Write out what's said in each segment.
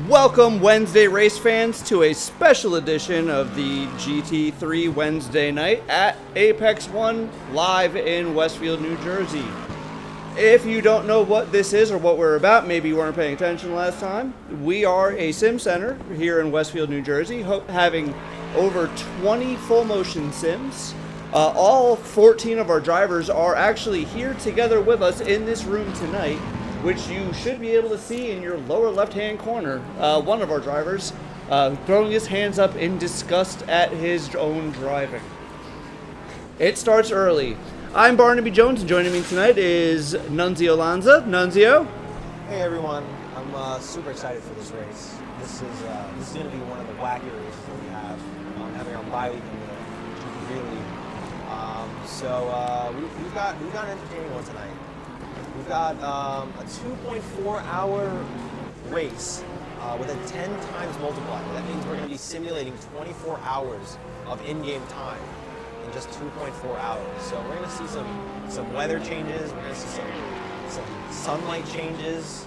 Welcome, Wednesday race fans, to a special edition of the GT3 Wednesday night at Apex 1 live in Westfield, New Jersey. If you don't know what this is or what we're about, maybe you weren't paying attention last time, we are a sim center here in Westfield, New Jersey, having over 20 full motion sims. All 14 of our drivers are actually here together with us in this room tonight, which you should be able to see in your lower left-hand corner. One of our drivers throwing his hands up in disgust at his own driving. It starts early. I'm Barnaby Jones, and joining me tonight is Nunzio Lanza. Nunzio? Hey everyone, I'm super excited for this race. This is going to be one of the wacky races that we have. Having our bye week in the GT3 League. We've got an entertaining one tonight. We've got a 2.4 hour race with a 10 times multiplier. That means we're going to be simulating 24 hours of in-game time in just 2.4 hours. So we're going to see some weather changes. We're going to see some sunlight changes.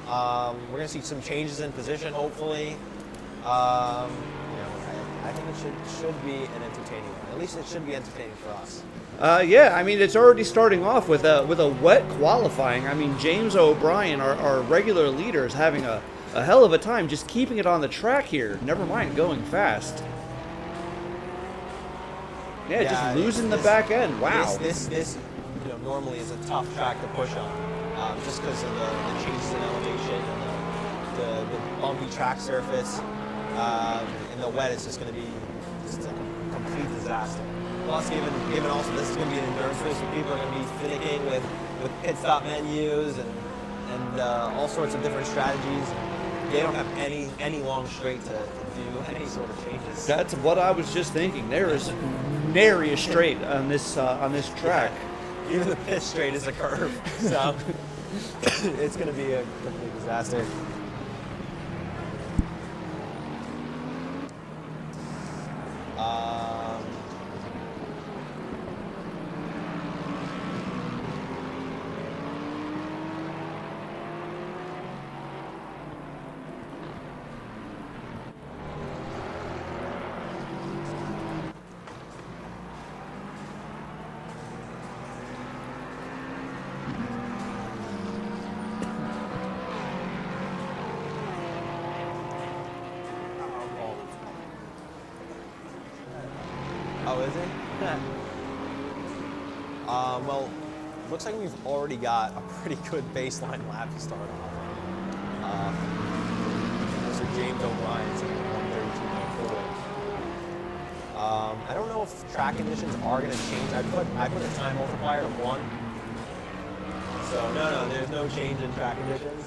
We're going to see some changes in position, hopefully. I think it should be an entertaining one. At least it should be entertaining for us. Yeah, I mean, it's already starting off with a wet qualifying. I mean, James O'Brien, our regular leader, is having a hell of a time just keeping it on the track here. Never mind going fast. Yeah, just losing the back end. Wow. This normally is a tough track to push on, just because of the changes in elevation and the bumpy track surface. And the wet is just going to be just a complete disaster. Plus, given also this is going to be an endurance race, so people are going to be finicking with pit stop menus and all sorts of different strategies. They don't have any long straight to do any sort of changes. That's what I was just thinking. There is nary a straight on this track. Yeah. Even the pit straight is a curve, so it's going to be a complete disaster. Oh, is it? Well, looks like we've already got a pretty good baseline lap to start off. Mr. James O'Brien's at 132.4. I don't know if track conditions are going to change. I put the time multiplier to 1. So no, there's no change in track conditions.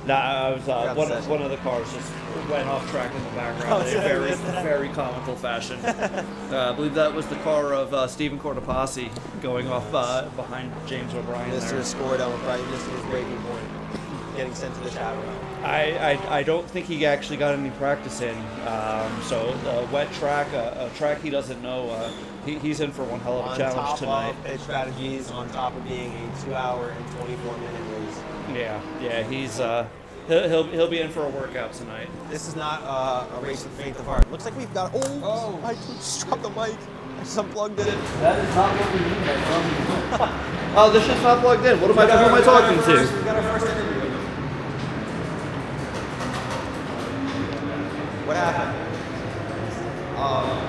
One of the cars just went off track in the background in a very comical fashion. I believe that was the car of Stephen Cortopassi going off behind James O'Brien. Mr. Scordo probably missing his breaking point, getting sent to the shadow. I don't think he actually got any practice in. So a wet track, a track he doesn't know. He's in for one hell of a challenge tonight. On top of pitch strategies, on top of being a 2-hour and 24-minute race. Yeah, he's he'll be in for a workout tonight. This is not a race of faint of heart. Looks like we've got. Oh! I just dropped the mic. I just unplugged it. That is not what we need. Oh, this shit's not plugged in. Who am I talking to? We got our first interview. What happened? Hold on.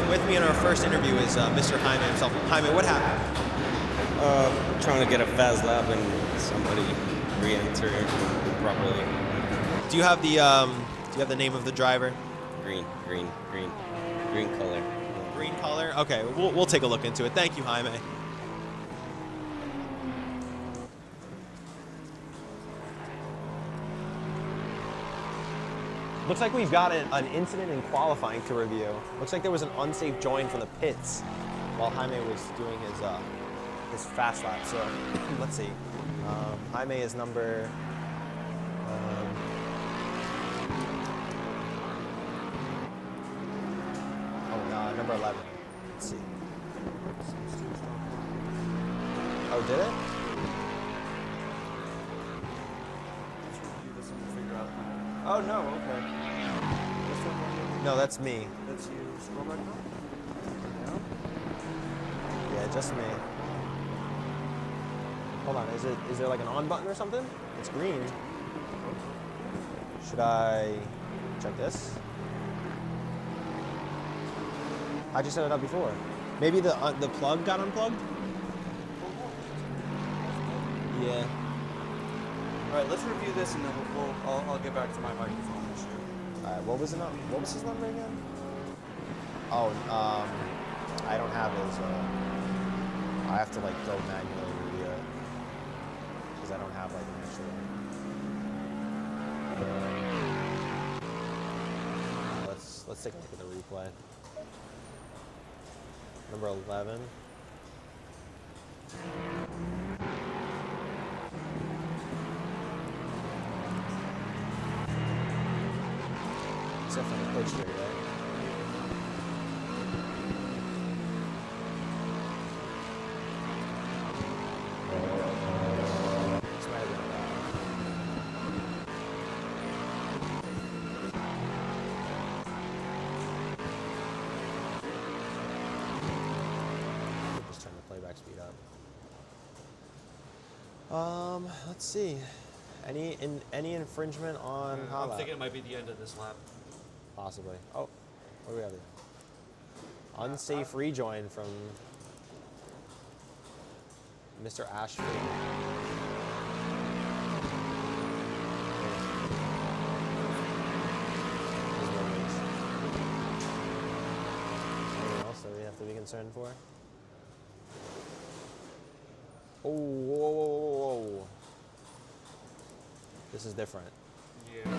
With me in our first interview is Mr. Jaime himself. Jaime, what happened? Trying to get a fast lap and somebody re-enter properly. Do you have the name of the driver? Green color. Green color? Okay, we'll take a look into it. Thank you, Jaime. Looks like we've got an incident in qualifying to review. Looks like there was an unsafe join from the pits while Jaime was doing his fast lap. So let's see. Jaime is number. Number 11. Let's see. Oh, did it? Oh, no, okay. This one, No, that's me. that's you. Scroll back up. Down. Yeah, just me. Hold on, is there like an on button or something? It's green. Should I check this? How'd you set it up before? Maybe the plug got unplugged? Yeah. All right, let's review this and then I'll get back to my microphone issue. All right, what was his number again? Oh, I don't have his. I have to like go manually review it because I don't have like an actual. Let's take a look at the replay. Number 11. Except for the pitch here, right? This might have been just turn the playback speed up. Let's see. Any infringement on I'm Hala? thinking it might be the end of this lap. Possibly. Oh, what do we have here? Unsafe rejoin from Mr. Ashford. Anything else that we have to be concerned for? Oh, whoa, whoa, whoa, whoa. This is different. Yeah.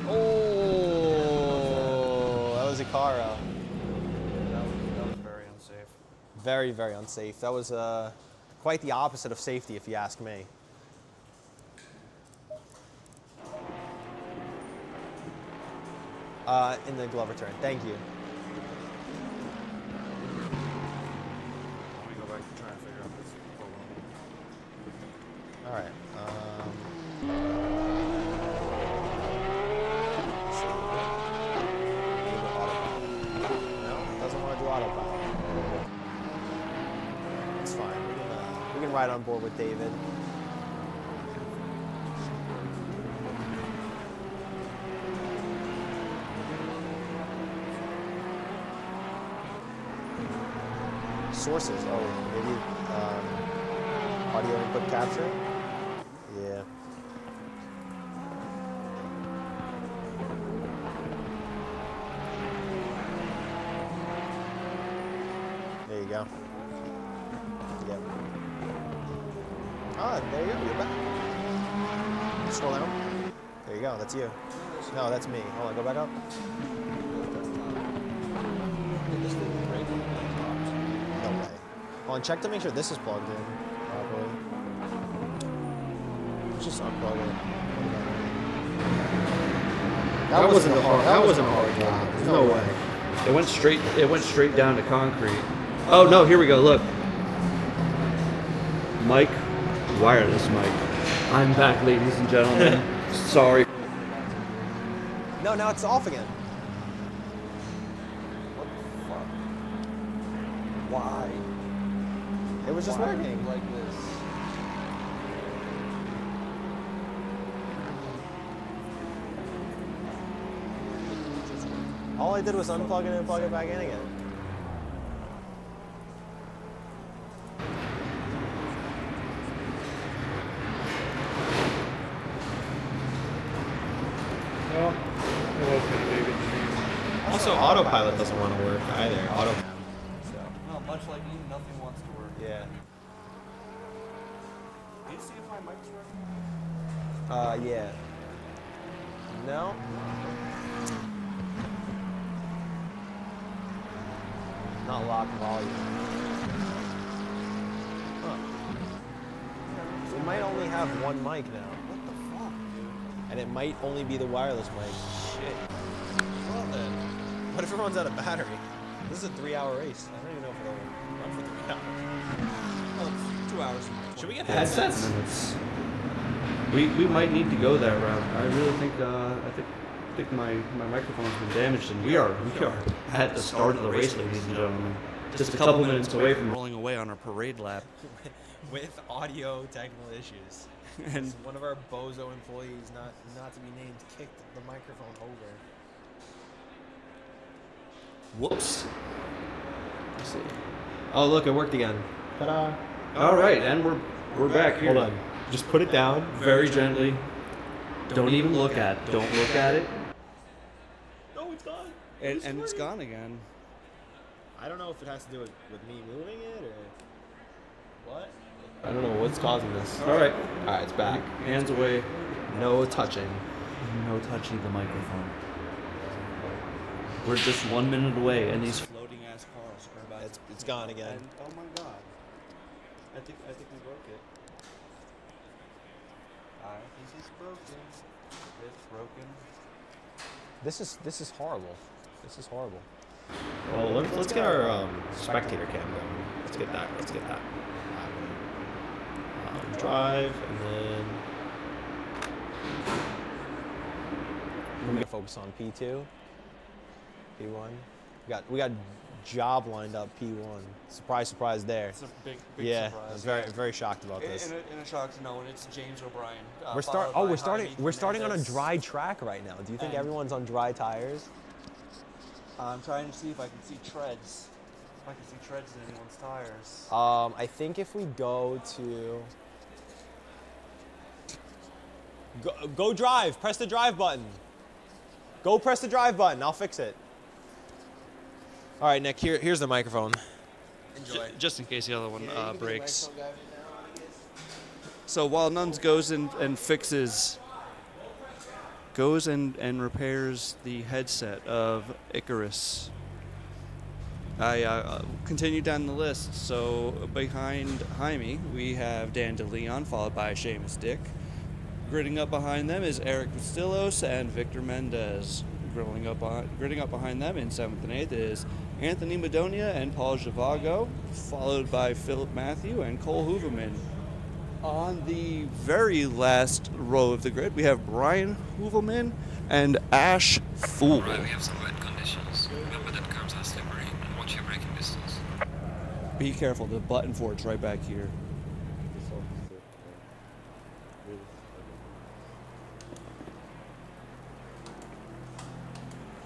Oh, that was a car. That was very unsafe. Very, very unsafe. That was quite the opposite of safety, if you ask me. In the glove return. Thank you. Let me go back and try and figure out this. All right. No, it doesn't want to do autopilot. It's fine. We can ride on board with David. Sources. Oh, maybe audio input capture. Yeah. There you go. Yep. Ah, there you go. You're back. Scroll down. There you go. That's you. No, that's me. Hold on. Go back up. No way. Hold on. Check to make sure this is plugged in properly. Let's just unplug it. That wasn't a hard job. There's no way. It went straight down to concrete. Oh no, here we go, look. Mic, wireless mic. I'm back, ladies and gentlemen. Sorry. No, now it's off again. What the fuck? Why? It was just working. Like this. All I did was unplug it and plug it back in again. Well, Also, autopilot doesn't want to work either. no, much like you, nothing wants to work. Yeah. Do you see if my mic's working? Yeah. No? Not lock volume. Huh. We might only have one mic now. What the fuck, dude? And it might only be the wireless mic. Shit. Well then. What if it runs out of battery? This is a 3-hour race. I don't even know if it'll run for 3 hours. Well, it's 2 hours. Should we get Headsets. headsets? We might need to go that route. I really think think my microphone's been damaged, and we are at the start of the race, ladies and gentlemen. Just a couple minutes away from rolling away on our parade lap. With audio technical issues. And One of our bozo employees, not to be named, kicked the microphone over. whoops. Let's see. Oh, look, it worked again. Ta-da. All right, and we're back here. Hold on. Just put it down. Very gently. Don't even look at it. Don't look at it. No, it's gone. And it's gone again. I don't know if it has to do with me moving it or what. I don't know what's causing this. All right. All right, it's back. Hands away. No touching. No touching the microphone. We're just 1 minute away, and these floating ass cars are about. It's gone again. And, oh my god! I think we broke it. I think it's broken. It's broken. This is horrible. This is horrible. Well, let's get our spectator cam going. Let's get that. Drive and then. We're gonna focus on P2, P1. We got job lined up P1. Surprise, surprise there. It's a big Yeah, surprise. I was very shocked about this. In a shock to no one, it's James O'Brien. We're starting on a dry track right now. Do you think And- everyone's on dry tires? I'm trying to see if I can see treads. If I can see treads in anyone's tires. I think if we go to go drive, press the drive button. Go press the drive button. I'll fix it. All right, Nick. Here's the microphone. Enjoy. Just in case the other one breaks. So while Nuns goes and fixes, goes and repairs the headset of Icarus, I continue down the list. So behind Jaime, we have Dan DeLeon, followed by Seamus Dick. Gridding up behind them is Eric Vastillos and Victor Mendez. Gridding up behind them in 7th and 8th is Anthony Madonia and Paul Zhivago, followed by Philip Matthew and Cole Hooverman. On the very last row of the grid, we have Brian Hooverman and Ash Fool. Right, we have some wet conditions. Remember that cars are slippery and watch your braking distance. Be careful, the button for it's right back here.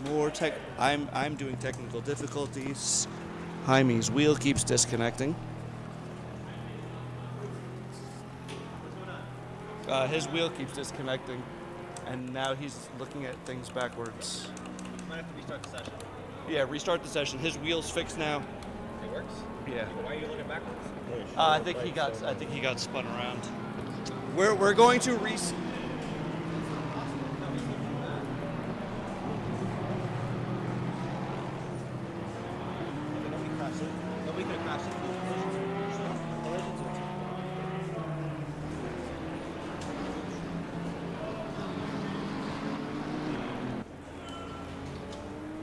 More tech. I'm doing technical difficulties. Jaime's wheel keeps disconnecting. His wheel keeps disconnecting, and now he's looking at things backwards. Might have to restart the session. Yeah, restart the session. His wheel's fixed now. It works. Yeah. Why are you looking backwards? I think he got spun around. We're going to Nobody could have crashed it.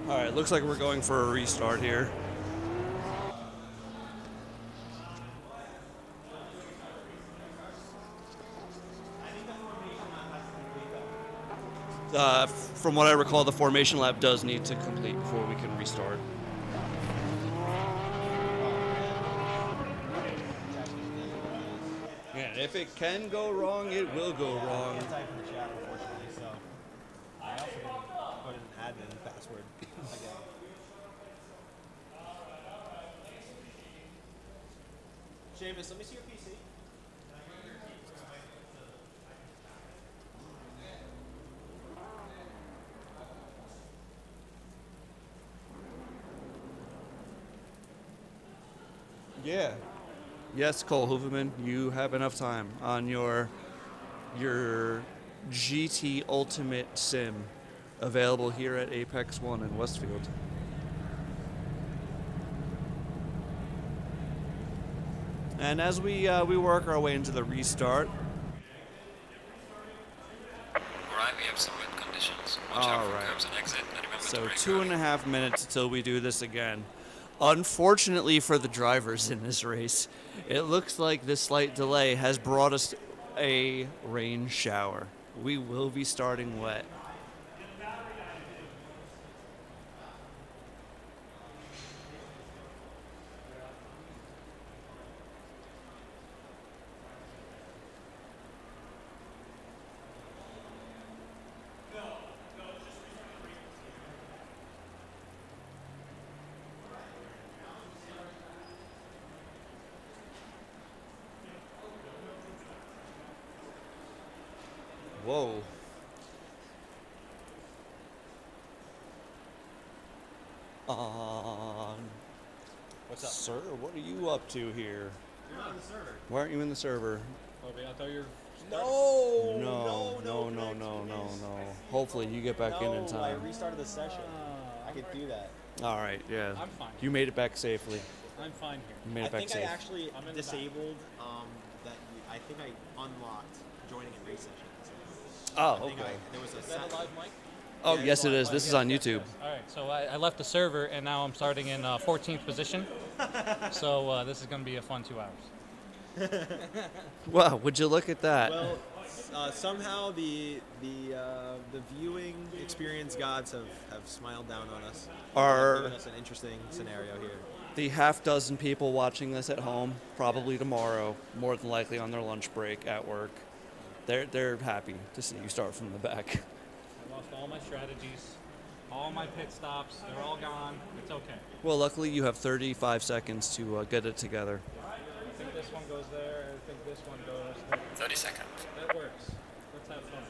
All right, looks like we're going for a restart here. From what I recall, the formation lap does need to complete before we can restart. Yeah, if it can go wrong, it will go wrong. I can't type in the chat, unfortunately, so I also didn't put in an admin password again. Seamus, let me see your PC. Yeah. Yes, Cole Hooverman, you have enough time on your GT Ultimate Sim, available here at Apex One in Westfield. And as we work our way into the restart. Alright, we have some wet conditions. Watch out for Alright. curbs and exit. And remember to So brake 2.5 minutes until we do this again. Unfortunately for the drivers in this race, it looks like this slight delay has brought us a rain shower. We will be starting wet. Whoa. What's up? Sir, what are you up to here? You're not in the server. Why aren't you in the server? Oh, I thought you were. No. Hopefully you get back in I time. restarted the session. I could do that. All right, yeah. I'm fine. You made it back safely. I'm fine here. You made I it back think safe. I actually I'm in the disabled I think I unlocked joining in race sessions. Oh, I think okay. there was a Is that a live mic? Oh, Yeah, yes, it's it live, is. live, This is yeah, on YouTube. All right, so I left the server and now I'm starting in 14th position. So this is going to be a fun 2 hours. Wow, would you look at that? Well, somehow the viewing experience gods have smiled down on us. Are- Given us an interesting scenario here. The half dozen people watching this at home, probably tomorrow, more than likely on their lunch break at work, they're happy to see you start from the back. I lost all my strategies, all my pit stops. They're all gone. It's okay. Well, luckily you have 35 seconds to get it together. I think this one goes there. I think this one goes there. 30 seconds. That works. Let's have fun.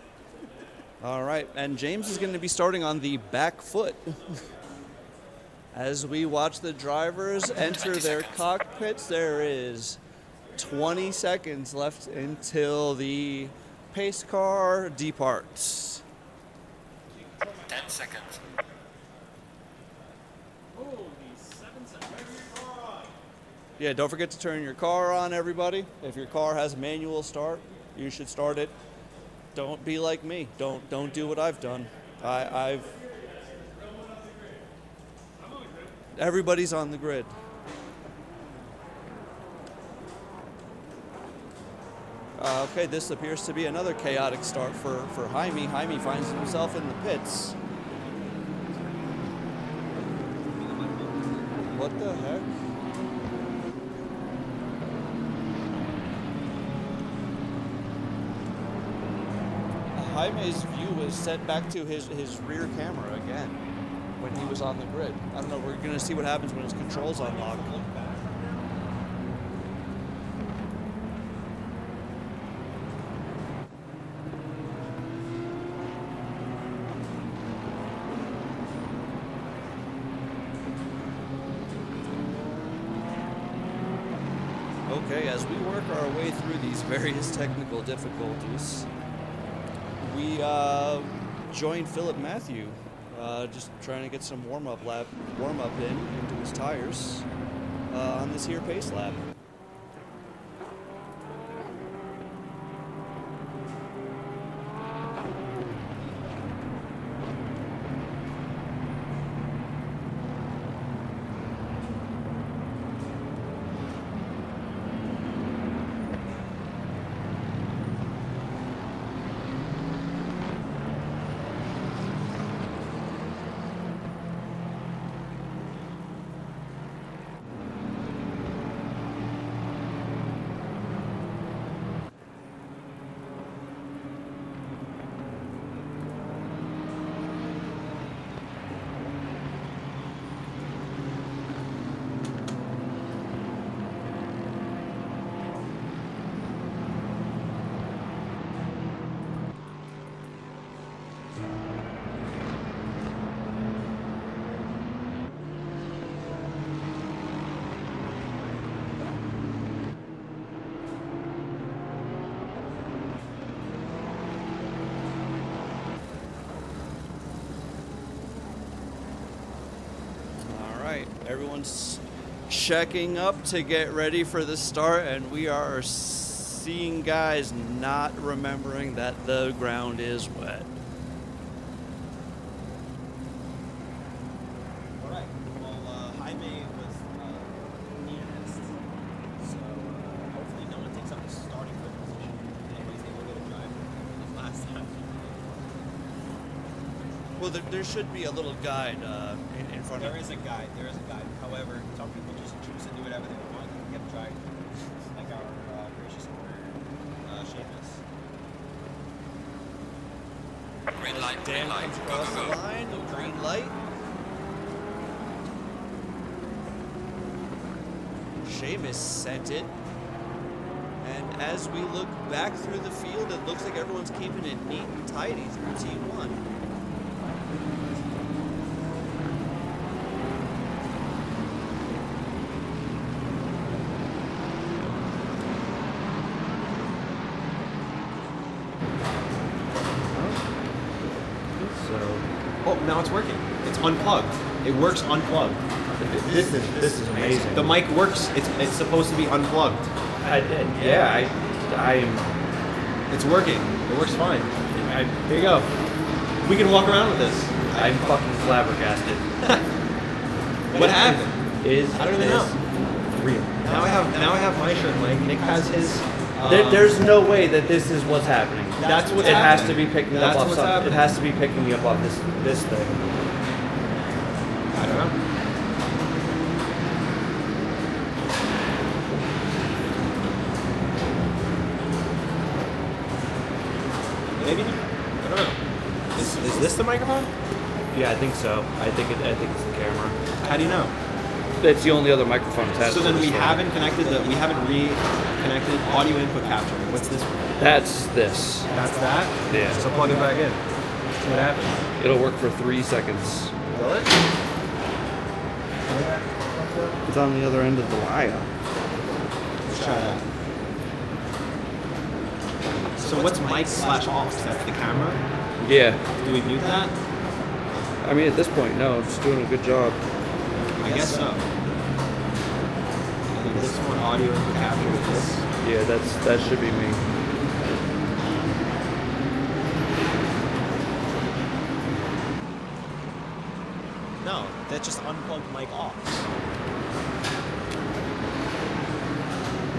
All right, and James is going to be starting on the back foot. As we watch the drivers enter 20 their seconds. cockpits, there is 20 seconds left until the pace car departs. 10 seconds. Holy 7 seconds. Yeah, don't forget to turn your car on, everybody. If your car has manual start, you should start it. Don't be like me. Don't do what I've done. Everybody's on the grid. Okay, this appears to be another chaotic start for Jaime. Jaime finds himself in the pits. What the heck? Jaime's view was set back to his rear camera again when he was on the grid. I don't know, we're going to see what happens when his controls unlock. Okay, as we work our way through these various technical difficulties, we join Philip Matthew, just trying to get some warm up into his tires on this here pace lap. Everyone's checking up to get ready for the start, and we are seeing guys not remembering that the ground is wet. All right. Well, Jaime was Well, there should be a little guide in front of There is a guide. There is a guide. However, some people just choose to do whatever they want. We have tried, like our gracious owner, Seamus. Green light, green Dan light. comes Go, across go, the go. line, no green light. Seamus sent it. And as we look back through the field, it looks like everyone's keeping it neat and tidy through T1. Oh, now it's working. It's unplugged. It works unplugged. This is amazing. The mic works. It's supposed to be unplugged. It's working. It works fine. Here you go. We can walk around with this. I'm fucking flabbergasted. What happened? I don't even know. Real. Now I have my shirt mic. Nick has his. There's no way that this is what's happening. That's what's it has happening. to be picking That's up off what's something. happening. It has to be picking me up off this thing. I don't know. Maybe. I don't know. Is this the microphone? Yeah, I think so. I think it's the camera. How do you know? It's the only other microphone attached. So to then this we thing. haven't reconnected audio input capture. What's this? That's this. That's that? Yeah. So plug it back in. See what happens. It'll work for 3 seconds. Will it? It's on the other end of the wire. Let's try that. So what's mic / off? That's the camera? Yeah. Do we mute that? I mean, at this point, no. It's doing a good job. I guess so. And then this one audio input capture with this. Yeah, that should be me. No, that's just unplugged mic off.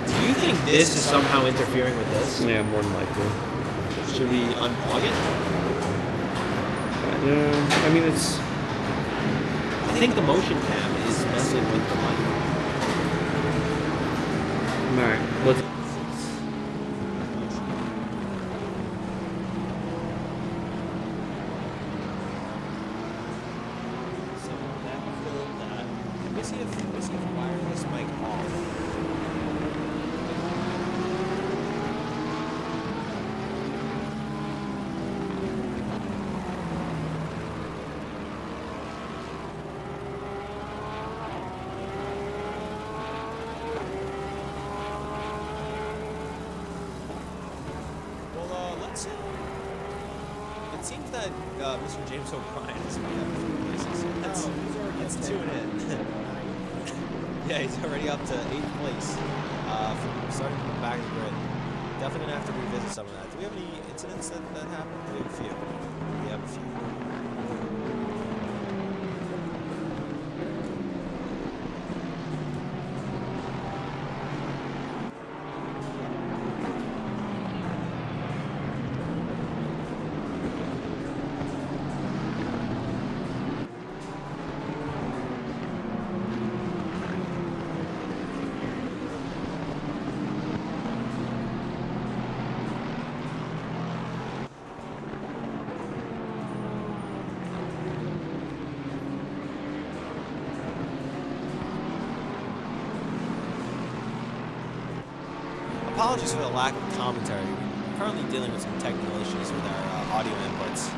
Do you think this is somehow interfering with this? Yeah, more than likely. Should we unplug it? Yeah, I mean, it's... I think the motion cam is messing with the mic. Alright, let's... So that filled that. Let me see if wiring this mic off. Well, let's. It seems that Mr. James O'Brien is coming up a few places. Let's tune in. Yeah, he's already up to 8th place. Starting from the back of the grid. Definitely gonna have to revisit some of that. Do we have any incidents that happened? We have a few. We have a few. Apologies for the lack of commentary. We're currently dealing with some technical issues with our audio inputs.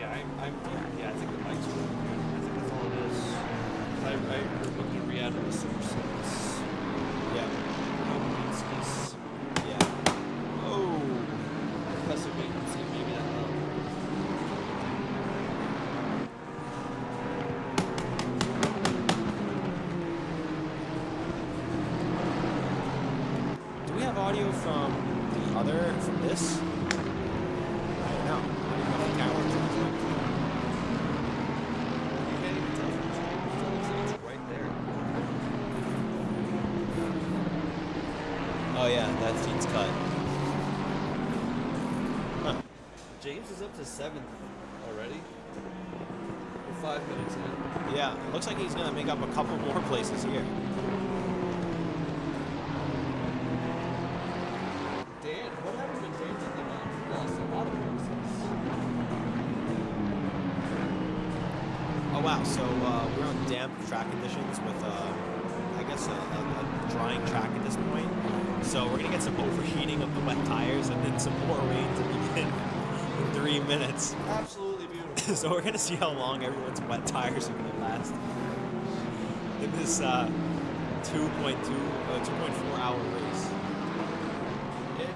Yeah, I think the mic's working. I think that's all it is. I heard looking at Riyadh in the source. Yeah. It's Yeah. Oh. Professor vacancy, maybe that helped. Do we have audio from this? I don't know. I don't know if the camera turns on. You can't even tell from James. It's right there. Oh yeah, that scene's cut. Huh. James is up to 7th already. We're 5 minutes in. Yeah, it looks like he's going to make up a couple more places here. Dan, what happened to James at the end? He lost a lot of places. Oh wow, so we're on damp track conditions with, I guess, a drying track at this point. So we're going to get some overheating of the wet tires and then some more rain to begin in 3 minutes. Absolutely beautiful. So we're going to see how long everyone's wet tires are going to last in this 2.4 hour race. It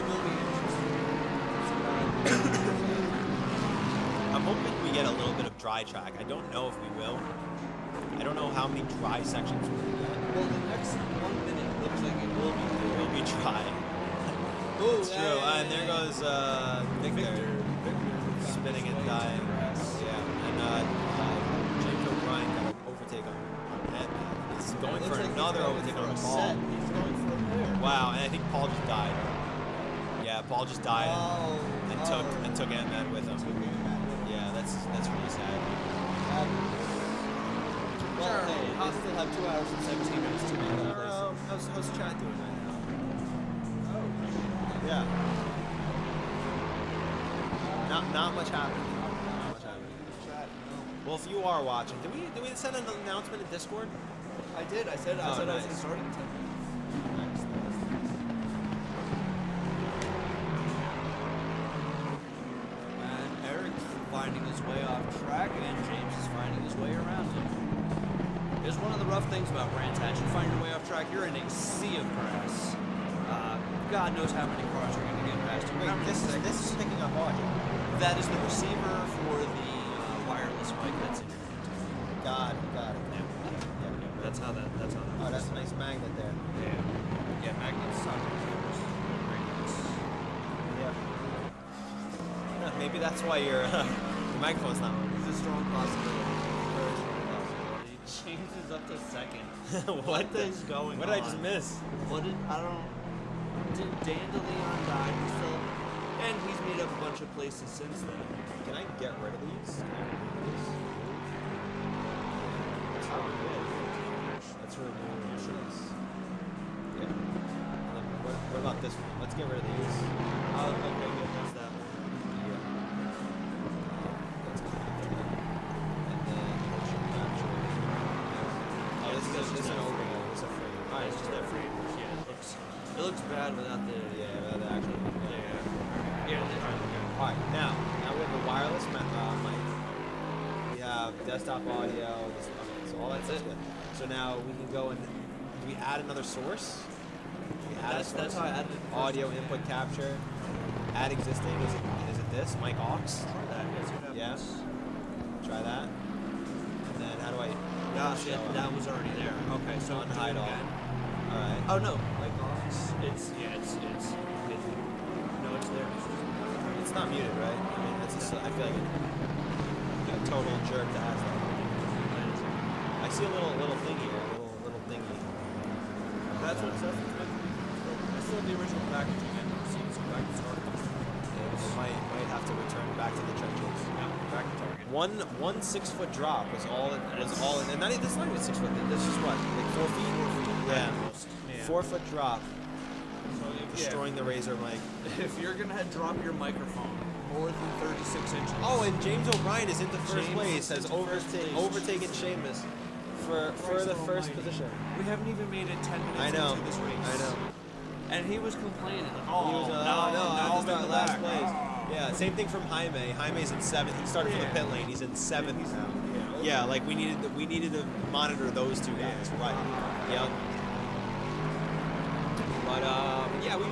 will be interesting. I'm hoping we get a little bit of dry track. I don't know if we will. I don't know how many dry sections we're going to get. Well, the next 1 minute looks like it will be It will be dry. Ooh, It's true. And there goes Victor spinning and dying. Yeah. And James O'Brien got an overtake on him. And he's going for another overtake on Paul. He's going for a pair. Wow, and I think Paul just died. Yeah, Paul just died and took Ant-Man with him. Yeah, that's really sad. Well, hey, I still have 2 hours and 17 minutes to make that place. How's chat doing right now? Yeah. Not much happening. Not much happening. Chat, no. Well, if you are watching, did we send an announcement in Discord? I did. I said I was nice. going to start at 10. Nice. And Eric's finding his way off track, and James is finding his way around him. Here's one of the rough things about Brands Hatch. You find your way off track, you're in a sea of grass. God knows how many cars are going to get past you. Wait, this is picking up audio. That is the receiver for the wireless mic that's in your hand. Got it. Yeah. That's how that. Oh, that's a nice magnet there. Yeah, magnets on computers. Very nice. Yeah. Maybe that's why your microphone's not on. It's a strong possibility. Very strong possibility. James is up to second. What is going on? What did I just miss? Did Dandelion die? And he's made up a bunch of places since then. Can I get rid of these? That's really good. That's really good. Yeah. And then what about this one? Let's get rid of these. Oh, okay, good. That's that one. Yeah. That's good. And then motion capture. Oh, this is an overlay. This is a frame. Alright, it's just that frame. Yeah, it looks bad without the. Yeah, without the actual. Yeah. Alright, now we have a wireless mic. We have desktop audio. Okay, so all that's good. So now we can go and do we add another source? That's how I added it. Audio input capture. Add existing. Is it this? Mic aux? Try that. Yeah. Try that. And then how do I? Gosh, that was already there. Okay, so Unhide all. again. All right. Oh no, like it's no, it's there. It's not muted, right? I mean, it's just, I feel like a total jerk to ask that. I see a little thing here, a little thingy. That's what it says. I still have the original packaging. I didn't see this back to Target. Yeah, we might have to return back to the trenches. Yeah, back to Target. One 6 foot drop was all and not even, this is not even 6 foot. This is what, like 4 feet? 4 feet. Yeah. Almost. Yeah. 4 foot drop, So destroying the Razor mic. If you're gonna drop your microphone more than 36 inches. Oh, and James O'Brien is into first James place. is Has into first place. overtaken Sheamus for the first almighty. position. We haven't even made it 10 minutes I know. into this race. I know. And he was complaining. Like, He oh, was, no, he's not last place. Yeah, same thing from Jaime. Jaime's in 7th. He started from the pit lane. He's in 7th now. Yeah, like we needed to monitor those two guys, right? Yeah. But yeah, we're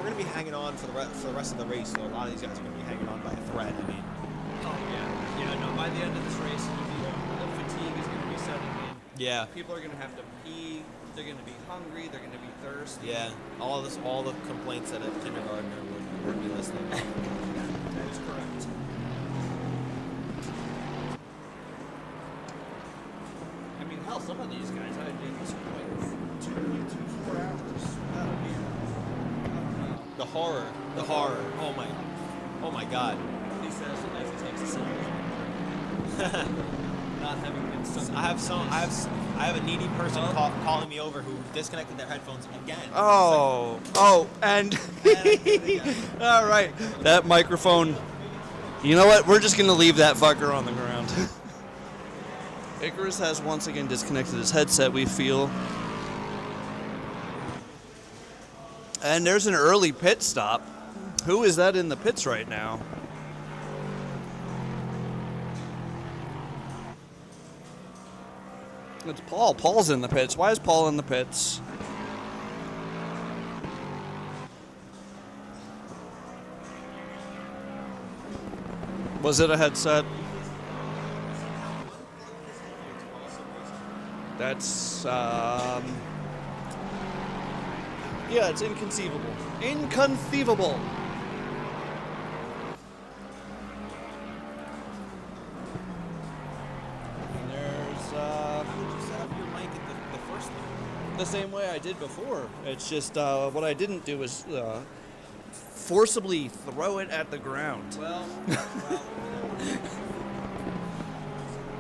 gonna be hanging on for the rest of the race. So a lot of these guys are gonna be hanging on by a thread. I mean, Oh, yeah. No, by the end of this race, the fatigue is going to be setting in. yeah, People are going to have to pee. They're going to be hungry. They're going to be thirsty. yeah. All the complaints that a kindergartner would be listening. That is correct. I mean, hell, some of these guys, I'd be disappointed. 4 hours. That would be, I don't know. The horror. Oh my God. He says, as he Not having been sung. I have a needy person calling me over who disconnected their headphones again. And all right, that microphone. You know what? We're just gonna leave that fucker on the ground. Icarus has once again disconnected his headset, we feel. And there's an early pit stop. Who is that in the pits right now? It's Paul. Paul's in the pits. Why is Paul in the pits? Was it a headset? That's, yeah, it's inconceivable. Inconceivable! And there's, Set up your mic at the first one. the same way I did before. It's just, what I didn't do is, forcibly throw it at the ground. Well.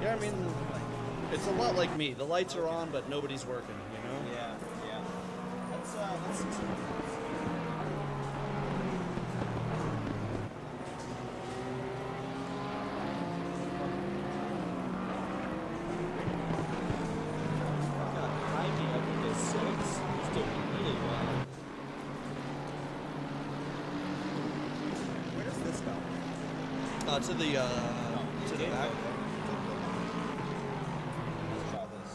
Yeah, I mean, it's a lot like me. The lights are on, but nobody's working, you know? Yeah. Let's see some. Where does this go? To the back. Let's try this.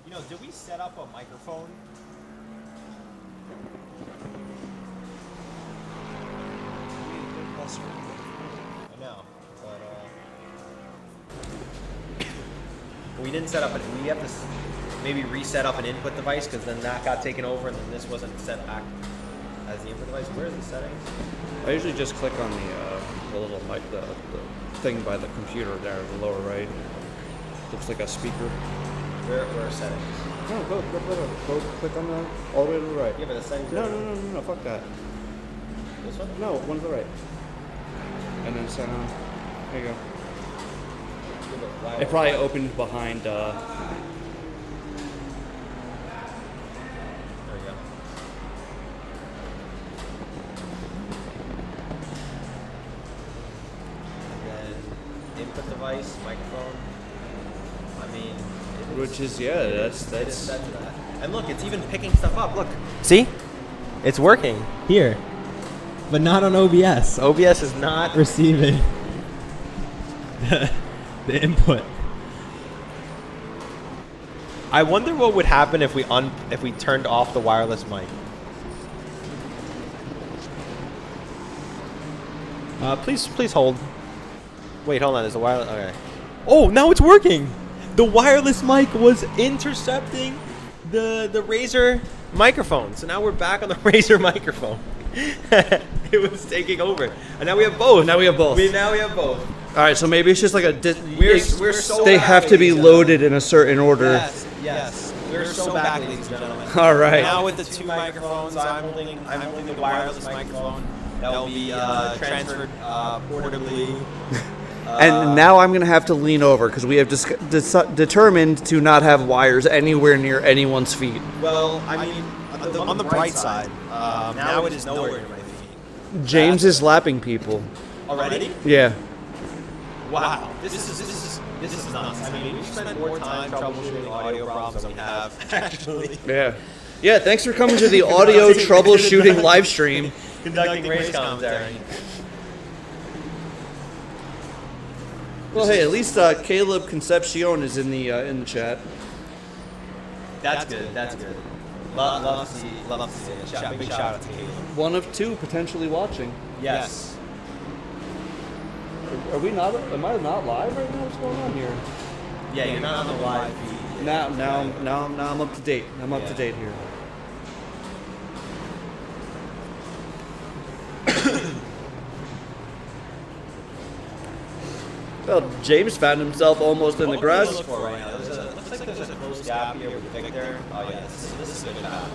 You know, did we set up a microphone? I know, but we didn't set up it. We have to maybe reset up an input device because then that got taken over and then this wasn't set back as the input device. Where's the settings? I usually just click on the little mic, the thing by the computer there, the lower right. Looks like a speaker. Where are settings? No, go click on the all the way to the right. Yeah, but the settings. No, fuck that. This one? No, one to the right. And then sound. There you go. It probably opened behind. There we go. And then input device, microphone. I mean, Which is that's set to that. And look, it's even picking stuff up. Look, see, it's working here, but not on OBS. OBS is not receiving the input. I wonder what would happen if we turned off the wireless mic. Please hold. Wait, hold on. There's a wireless. Okay. Oh, now it's working. The wireless mic was intercepting the Razer microphone. So now we're back on the Razer microphone. It was taking over, and now we have both. Now we have both. Now we have both. All right, so maybe it's just like a. We're so they bad, have to be ladies and loaded in a certain order. Yes. We're so back, ladies and gentlemen. All right. Now with the two microphones, I'm holding the wireless microphone that will be transferred portably. And now I'm going to have to lean over because we have determined to not have wires anywhere near anyone's feet. Well, I mean, on the bright side, now it is nowhere near my feet. James is lapping people. Already? Yeah. Wow. This is nuts. I mean, we spent more time troubleshooting audio problems than we have actually. Yeah. Yeah, thanks for coming to the audio troubleshooting live stream. Conducting race commentary. Well, hey, at least Caleb Concepcion is in the chat. That's good. Love to see it. Big shout out to Caleb. One of two potentially watching. Yes. Are we not? Am I not live right now? What's going on here? Yeah, you're not on the live feed. Now I'm up to date. I'm up to date here. Well, James found himself almost in the garage. Looks like there's a close gap here with Victor. Oh yeah, this is a good path.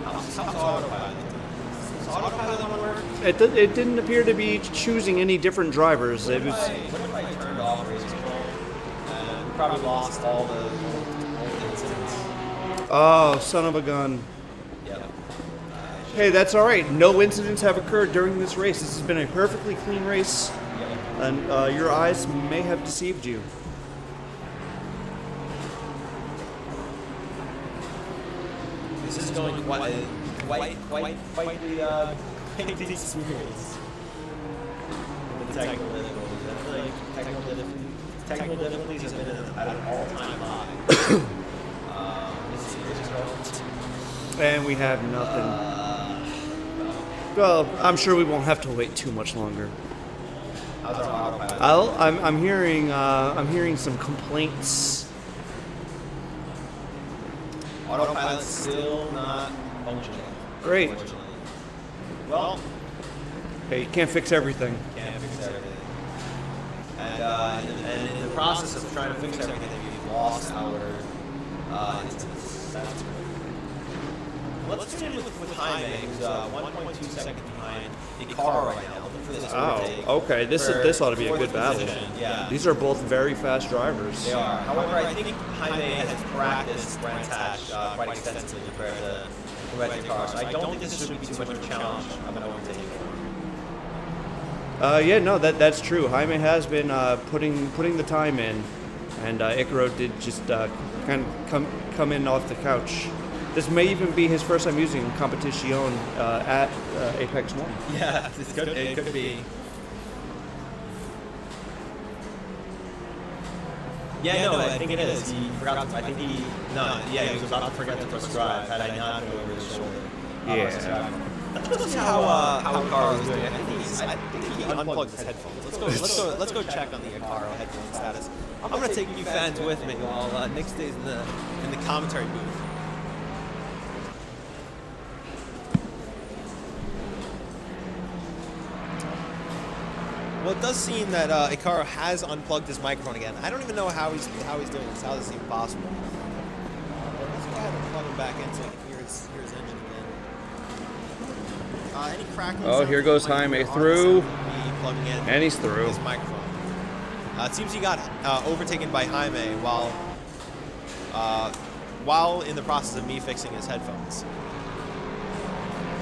How's autopilot? Does autopilot want to work? It didn't appear to be choosing any different drivers. It was. What if I turned off race control? We probably lost all the incidents. Oh, son of a gun. Yep. Hey, that's all right. No incidents have occurred during this race. This has been a perfectly clean race, and your eyes may have deceived you. This is going quite the smooth race. The technical difficulties. I feel like technical difficulties have been at an all-time high. And we have nothing. Well, I'm sure we won't have to wait too much longer. How's our autopilot? I'm hearing some complaints. Autopilot's still not functioning. Great. Unfortunately. Well, Hey, you can't fix everything. can't fix everything. And in the process of trying to fix everything, we've lost our incidents. That's great. Let's tune in with Jaime, who's 1.2 seconds behind Icaro right now. Looking for this overtake. Oh, okay. This ought to be a fourth good battle. position. Yeah. These are both very fast drivers. They are. However, I think Jaime has practiced Brands Hatch quite extensively compared to Icaro. So I don't think this should be too much of a challenge of an overtaking. Yeah, no, that's true. Jaime has been putting the time in, and Icaro did just kind of come in off the couch. This may even be his first time using Competition at Apex 1. Yeah, it could be. Yeah, no, I think it is. He forgot. He was about to forget to press drive. Had I not been over his shoulder. Yeah. Let's see how Icaro is doing. I think he unplugged his headphones. Let's go check on the Icaro headphone status. I'm gonna take you fans with me while Nick stays in the commentary booth. Well, it does seem that Icaro has unplugged his microphone again. I don't even know how he's doing this. How is this even possible? Let's go ahead and plug him back in so I can hear his engine again. Any crackling? Oh, here goes Jaime through, Plugging in and he's through. his microphone. It seems he got overtaken by Jaime while in the process of me fixing his headphones.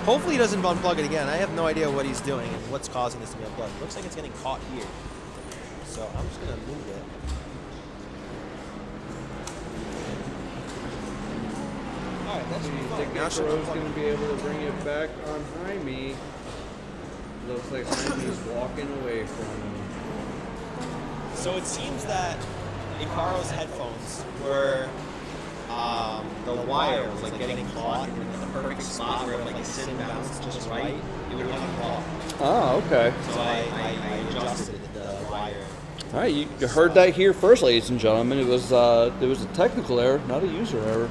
Hopefully he doesn't unplug it again. I have no idea what he's doing and what's causing this to be unplugged. Looks like it's getting caught here. So I'm just going to move it. Alright, that should be fine. Now should Icaro's going to be able to bring it back on Jaime. Looks like Jaime's walking away from him. So it seems that Icaro's headphones were, the wire was like getting caught in the perfect spot where like it sit and bounce just right. It would unblock. Oh, okay. So I adjusted the wire. All right, you heard that here first, ladies and gentlemen. It was a technical error, not a user error.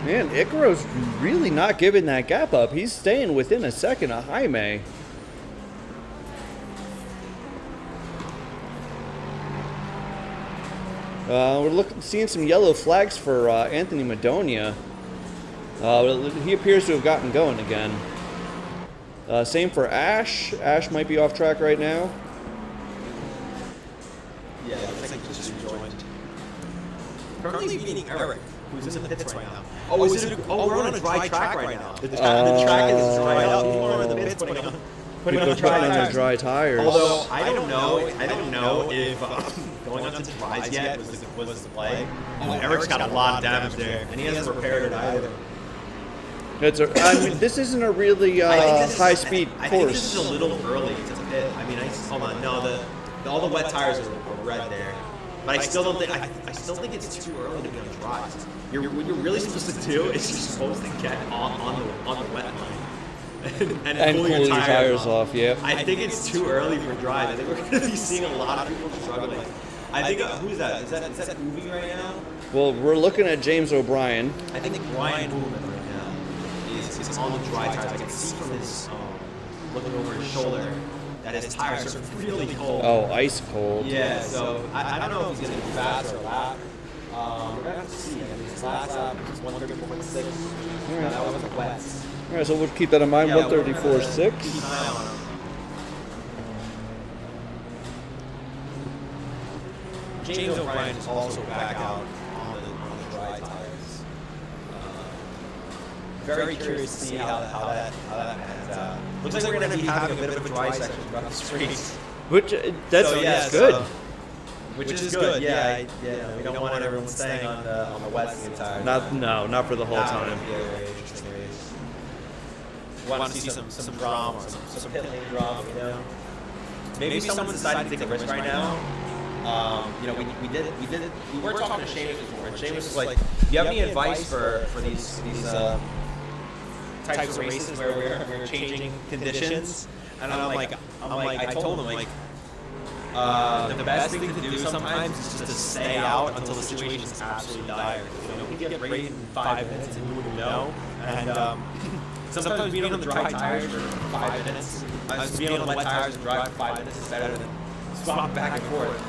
Man, Icaro's really not giving that gap up. He's staying within a second of Jaime. We're seeing some yellow flags for Anthony Madonia. He appears to have gotten going again. Same for Ash. Ash might be off track right now. Yeah, it looks like just rejoined. Currently beating Eric, who's in the pits right now. Oh, we're on a dry track right now. The track is dried out. People are in the pits putting on Their dry tires. Although I don't know if going onto the dries yet was the play. Oh, Eric's got a lot of damage there, and he hasn't repaired it either. I mean, this isn't a really high-speed course. I think this is a little early to pit. I mean, hold on. No, all the wet tires are red there. But I still don't think I still think it's too early to be on the dries. What you're really supposed to do is you're supposed to get on the wet line and pull your tires off. Yeah. I think it's too early for dries. I think we're going to be seeing a lot of people struggling. I think who's that? Is that Uvi right now? Well, we're looking at James O'Brien. I think Ryan Ullman right now is on the dry tires. I can see from his looking over his shoulder that his tires are really cold. Oh, ice cold. Yeah, so I don't know if he's going to be fast or lap. We're going to have to see. I mean, his last lap was 134.6. That wasn't wet. All right, so we'll keep that in mind. Yeah, 134.6. Keep an eye on him. James O'Brien is also back out on the dry tires. Very curious to see how that pans out. Looks like we're going to be having a bit of a dry section throughout the streets. Which that's good. Which is good. Yeah, we don't want everyone staying on the wet the entire time. Not for the whole time. Yeah, very interesting race. Want to see some drama, some pit lane drama, you know. Maybe someone decided to take a risk right now. We did it. We were talking to Seamus before, and Seamus was like, "Do you have any advice for these types of races where we're changing conditions?" And I'm like, I told him like, the best thing to do sometimes is just to stay out until the situation is absolutely dire. You know, we can get ready in 5 minutes and you wouldn't know. And sometimes being on the dry tires for 5 minutes, being on the wet tires and drive for 5 minutes is better than swap back and forth.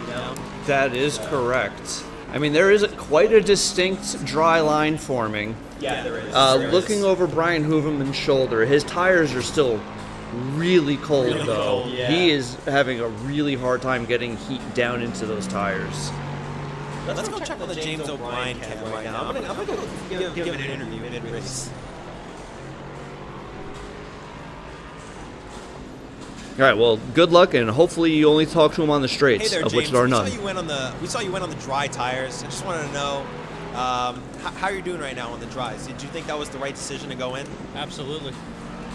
You know? That is correct. I mean, there is quite a distinct dry line forming. Yeah, there is. Looking over Brian Hooverman's shoulder, his tires are still really cold, though. Cold, yeah. He is having a really hard time getting heat down into those tires. Let's go check on the James O'Brien cam right now. I'm gonna go give an interview mid-race. All right, well, good luck, and hopefully you only talk to him on the straights, Hey there, of James. which there are none. We saw you went on the dry tires. I just wanted to know how you're doing right now on the dries. Did you think that was the right decision to go in? Absolutely.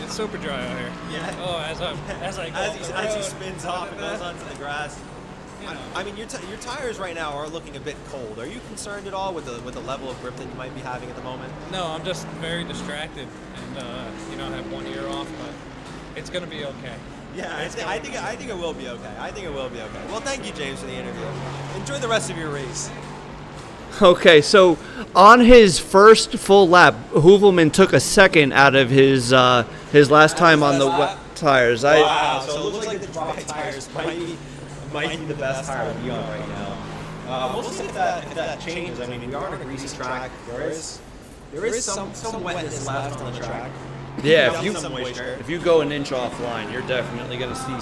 It's super dry out here. Yeah. Oh, as I go As he spins off and goes onto the grass. You know. I mean, your tires right now are looking a bit cold. Are you concerned at all with the level of grip that you might be having at the moment? No, I'm just very distracted, and I have one ear off, but it's gonna be okay. Yeah, I think it will be okay. I think it will be okay. Well, thank you, James, for the interview. Enjoy the rest of your race. Okay, so on his first full lap, Hoovelman took a second out of his last time on the wet tires. Wow, so it looks like the dry tires might be the best tire to be on right now. We'll see if that changes. I mean, we are on a greasy track. There is some wetness left on the track. Yeah, Some moisture. if you go an inch offline, you're definitely going to see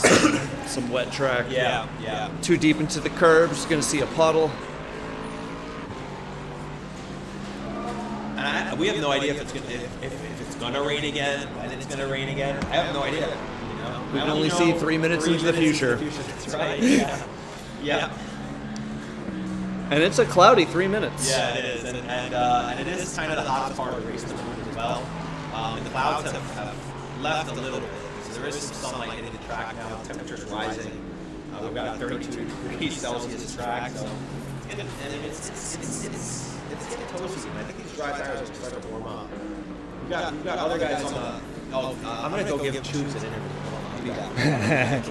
some wet track. Yeah. Too deep into the curbs, going to see a puddle. And we have no idea if it's gonna rain again, when it's gonna rain again. I have no idea. You know? We can only see 3 minutes into the future. That's right. Yeah. And it's a cloudy 3 minutes. Yeah, it is, and it is kind of the hottest part of the race at the moment as well. The clouds have left a little bit, so there is some sunlight hitting the track now. Temperature's rising. We've got 32 degrees Celsius track, so it's getting toasty. And I think these dry tires will start to warm up. We've got other guys on the. I'm gonna go give Choose an interview. I'll do that.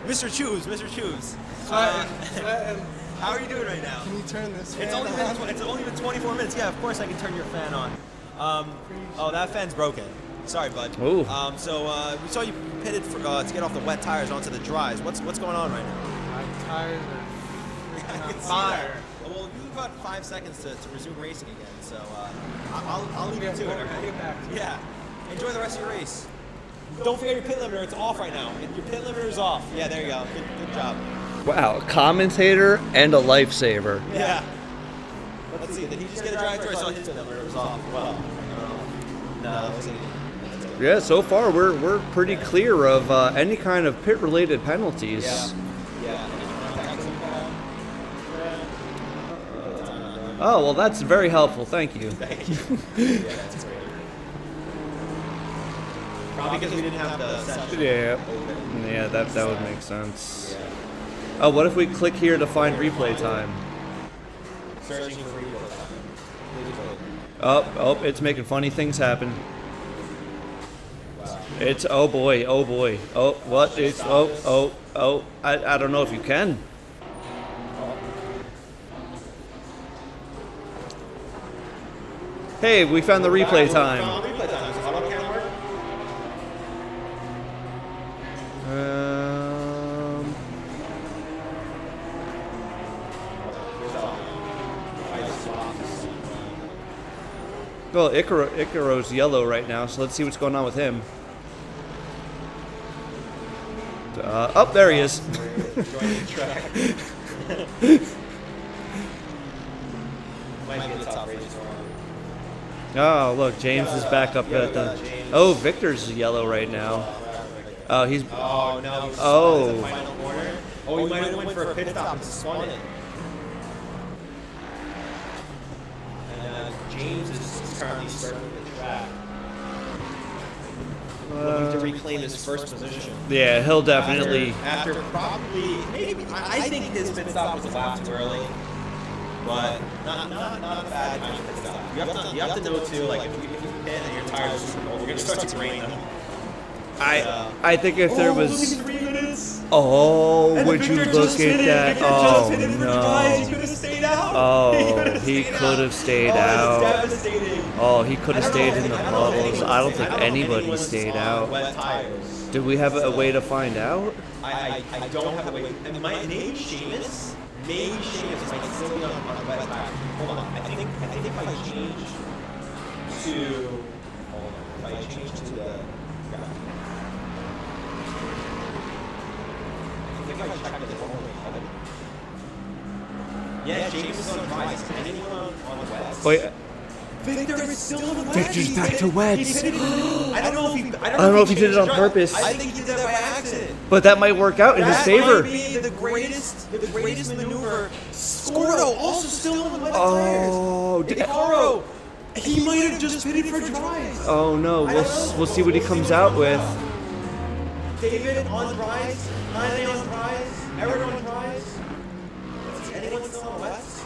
Mr. Choose. How are you doing right now? Can you turn this fan It's only been 24 minutes. Yeah, of course I can turn your fan on. That fan's broken. Sorry, bud. Ooh. So we saw you pitted to get off the wet tires onto the dries. What's going on right now? My tires are freaking on see fire. that. Well, you've got 5 seconds to resume racing again, so I'll leave you to it. We'll get back to it. Yeah. Enjoy the rest of your race. Don't forget your pit limiter. It's off right now. Your pit limiter is off. Yeah, there you go. Good job. Wow, commentator and a lifesaver. Yeah. Let's see. Did he just get a drive through? I saw his pit limiter was off. Well, no, it wasn't. Yeah, so far we're pretty clear of any kind of pit-related penalties. Yeah. Oh, well, that's very helpful. Thank you. Thank you. Yeah, that's great. Probably because we didn't have the session. Yeah, that would make sense. Oh, what if we click here to find replay time? Searching for replay time. Oh, it's making funny things happen. It's oh boy. Oh, what? It's oh. I don't know if you can. Hey, we found the replay time. Replay time. So how about camera work? Well, Icaro's yellow right now, so let's see what's going on with him. Oh, there he is. Joining the track. Might be a top race Oh, look, James is back up at the... Oh, Victor's yellow right now. Oh, he's... Oh, no. Oh. The final corner. Oh, he might have went for a pit stop and spun it. And James is currently circling the track. Looking to reclaim his first position. Yeah, he'll definitely... After probably... Maybe, I think his pit stop was a lap too early. But not a bad kind of pit stop. You have to know, too, like, if you pit and your tires are super cold, you're going to start to drain them. I think if there was... 3 minutes. Oh, And would you Victor look just at hit it. that? Victor just hit it Oh, for tries. He could no. have stayed out. Oh, he could have stayed out. That's devastating. Oh, he could have I don't stayed know in if the any- I don't know if bubbles. anyone's- I don't think I don't know if anybody anyone's stayed on out. Wet tires. Do we have a way to find out? I don't have a way. And my name Seamus. Maybe Seamus might still be on wet tires. Hold on. I think if I change to hold on. If I change to the I think I checked it the wrong way. Yeah, James is on dry. Is anyone on the wet? Wait, Victor is still on the wet. Victor's back to wets. I don't know if he. I don't know if he did it on changed purpose. I think he did that by accident. But that might work out in his That favor. might be the greatest maneuver. Scordo also still on the wet tires. Oh, Icaro, he might have just pitted for dries. oh no. We'll see what he comes out with. David on dries, Jaime on dries, Eric on dries. Is anyone still on the west?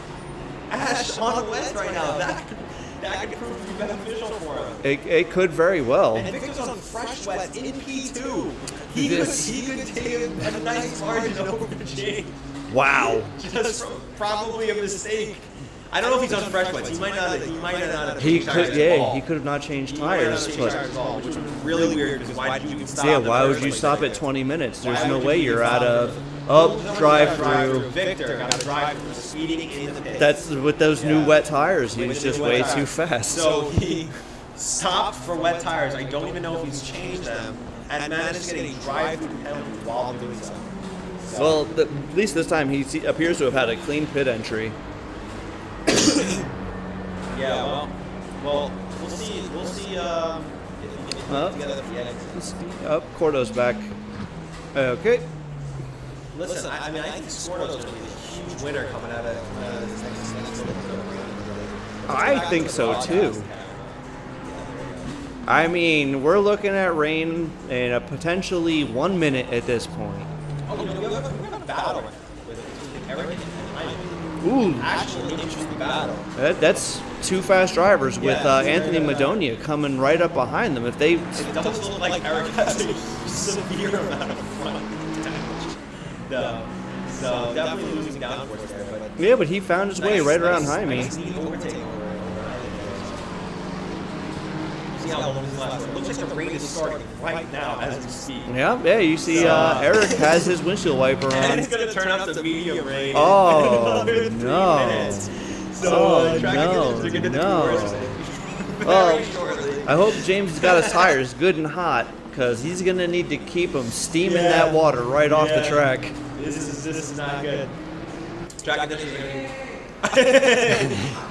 Ash on the west right now. That could prove to be beneficial for him. It could very well. And Victor's on fresh wet in P2. He This- could take a nice margin over James. Wow. Just from probably a mistake. I don't know if he's on fresh wets. He might not have. He changed tires could, at yeah, all. he could have not changed He might not have tires, changed but tires at all, which would be really weird because why did you even stop? yeah, in the why first would you place? stop at 20 minutes? There's Why no would way you you're even out stop? of up drive through. Victor got to drive through speeding in the pit. That's with those new Yeah. wet tires. He With was the just new wet way tires. too fast. So he stopped for wet tires. I don't even know if he's changed them, and managed to get a drive-through penalty while doing so. Well, at least this time he appears to have had a clean pit entry. Yeah, well, we'll see. We'll see. If we can Huh? get together for the edits. Up, Cordo's back. Okay. Listen, I mean, I think Scordo's going to be a huge winner coming out of this next I think so too. I mean, we're looking at rain in a potentially 1 minute at this point. Oh, we have a battle with Eric and Ooh, actually an interesting battle. that's two fast drivers with Yeah, Anthony Madonia coming right up behind them. If they, It does look like Eric has a severe amount of front damage. No. So definitely losing downforce there, but yeah, but he found his way right around Jaime. Nice neat overtake over See how long is left. It looks like the rain is starting right now as we speak. Yeah, you see Eric has his windshield wiper And on. it's going to turn up to medium rain Oh, in another 3 no. minutes. So Oh, track no, conditions are going to be no. worse Well, very shortly. I hope James has got his tires good and hot, because he's going to need to keep them steaming Yeah. that water right off the Yeah. track. This is not good. Track conditions are going to be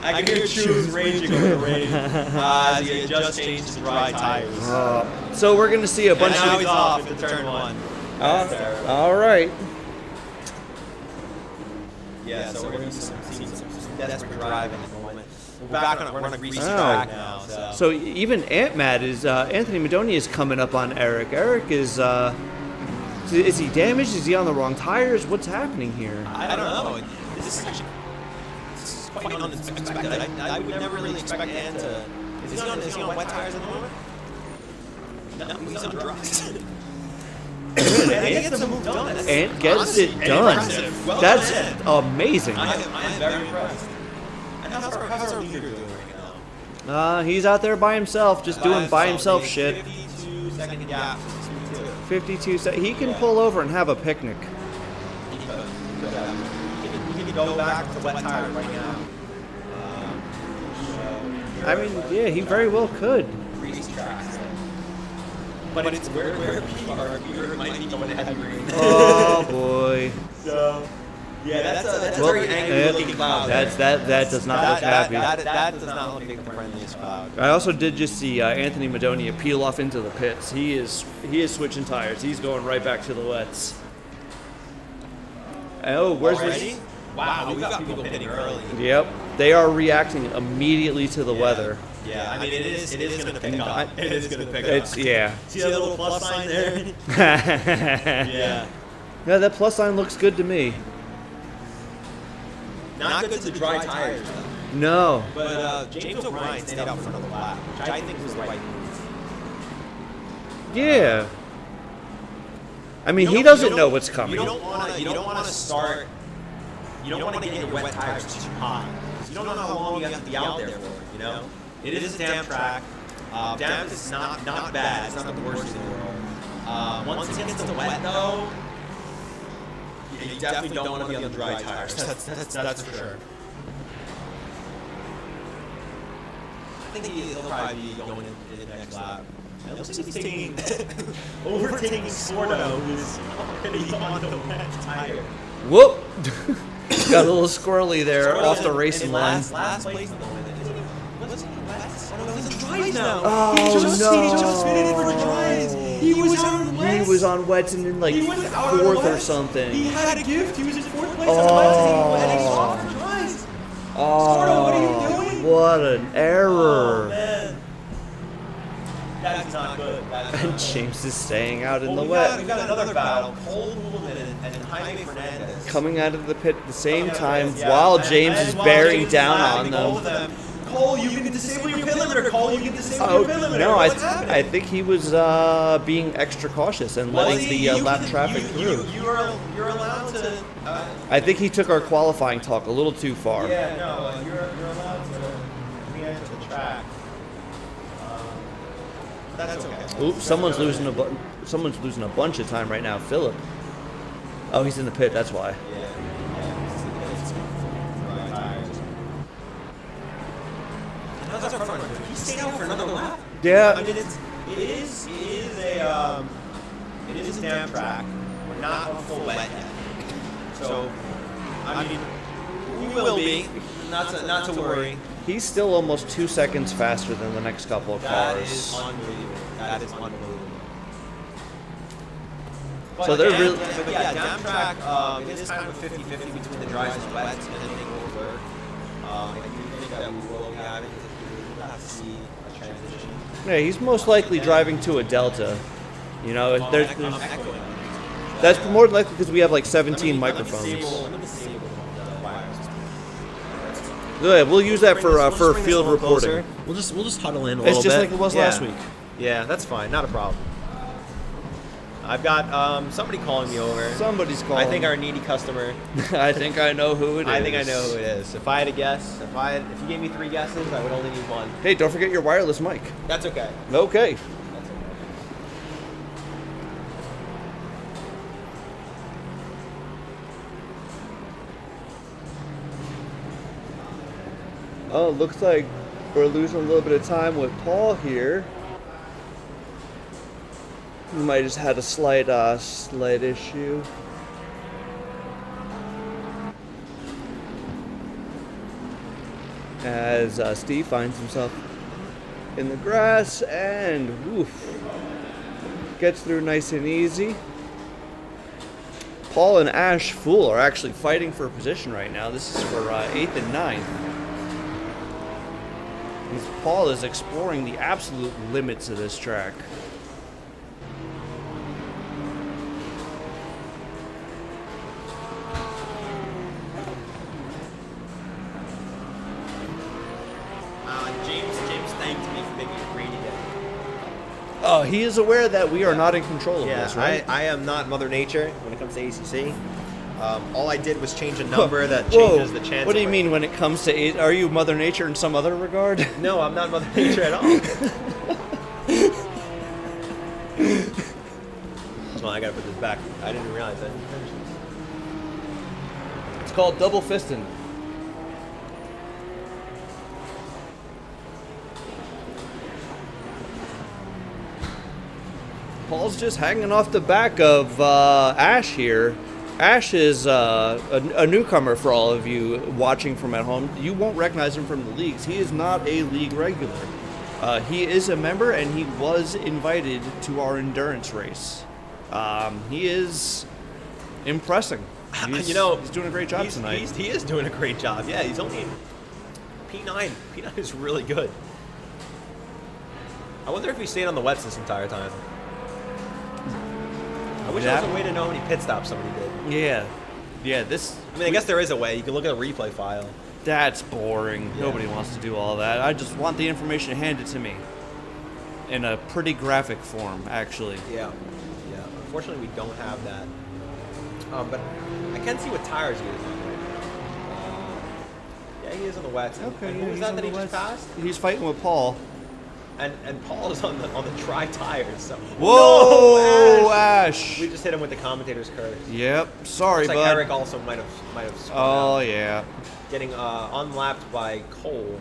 I can hear Chu's raging over the rain as he had just changed his dry tires. So we're going to see a bunch And now of... he's off into turn one. That's terrible. all right. Yeah, so we're going to see some desperate driving at the moment. We're back on a greasy track now. So even Ant-Mad is... Anthony Madonia is coming up on Eric. Eric is he damaged? Is he on the wrong tires? What's happening here? I don't know. This is actually quite unexpected. I would never really expect Ant to... Is he on wet tires at the moment? No, he's on dries. And he gets the move done. Ant gets it done. Impressive. Well That's done, amazing. I am very impressed. And how's our leader doing right now? He's out there by himself, just doing by himself shit. 52-second gap. 52 seconds. He can pull over and have a picnic. He can go back to wet tires right now. I mean, yeah, he very well could. Grease tracks. But it's where PRB might be going to heavy rain. Oh boy. So, yeah, that's a Well, very angry looking cloud. That does not look happy. That does not look like the friendliest cloud. I also did just see Anthony Madonia peel off into the pits. He is switching tires. He's going right back to the wets. Oh, where's Already? this? Wow, we got people pitting early. Yep, they are reacting immediately to the weather. Yeah, I mean it is going to pick up. It is going to pick It's up. yeah. See that little plus sign there? Yeah, Yeah. that plus sign looks good to me. Not good to dry tires though. No. But James O'Brien stayed out for another lap, which I think was the right move. Yeah. I mean, You he don't- doesn't you know don't- what's coming. You don't want to start. You don't want to get your wet tires too high. You don't know how long you have to be out there for. You know, it is a damp track. Damp is not bad. It's not the worst in the world. Once it gets to wet though, you definitely don't want to be on the dry tires. That's for sure. I think he'll probably be going in the next lap. It looks like he's taking overtaking Sordo, who's already on the wet tire. Whoop! Got a little squirrely there off the racing line. Last place. Was he wet? Oh, no, he's in dries now. Oh, he just no. fitted in for dries. He was on wets. He was on wets and in like He was out on fourth or wets. something. He had a gift. He was in fourth place Oh. on wets and he's off for dries. Sordo, what are you doing? What an Oh, error! man. That's not good. And James is staying out in the We wet. got another battle. Cole Goulden and Jaime Fernandez. Coming out of the pit at the same time Yeah. while And- James and is while bearing James is down laughing, on both of them. Cole, you can disable your pit limiter. Cole, you can disable Oh, your pit limiter. no, What's happening? I think he was being extra cautious and Well, letting see, the you lap can- traffic through. You're allowed to. I think he took our qualifying talk a little too far. Yeah, no, you're allowed to re-enter the track. That's okay. Oops, someone's losing a bunch of time right now. Philip. Oh, he's in the pit. That's why. Another front runner. He stayed out for another lap. Yeah. I mean, it is a damn track. We're not on full wet yet. So, I mean, we will be. Not to worry. He's still almost 2 seconds faster than the next couple of That cars. is unbelievable. That is unbelievable. So they're again, really- but yeah, down track, it is kind of a 50-50 between the dries and wets, and I think will work. I do think that we will be having to see a transition. Yeah, he's most likely driving to a Delta. You know, if there's I'm echoing. that's more than likely because we have like 17 microphones. Let me disable the wires. Yeah, we'll use that for field reporting. We'll just huddle in a It's little just bit. like it was last week. Yeah, that's fine. Not a problem. I've got somebody calling me over. Somebody's calling. I think our needy customer. I think I know who it is. I think I know who it is. If I had to guess, if you gave me 3 guesses, I would only need 1. Hey, don't forget your wireless mic. That's okay. Okay. That's okay. Oh, looks like we're losing a little bit of time with Paul here. We might have just had a slight issue. As Steve finds himself in the grass and gets through nice and easy. Paul and Ash Fool are actually fighting for a position right now. This is for 8th and 9th. As Paul is exploring the absolute limits of this track. James thanked me for making it rainy day. Oh, he is aware that we are not in control of this, right? I am not Mother Nature when it comes to ACC. All I did was change a number that Whoa. changes the chance. What do you of mean when it comes to are you Mother Nature in some other regard? No, I'm not Mother Nature at all. Come on, I gotta put this back. I didn't realize I didn't finish this. It's called double fisting. Paul's just hanging off the back of Ash here. Ash is a newcomer for all of you watching from at home. You won't recognize him from the leagues. He is not a league regular. He is a member, and he was invited to our endurance race. He is impressing. He's doing a great job tonight. He is doing a great job. Yeah, he's only P9. P9 is really good. I wonder if he stayed on the wets this entire time. I wish there was a way to know how many pit stops somebody did. Yeah. Yeah, I mean, I guess there is a way. You can look at the replay file. That's boring. Yeah. Nobody wants to do all that. I just want the information handed to me. In a pretty graphic form, actually. Yeah. Yeah. Unfortunately, we don't have that. But I can see what tires he is on right now. Yeah, he is on the wets. Okay, and yeah, who was he's that on that the he just wets. passed? He's fighting with Paul. And Paul is on the dry tires. So. Whoa, No, Ash! We just hit him with the commentator's curse. Yep. Sorry, Looks like bud. Eric also might have spun Oh, out. yeah. Getting unlapped by Cole.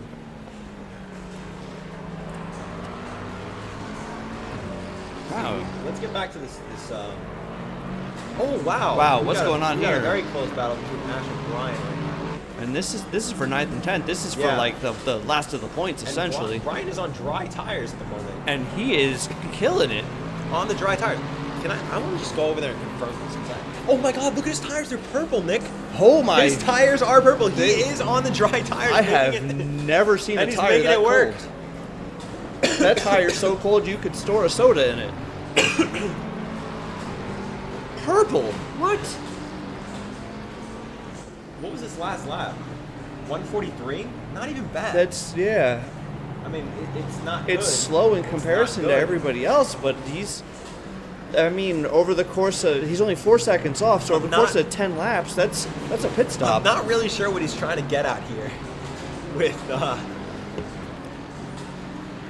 Wow. Let's get back to this. Oh wow! Wow, We what's got a- going on we got here? a very close battle between Ash and Brian right now. And this is for 9th and 10th. This is for Yeah. like the last of the points, And essentially. Brian is on dry tires at the moment. And he is killing it. On the dry tires. I want to just go over there and confirm this. Oh my God! Look at his tires. They're purple, Nick. Oh my! His tires are purple. He is on the dry tires. I making have it- never seen a and he's tire making that it work. cold. That tire's so cold you could store a soda in it. Purple. What? What was his last lap? 143. Not even bad. That's yeah. I mean, it's not. It's good. slow in It's comparison not to good. everybody else, but over the course of, he's only 4 seconds off, so over the course of 10 laps, that's a pit stop. I'm not really sure what he's trying to get at here.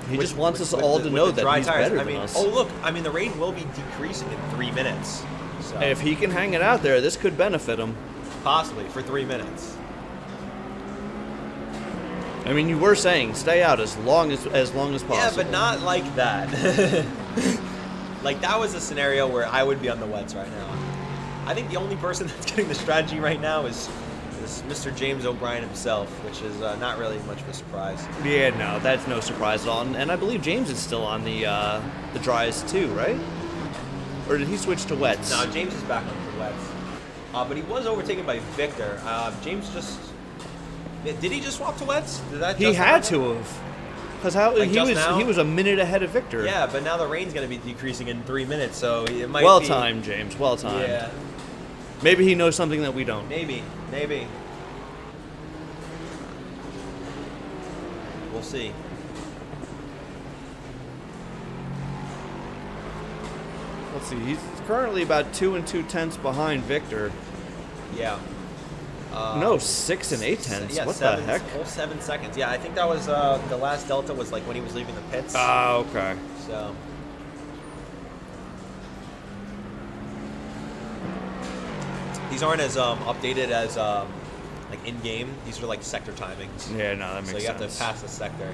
He just wants us all to know that he's better than us. Oh look, I mean the rain will be decreasing in 3 minutes. So And if he can hang it out there, this could benefit him. possibly for 3 minutes. I mean, you were saying stay out as long as possible. Yeah, but not like that. Like that was a scenario where I would be on the wets right now. I think the only person that's getting the strategy right now is Mr. James O'Brien himself, which is not really much of a surprise. Yeah, no, that's no surprise at all. And I believe James is still on the dries too, right? Or did he switch to wets? No, James is back on the wets. But he was overtaken by Victor. James just... Did he just swap to wets? Did that He just had happen? to have. Because he was a minute ahead of Victor. Yeah, but now the rain's going to be decreasing in 3 minutes, so it might Well be... timed, James. Well timed. Yeah, Maybe he knows something that we don't. maybe. We'll see. Let's see. He's currently about 2 2/10 behind Victor. Yeah. No, 6 8/10. Yeah, What seven, the heck? Whole 7 seconds. Yeah, I think that was the last delta was like when he was leaving the pits. Ah, okay. So these aren't as updated as like in game. These are like sector timings. Yeah, no, that makes So you sense. have to pass the sector.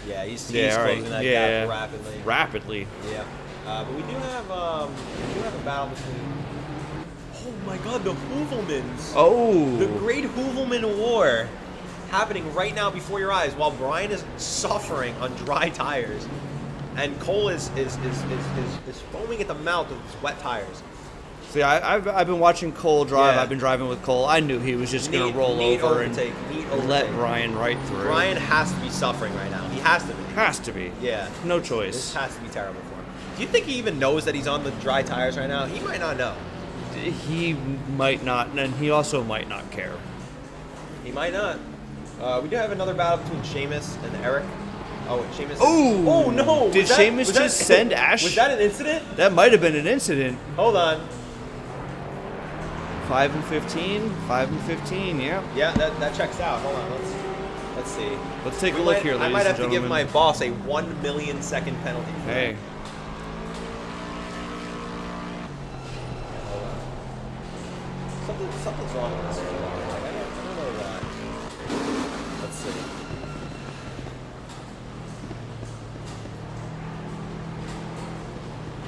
Yeah, he's Yeah, all right. closing that Yeah. gap rapidly. Rapidly. Yeah, but we do have a battle between. Oh my God, the Hoovelmans! Oh. The Great Hoovelman War happening right now before your eyes, while Brian is suffering on dry tires, and Cole is foaming at the mouth with his wet tires. See, I've been watching Cole drive. Yeah. I've been driving with Cole. I knew he was just going Neat- to roll neat over and overtake, neat let overtake. Brian right through. Brian has to be suffering right now. He has to be. has to be. Yeah. No This choice. has to be terrible for him. Do you think he even knows that he's on the dry tires right now? He might not know. He might not, and he also might not care. He might not. We do have another battle between Sheamus and Eric. Oh, Sheamus. Ooh. Oh no! Did Sheamus just send Ash? Was that an incident? That might have been an incident. Hold on. 5 and 15. 5 and 15. Yeah. Yeah, that checks out. Hold on. Let's see. Let's take a look here, ladies I might have and to give gentlemen. my boss a 1 million second penalty. for that. Hey. Hold on. Something's wrong with this. Like, I don't know why. Let's see.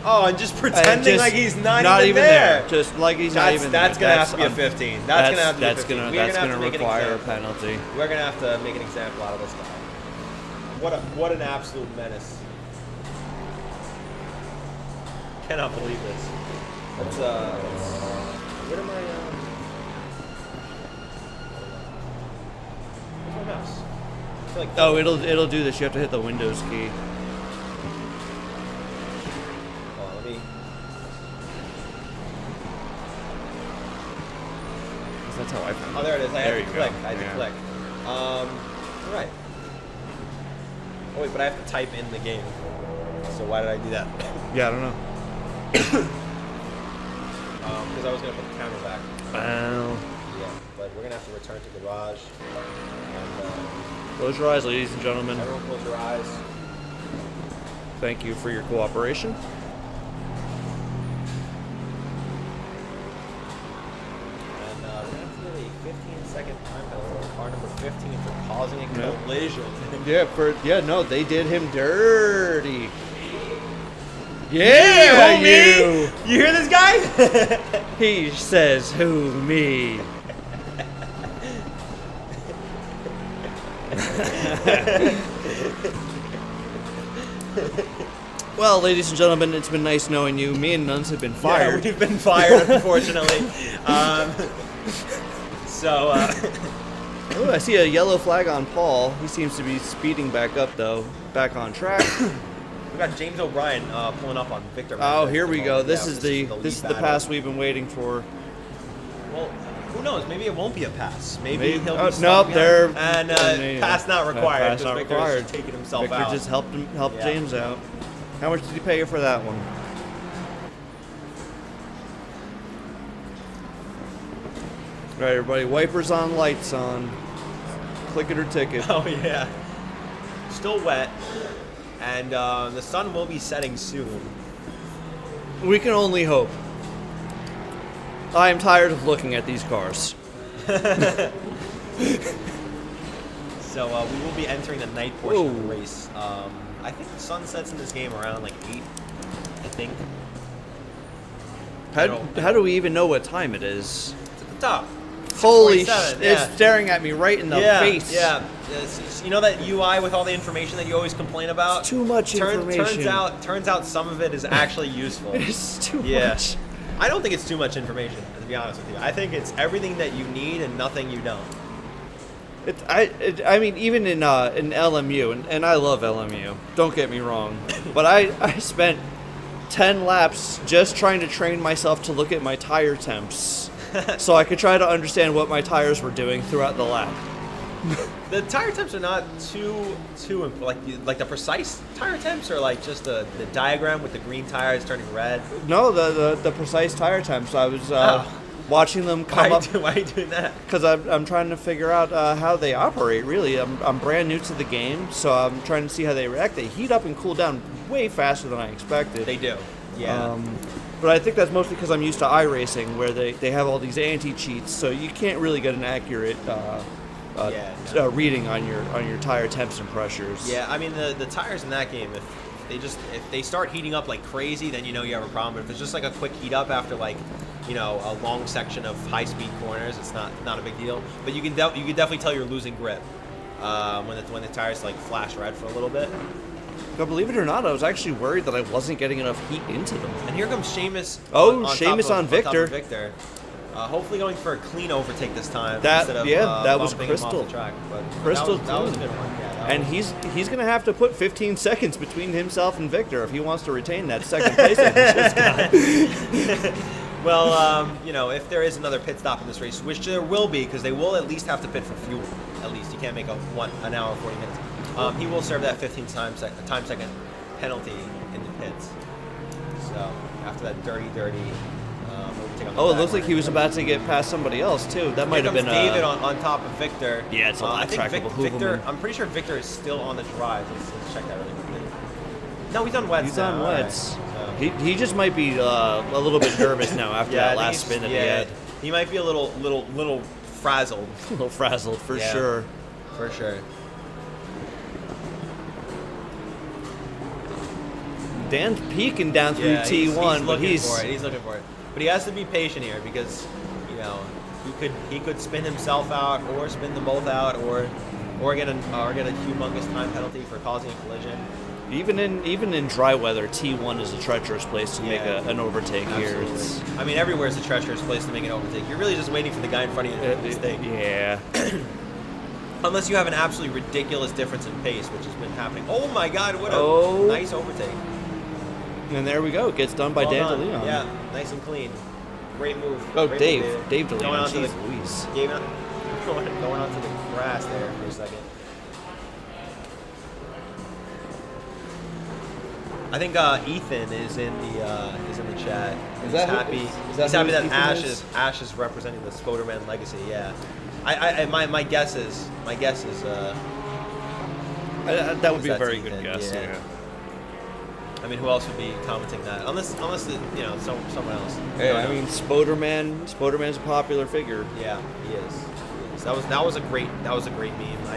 Oh, and just pretending just like he's not even there. Just like he's not even That's there. gonna have to be a 15. That's gonna have to be a 15. That's gonna require a penalty. We're gonna have to make an example out of this guy. What an absolute menace. Cannot believe this. Let's what am I where's my mouse? I feel like Oh, it'll do this. You have to hit the Windows key. oh, let me 'Cause that's how I found it. Oh, there it is. I There had you to go. click. I had to Yeah. click. All right. Oh wait, but I have to type in the game. So why did I do that? Yeah, I don't know. Because I was gonna put the camera back. Well, Yeah, but we're gonna have to return to garage. And close your eyes, ladies and gentlemen. everyone, close your eyes. Thank you for your cooperation. And we're gonna have to do a 15-second time penalty on car number 15 for causing a Yeah. collision. No, they did him dirty. Yeah, you. You hear this guy? He says, "Who me?" Well, ladies and gentlemen, it's been nice knowing you. Me and Nuns have been fired. Yeah, we've been fired, unfortunately. Oh, I see a yellow flag on Paul. He seems to be speeding back up, though. Back on track. We got James O'Brien pulling up on Victor. Oh, here we go. This Yeah, is the lead battle. pass we've been waiting for. Well, who knows? Maybe it won't be a pass. Maybe he'll be nope, stuck behind. they're And pass not required. Pass because not Victor required. is taking himself Victor out. just helped Yeah. James out. How much did he pay you for that one? All right, everybody. Wipers on, lights on. Click it or ticket. Oh yeah. Still wet, and the sun will be setting soon. We can only hope. I am tired of looking at these cars. So we will be entering the night portion of the Whoa. race. I think the sun sets in this game around like 8. I think. How do we even know what time it is? It's at the top. Holy 6:47, It's yeah. staring at me right in the face. Yeah. You know that UI with all the information that you always complain about? It's too much information. Turns out some of it is actually useful. It's too Yeah. much. I don't think it's too much information, to be honest with you. I think it's everything that you need and nothing you don't. I mean, even in LMU, and I love LMU, don't get me wrong, but I spent 10 laps just trying to train myself to look at my tire temps so I could try to understand what my tires were doing throughout the lap. The tire temps are not too like the precise tire temps, or like just the diagram with the green tires turning red. No, the precise tire temps. I was watching them Why come up are you doing that? because I'm trying to figure out how they operate. Really, I'm brand new to the game, so I'm trying to see how they react. They heat up and cool down way faster than I expected. They do. Yeah. But I think that's mostly because I'm used to iRacing, where they have all these anti-cheats, so you can't really get an accurate reading on your tire temps and pressures. Yeah, I mean the tires in that game, if they start heating up like crazy, then you know you have a problem. But if it's just like a quick heat up after like, you know, a long section of high speed corners, it's not a big deal. But you can definitely tell you're losing grip when the tires like flash red for a little bit. But believe it or not, I was actually worried that I wasn't getting enough heat into them. And here comes Seamus. Oh, on Seamus top on of Victor. Victor. Hopefully going for a clean overtake this time. That- instead of, yeah, that was bumping him off crystal. the track. But Crystal that was a clean. good one. Yeah, that And was- he's going to have to put 15 seconds between himself and Victor if he wants to retain that second place that he just got. Well, you know, if there is another pit stop in this race, which there will be, because they will at least have to pit for fuel. At least you can't make an hour 40 minutes. He will serve that 15 time second penalty in the pits. So after that dirty overtake on the Oh, it back looks like line. he was about to get past somebody else too. That might Here have been comes David on top of Victor. Yeah, it's a I lap think track of a Victor. Hooverman. I'm pretty sure Victor is still on the drive. Let's check that really quickly. No, he's on wets. He's now. on All right. wets. So- He just might be a little bit nervous now after Yeah, I that think last he's- spin that he yeah, had. He might be a little frazzled. A little frazzled for Yeah. sure. For sure. Dan's peeking down through Yeah, T1, but looking he's for it. He's looking for it. But he has to be patient here because, you know, he could spin himself out or spin them both out or get a humongous time penalty for causing a collision. even in dry weather. T1 is a treacherous place to make an overtake here. It's, I mean, everywhere is a treacherous place to make an overtake. You're really just waiting for the guy in front of you to make a mistake. yeah. Unless you have an absolutely ridiculous difference in pace, which has been happening. Oh my God, what a nice overtake. And there we go. It gets done by Dan done. DeLeon. Yeah, nice and clean. Great move. Oh, Great Dave. move, Dave DeLeon. Going onto Jeez Louise. going onto the grass there for a second. I think Ethan is in the chat. Is that who- happy? is He's that happy who that Ethan Ash is representing the Spoderman legacy. Yeah. My guess is that would be a that's very Ethan, good guess. yeah. Yeah. I mean, who else would be commenting that? Unless someone else. Hey, I mean, Spoderman's a popular figure. Yeah, he is. That was a great meme.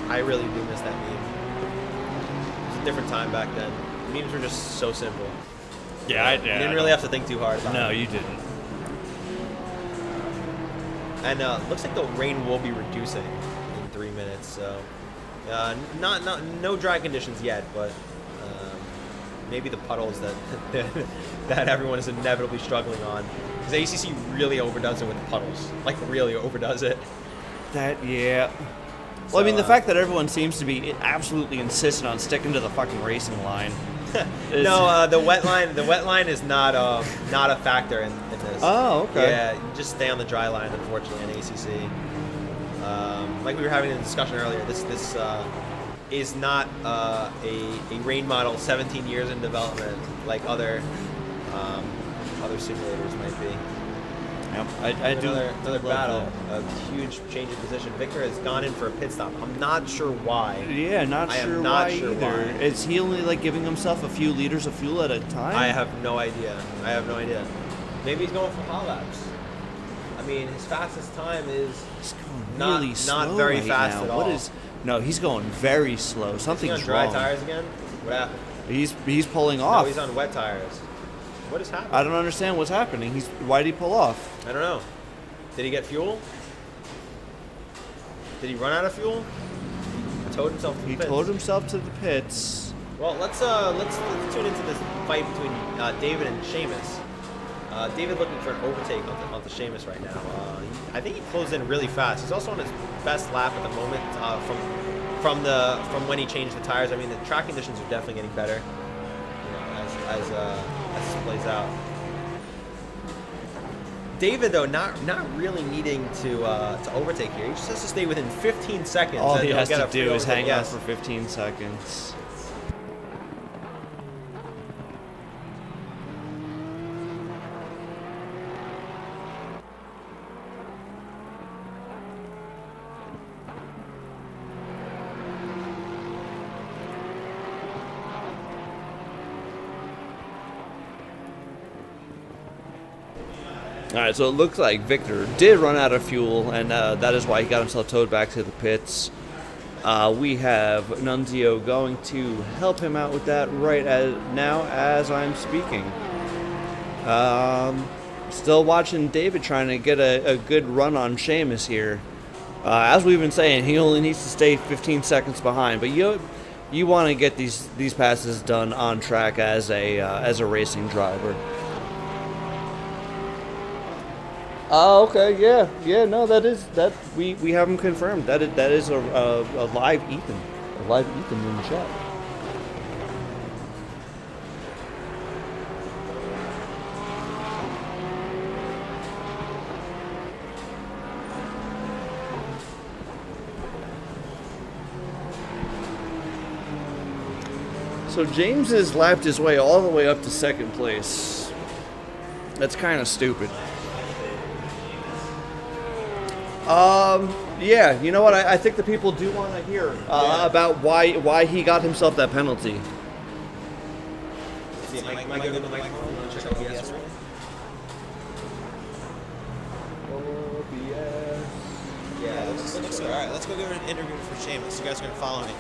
I really do miss that meme. It was a different time back then. Memes were just so simple. Yeah, You didn't really have to think too hard about No, it. you didn't. And looks like the rain will be reducing in 3 minutes. So no dry conditions yet, but maybe the puddles that that everyone is inevitably struggling on. Because ACC really overdoes it with the puddles. Like really overdoes it. Yeah. Well, I mean, the So, fact that everyone seems to be absolutely insistent on sticking to the fucking racing line. is- No, the wet line is not a factor in this. Oh, okay. Yeah, you just stay on the dry line, unfortunately, in ACC. Like we were having a discussion earlier, this is not a rain model 17 years in development like other simulators might be. Yep, I do. Another love battle, a huge change in position. Victor has gone in for a pit stop. I'm not sure why. that. Yeah, not I am sure not why sure either. why. Is he only like giving himself a few liters of fuel at a time? I have no idea. Maybe he's going for hot laps. I mean, his fastest time is He's going not- really not slow very right fast now. at What all. is? No, he's going very slow. Is he Something's on dry wrong. tires again? What happened? He's pulling No, off. he's on wet tires. What is happening? I don't understand what's happening. Why did he pull off? I don't know. Did he get fuel? Did he run out of fuel? He towed himself to the He pits. towed himself to the pits. Well, let's tune into this fight between David and Seamus. David looking for an overtake onto Seamus right now. I think he closed in really fast. He's also on his best lap at the moment from when he changed the tires. I mean, the track conditions are definitely getting better, you know, as this plays out. David, though, not really needing to overtake here. He just has to stay within 15 seconds. All and he he'll has get to a free do is overtake. hang on Yes. for 15 seconds. All right, so it looks like Victor did run out of fuel, and that is why he got himself towed back to the pits. We have Nunzio going to help him out with that right now as I'm speaking. Still watching David trying to get a good run on Seamus here. As we've been saying, he only needs to stay 15 seconds behind, but you want to get these passes done on track as a racing driver. Oh, okay, yeah, no, that we have him confirmed. That is a live Ethan, in the chat. So James has lapped his way all the way up to second place. That's kind of stupid. Yeah, you know what? I think the people do want to hear about why he got himself that penalty. See, am I good with the microphone? Want to check OBS real quick? Yeah, looks good. All right, let's go give an interview for Seamus. You guys are going to follow me.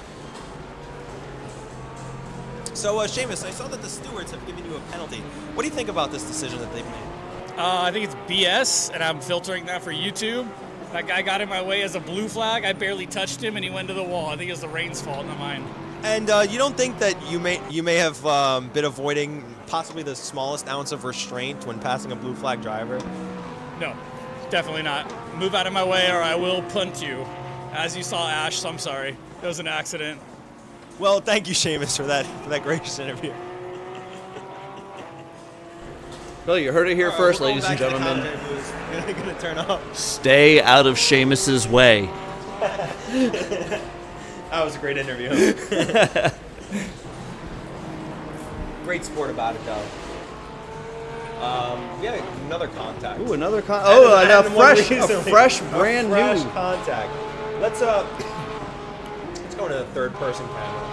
So, Seamus, I saw that the stewards have given you a penalty. What do you think about this decision that they've made? I think it's BS, and I'm filtering that for YouTube. That guy got in my way as a blue flag. I barely touched him, and he went to the wall. I think it was the rain's fault, not mine. And you don't think that you may have been avoiding possibly the smallest ounce of restraint when passing a blue flag driver? No, definitely not. Move out of my way, or I will punt you. As you saw, Ash, so I'm sorry. It was an accident. Well, thank you, Seamus, for that gracious interview. Well, you heard it here first, ladies and We're going gentlemen. back to the commentary booth. Gonna turn off. Stay out of Seamus's way. That was a great interview. Great sport about it, though. We had another contact. Ooh, another And a one fresh, recently. brand fresh new. contact. Let's go into the third person camera.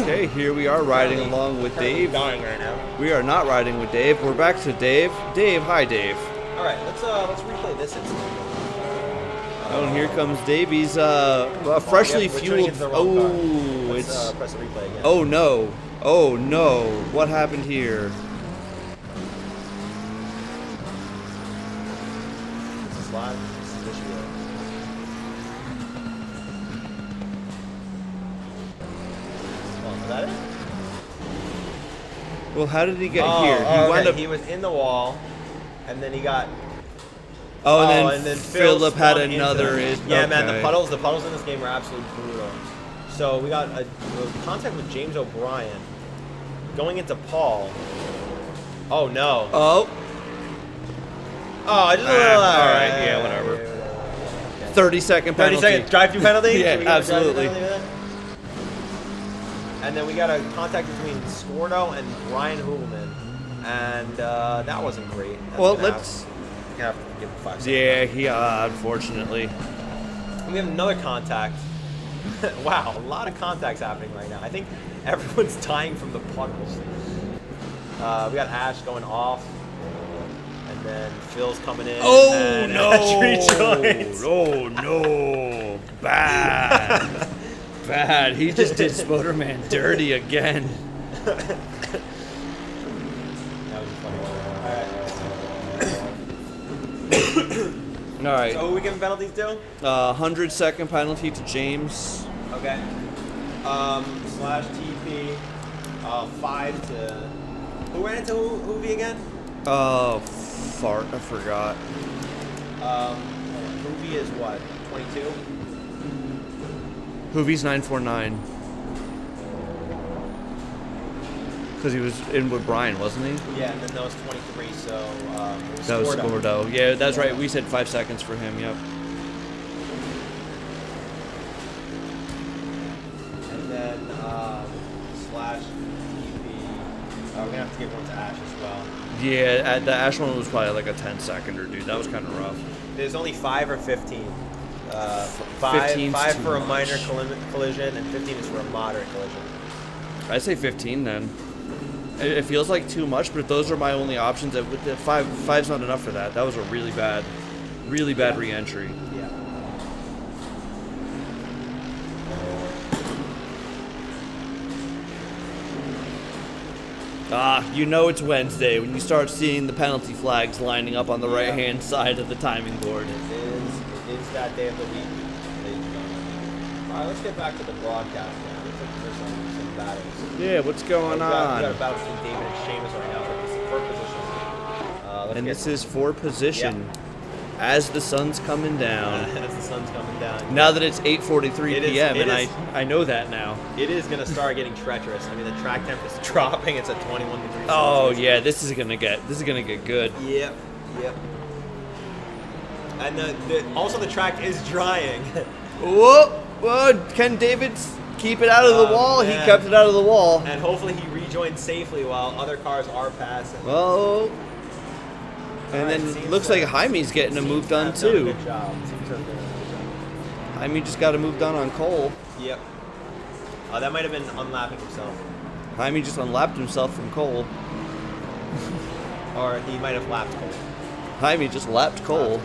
Okay, here we are riding along with Dave. Dying right now. We are not riding with Dave. We're back to Dave. Dave, hi, Dave. All right, let's replay this incident. Oh, and here comes Dave. He's freshly We're tuning fueled. into the wrong car. Oh, Let's it's. press the replay again. Oh no! Oh no! What happened here? This is live. This should be live. Oh, is that it? Well, how did he get Oh, here? oh, wound okay. up. He was in the wall, and then he got. Oh, and then Phil Philip had swung into another. him. Is, Yeah, man, okay. the puddles in this game are absolutely brutal. So we got a contact with James O'Brien going into Paul. Oh no! Oh, Oh, just a little. all right, yeah, whatever. 30-second 30 penalty. seconds drive-through penalty. Yeah, Can we get a drive-through absolutely. penalty with that? And then we got a contact between Scordo and Brian Hoogelman, and that wasn't great. That's Well, gonna let's. have to give him 5 seconds. Yeah, unfortunately. And we have another contact. Wow, a lot of contacts happening right now. I think everyone's dying from the puddles. We got Ash going off, and then Phil's coming in. Oh and no! Ash rejoins. Oh no! Bad. Bad. He just did Spoderman dirty again. That was a funny one. All right. So who are we giving penalties to? 100-second penalty to James. Okay. Slash TP. 5 to. Who ran into Hoovy again? Oh, fart. I forgot. Hoovy is what? 22? Hoovy's 949. Because he was in with Brian, wasn't he? Yeah, and then that was 23, so. That was Scordo. Scordo. Yeah, that's right. We said 5 seconds for him. Yep. And then slash TP. We're gonna have to give one to Ash as well. Yeah, the Ash one was probably like a 10-seconder, dude. That was kind of rough. There's only 5 or 15. 5 15's for a too minor much. collision, and 15 is for a moderate collision. I'd say 15 then. It feels like too much, but if those are my only options, five's not enough for that. That was a really bad re-entry. Yeah. You know it's Wednesday when you start seeing the penalty flags lining up on the right-hand side of the timing board. It is that day of the week. ladies and gentlemen. All right, let's get back to the broadcast now. Let's look for some battles. Yeah, what's going We got a on? battle between David and Seamus right now for position. And this is for position as the sun's coming down. as the sun's coming down. Now that it's 8:43 It is- p.m. it and is- I know that now. It is going to start getting treacherous. I mean, the track temp is dropping. It's at 21 degrees. Oh Celsius. yeah, this is gonna get good. Yep. And also the track is drying. Whoa! Whoa! Can David keep it out of the wall? man. He kept it out of the wall. And hopefully he rejoins safely while other cars are passing. Well, and Alright, then seems looks like Jaime's getting a seems move to done have done a too. Good job. Seems to have done a good job. Jaime just got a move done on Cole. Yep. That might have been unlapping himself. Jaime just unlapped himself from Cole. Or he might have lapped Cole. Jaime just lapped Cole.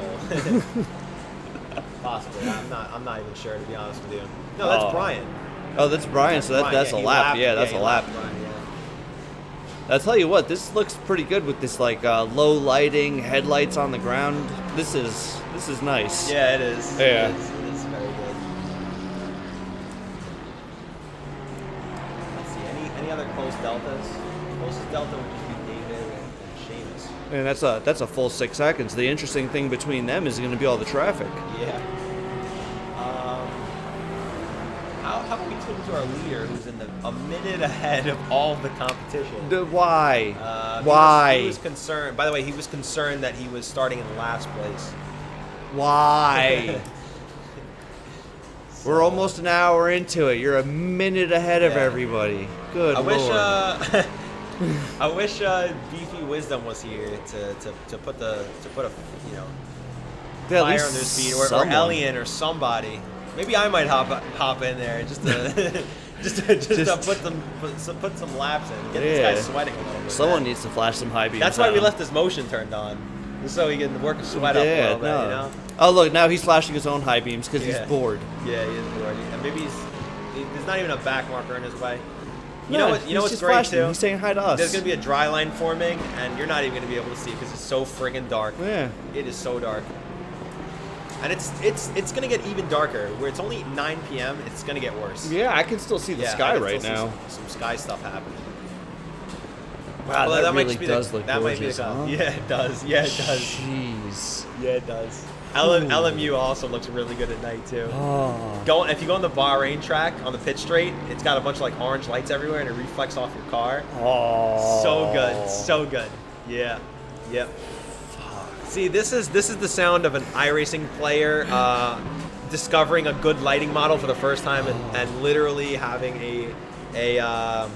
Possibly. I'm not even sure, to be honest with you. No, that's Oh. Brian. Oh, that's Brian. So Brian, that's a he lap. lapped- Yeah, that's he a lap. lapped Brian, yeah. I'll tell you what, this looks pretty good with this like low lighting, headlights on the ground. This is nice. Yeah, it is. Yeah. It is very good. Let's see, any other close deltas? Closest delta would just be David and Seamus. And that's a full 6 seconds. The interesting thing between them is going to be all the traffic. Yeah. How about we tune to our leader, who's in a minute ahead of all the competition? Why? He was concerned. By the way, he was concerned that he was starting in last place. Why? We're almost an hour into it. You're a minute ahead of Yeah. everybody. Good I Lord. wish Beefy Wisdom was here to put a Yeah, at fire least under his feet, or someone. Elian or somebody. Maybe I might hop in there just to put some laps in, get this guy sweating a little bit. Someone man. needs to flash some high beams. That's why we out. left his motion turned on, just so he can work his sweat up a little bit. no. You know? Oh look, now he's flashing his own high beams because Yeah. he's bored. Yeah, he is bored. And maybe there's not even a back marker in his way. You No, know what? he's You know what's just great flashing. too? He's saying hi to us. There's gonna be a dry line forming, and you're not even gonna be able to see because it's so friggin' dark. Yeah. It is so dark. And it's gonna get even darker. Where it's only 9 p.m., it's gonna get worse. Yeah, I can still see the Yeah, I sky can right still see now. some sky stuff happening. Wow, Well, that might really just be does the, look that might be gorgeous, the, huh? Yeah, it does. Yeah, it does. Jeez. Yeah, it does. LMU also looks really good at night too. Oh. If you go on the Bahrain track on the pit straight, it's got a bunch of like orange lights everywhere, and it reflects off your car. Oh. So good, so good. Yeah, yep. See, this is the sound of an iRacing player discovering a good lighting model for the first time and literally having a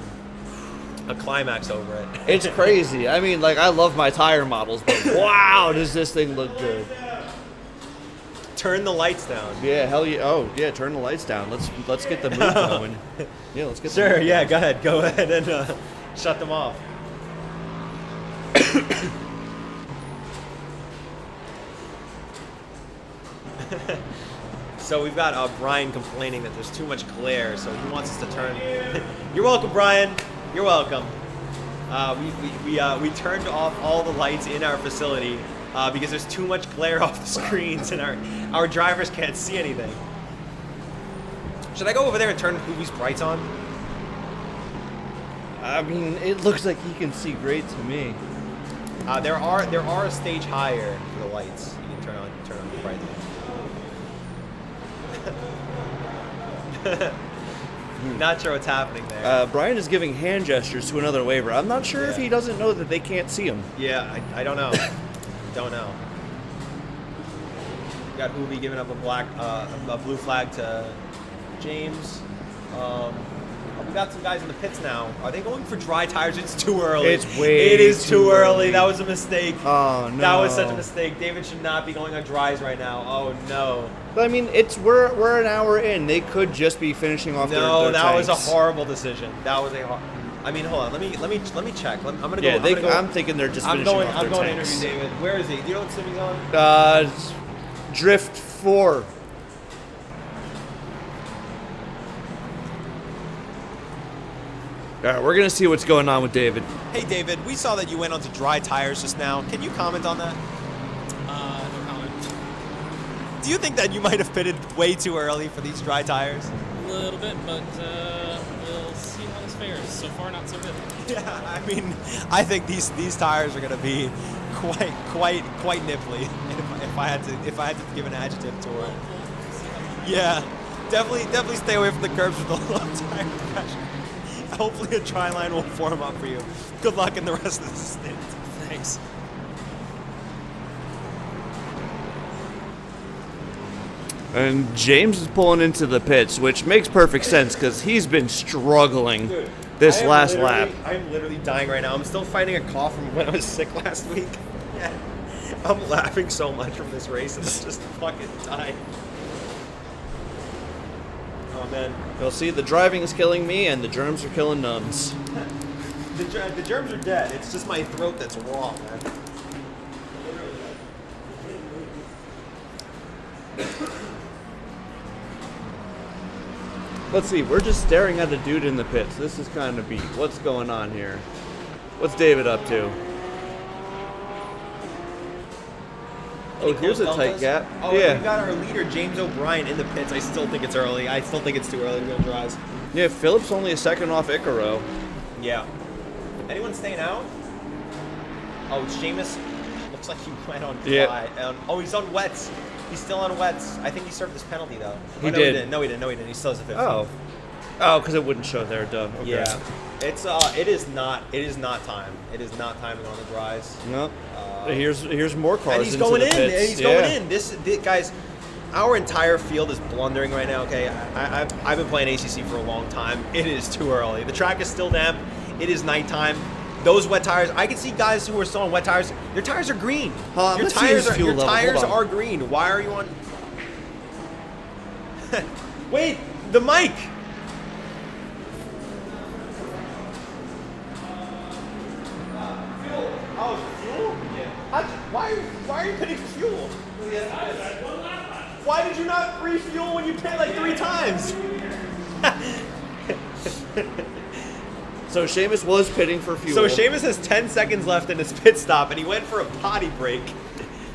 climax over it. It's crazy. I mean, like, I love my tire models, but wow, does this thing look good. Turn the lights down. Yeah, hell yeah. Oh, yeah, turn the lights down. Let's get the move going. Yeah, let's get the Sure, move yeah, going. go ahead and shut them off. So we've got Brian complaining that there's too much glare, so he wants us to turn. You're welcome, Brian. You're welcome. We turned off all the lights in our facility because there's too much glare off the screens and our drivers can't see anything. Should I go over there and turn Hoovie's brights on? I mean, it looks like he can see great to me. There are a stage higher for the lights. You can turn on the bright lights. Not sure what's happening there. Brian is giving hand gestures to another waiver. I'm not sure if he doesn't know that they can't see him. Yeah, I don't know. Don't know. We got Hoovie giving up a blue flag to James. We got some guys in the pits now. Are they going for dry tires? It's too early. It is too early. That was a mistake. Oh no. That was such a mistake. David should not be going on dries right now. Oh no. But I mean, we're an hour in. They could just be finishing off their That was a tanks. horrible decision. That was a hard. I mean, hold on. Let me check. I'm gonna go. Yeah, I'm gonna go. I'm thinking they're just finishing off I'm their going tanks. to interview David. Where is he? Do you know what sim he's on? Drift 4. All right, we're gonna see what's going on with David. Hey, David. We saw that you went onto dry tires just now. Can you comment on that? No comment. Do you think that you might have pitted way too early for these dry tires? A little bit, but we'll see how this fares. So far, not so good. Yeah, I mean, I think these tires are gonna be quite nipply. If I had to give an adjective to it. Yeah, definitely stay away from the curbs with the low tire pressure. Hopefully a dry line will form up for you. Good luck in the rest of the stint. Thanks. And James is pulling into the pits, which makes perfect sense because he's been struggling this last lap. I'm literally dying right now. I'm still fighting a cough from when I was sick last week. Yeah. I'm laughing so much from this race and I'm just fucking dying. Oh man. You'll see the driving is killing me and the germs are killing nuns. The germs are dead. It's just my throat that's raw, man. Let's see. We're just staring at a dude in the pits. This is kind of beat. What's going on here? What's David up to? Oh, here's a tight gap. Oh, yeah. we got our leader, James O'Brien, in the pits. I still think it's early. I still think it's too early to go dries. Yeah, Phillips only a second off Icaro. Yeah. Anyone staying out? Oh, Seamus looks like he went on dry. Yeah. Oh, he's on wets. He's still on wets. I think he served his penalty, though. He no, did. He didn't. No, he didn't. No, he didn't. He still has a 15. Oh. Oh, because it wouldn't show there, duh. Okay. Yeah. It is not time. It is not time to go on the dries. No. Here's more cars. And he's into going the in. pits. And he's going in. This guys, our entire field is blundering right now. Okay, I've been playing ACC for a long time. It is too early. The track is still damp. It is nighttime. Those wet tires. I can see guys who are still on wet tires. Their tires are green. Your let's see his fuel level. tires Hold on. are green. Why are you on? Wait, the mic. Oh, fuel? Yeah. Why are you pitting for fuel? Why did you not refuel when you pit like 3 times? So Seamus was pitting for fuel. So Seamus has 10 seconds left in his pit stop, and he went for a potty break.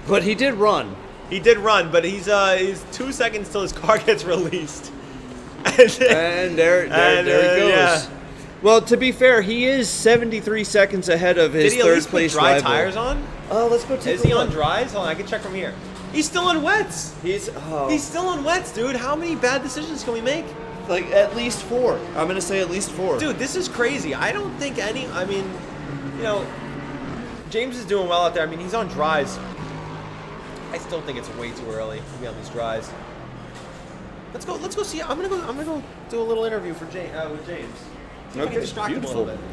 But he did run. He did run, but he's 2 seconds till his car gets released. And there he goes. Yeah. Well, to be fair, he is 73 seconds ahead of his Did he at third least put place dry rival. tires on? Oh, let's go take Is a he look. on dries? Hold on, I can check from here. He's still on wets. He's still on wets, dude. How many bad decisions can we make? like at least 4. I'm gonna say at least 4. Dude, this is crazy. I don't think I mean, you know, James is doing well out there. I mean, he's on dries. I still think it's way too early to be on these dries. Let's go see. I'm gonna go do a little interview for with James. See if we Okay, can distract him a beautiful. little bit.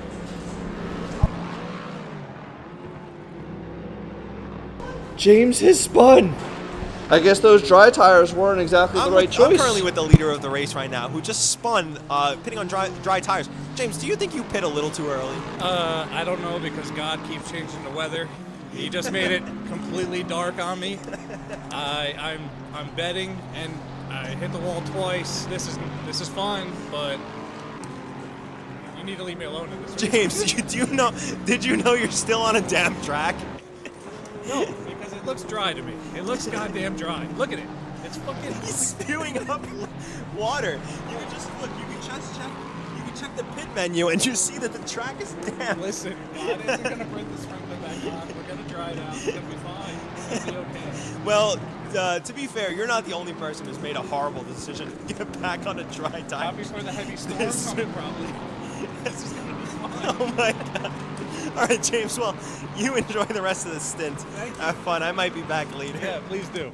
James has spun. I guess those dry tires weren't exactly the right choice. I'm currently with the leader of the race right now, who just spun, pitting on dry tires. James, do you think you pit a little too early? I don't know, because God keeps changing the weather. He just made it completely dark on me. I'm betting, and I hit the wall twice. This is fun, but you need to leave me alone in this. James, did you know you're still on a damp track? No, because it looks dry to me. It looks goddamn dry. Look at it. It's fucking. He's spewing up water. You can just look. You can check the pit menu and you see that the track is damp. Listen, God isn't gonna bring the sprinkler back on. We're gonna dry it out. It's gonna be fine. It's gonna be okay. Well, to be fair, you're not the only person who's made a horrible decision to get back on a dry tire. Not before the heavy storm coming, probably. This is gonna be fine. Oh my God. All right, James. Well, you enjoy the rest of the stint. Thank you. Have fun. I might be back later. Yeah, please do.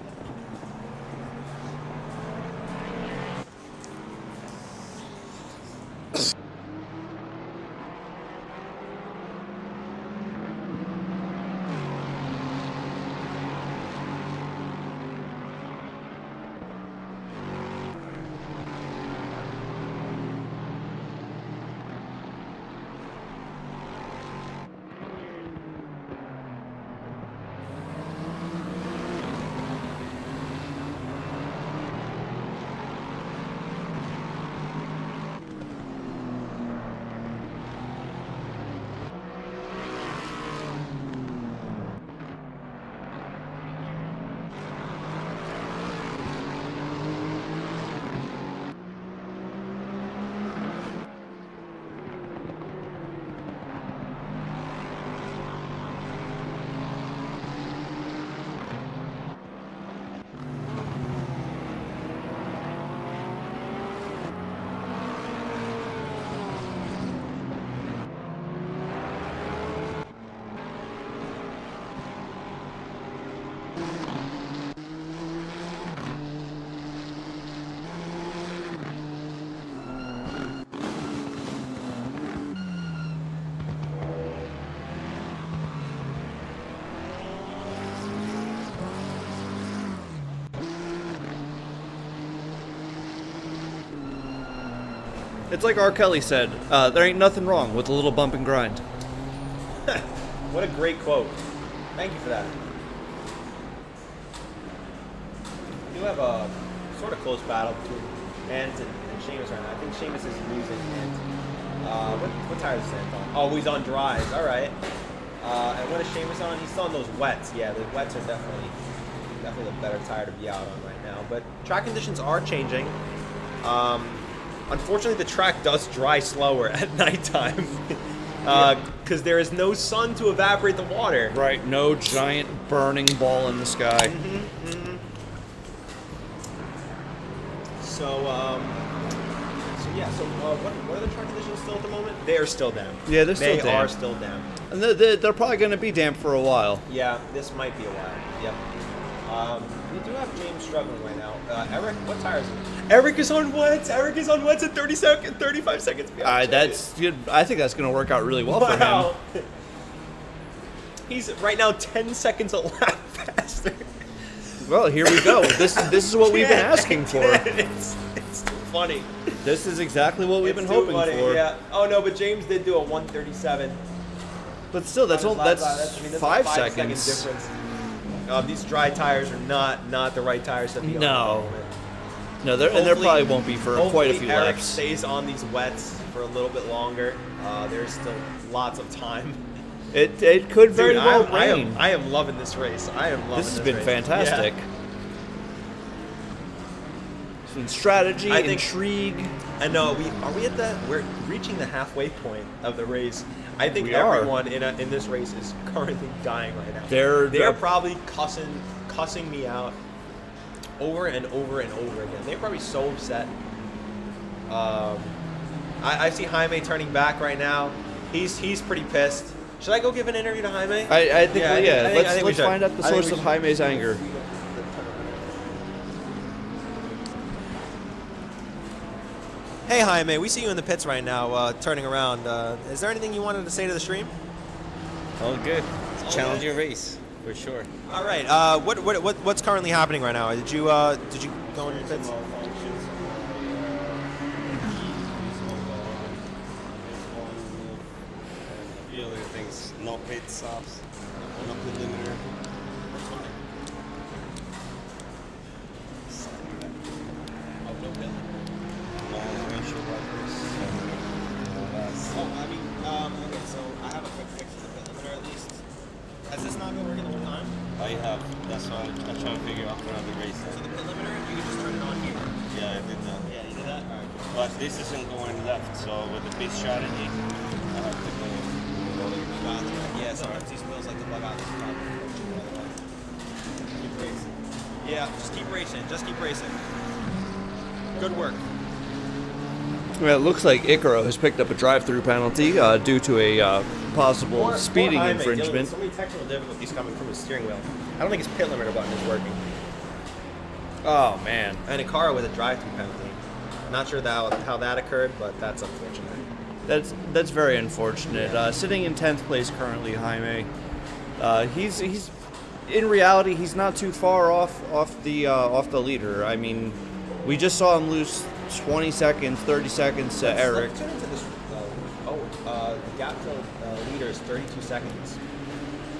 It's like R. Kelly said, there ain't nothing wrong with a little bump and grind. What a great quote. Thank you for that. We do have a sort of close battle between Ant and Sheamus right now. I think Sheamus is losing Ant. What tires is Ant on? Oh, he's on dries. All right. And what is Sheamus on? He's still on those wets. Yeah, the wets are definitely the better tire to be out on right now. But track conditions are changing. Unfortunately, the track does dry slower at nighttime because there is no sun to evaporate the water. Right, no giant burning ball in the sky. So what are the track conditions still at the moment? They are still damp. Yeah, they're still They damp. are still damp. And they're probably going to be damp for a while. Yeah, this might be a while. Yep. We do have James struggling right now. Eric, what tires? Eric is on wets. Eric is on wets at 35 seconds behind. I think that's going to work out really well for him. He's right now 10 seconds a lap faster. Well, here we go. This is what we've been asking for. It's too funny. This is exactly what we've been It's too hoping funny, for. Yeah. Oh no, but James did do a 1:37. But still, that's on his lap time. that's I mean, that's 5 a 5 second seconds. difference. These dry tires are not the right tires to be on. No. At the moment. No, there Hopefully- probably won't be for quite a few hopefully Eric laps. stays on these wets for a little bit longer. There's still lots of time. It could very Dude, well I rain. am loving this race. I am loving This has been race. fantastic. Yeah. Some strategy, I think- intrigue. I know. We're reaching the halfway point of the race. I think We are. everyone in this race is currently dying right now. They're probably cussing me out over and over and over again. They're probably so upset. I see Jaime turning back right now. He's pretty pissed. Should I go give an interview to Jaime? I think Yeah, I think we let's should. find out the I think source we of should. Jaime's anger. Hey Jaime, we see you in the pits right now, turning around. Is there anything you wanted to say to the stream? All good. Challenging race, for sure. All right. What's currently happening right now? Did you go in your pits? A few other things. No pit stops. No pit limiter. No windshield wipers. Okay, so I have a quick fix for the pit limiter at least. Has this not been working the whole time? I have. That's why I'm trying to figure out another race. So the pit limiter, you can just turn it on here. Yeah, I did that. Yeah, you did that? All right. But this isn't going left, so with the pit strategy, I have to go. Yeah, sometimes these wheels like to bug out. Keep racing. Yeah, just keep racing. Just keep racing. Good work. Well, it looks like Icaro has picked up a drive-through penalty due to a possible speeding Jaime dealing with infringement. so many technical difficulties coming from his steering wheel. I don't think his pit limiter button is working. Oh man. And Icaro with a drive-through penalty. Not sure how that occurred, but that's unfortunate. That's very unfortunate. Sitting in 10th place currently, Jaime. He's in reality he's not too far off the leader. I mean, we just saw him lose 20 seconds, 30 seconds to Eric. Let's turn into this. The gap to leader is 32 seconds.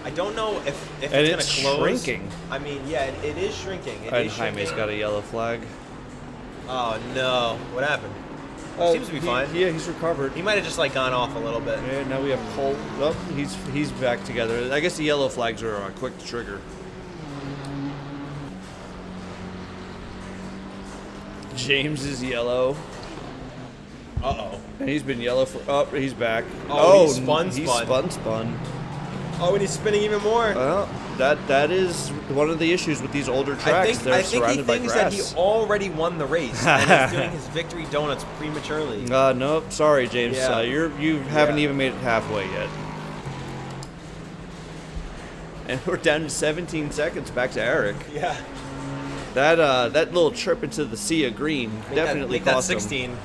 I don't know if And it's it's going to close. shrinking. I mean, yeah, it is shrinking. It And is Jaime's shrinking. got a yellow flag. Oh no! What happened? Seems to be fine. Yeah, he's recovered. He might have just like gone off a little bit. Yeah, now we have Cole. Oh, he's back together. I guess the yellow flags are quick to trigger. James is yellow. Uh-oh. And he's been yellow for. Oh, he's back. Oh, he spun. He's spun. Oh, and he's spinning even more. Well, that is one of the issues with these older tracks. They're I think he surrounded by thinks grass. that he already won the race and is doing his victory donuts prematurely. Nope. Sorry, James. Yeah. You haven't Yeah. even made it halfway yet. And we're down to 17 seconds back to Eric. Yeah. That little trip into the sea of green definitely make that cost him. 16.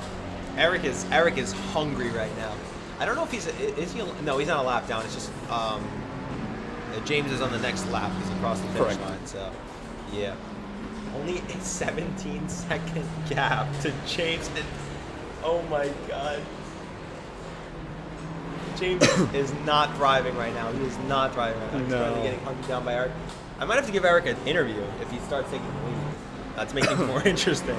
Eric is hungry right now. I don't know if is he? No, he's not a lap down. It's just James is on the next lap because he crossed the finish Correct. line. So yeah, only a 17-second gap to James. And oh my God, James is not driving right now. He is not driving right now. He's No. currently getting hunted down by Eric. I might have to give Eric an interview if he starts taking the lead. That's making it more interesting.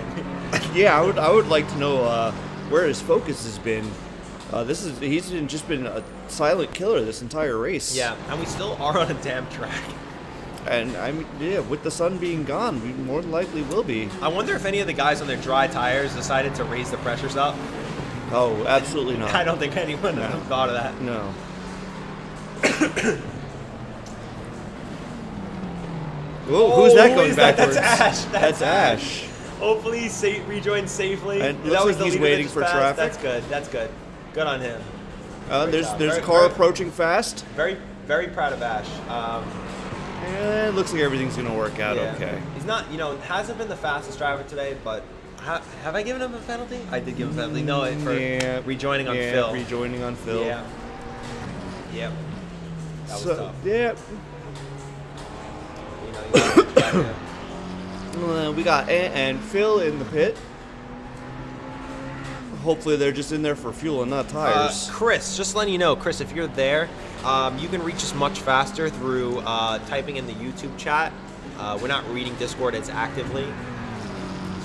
Yeah, I would like to know where his focus has been. He's just been a silent killer this entire race. Yeah, and we still are on a damn track. And I mean, yeah, with the sun being gone, we more than likely will be. I wonder if any of the guys on their dry tires decided to raise the pressures up. Oh, absolutely not. I don't think anyone No. thought of that. No. Whoa, who's that going is that? backwards? That's Ash. That's Ash. Hopefully he rejoined safely. And That looks was like the he's leader that waiting just for passed. traffic. That's good. That's good. Good on him. Great There's job. a Very- car very- approaching fast. Very, very proud of Ash. And it looks like everything's gonna work out Yeah. okay. He's not, hasn't been the fastest driver today, but have I given him a penalty? I did give him a penalty. No, for rejoining on Phil. Rejoining on Phil. Yeah. Yep. That was So tough. yeah, You gotta- we got Ant and Phil in the pit. Hopefully they're just in there for fuel and not tires. Chris, just letting you know, Chris, if you're there, you can reach us much faster through typing in the YouTube chat. We're not reading Discord as actively,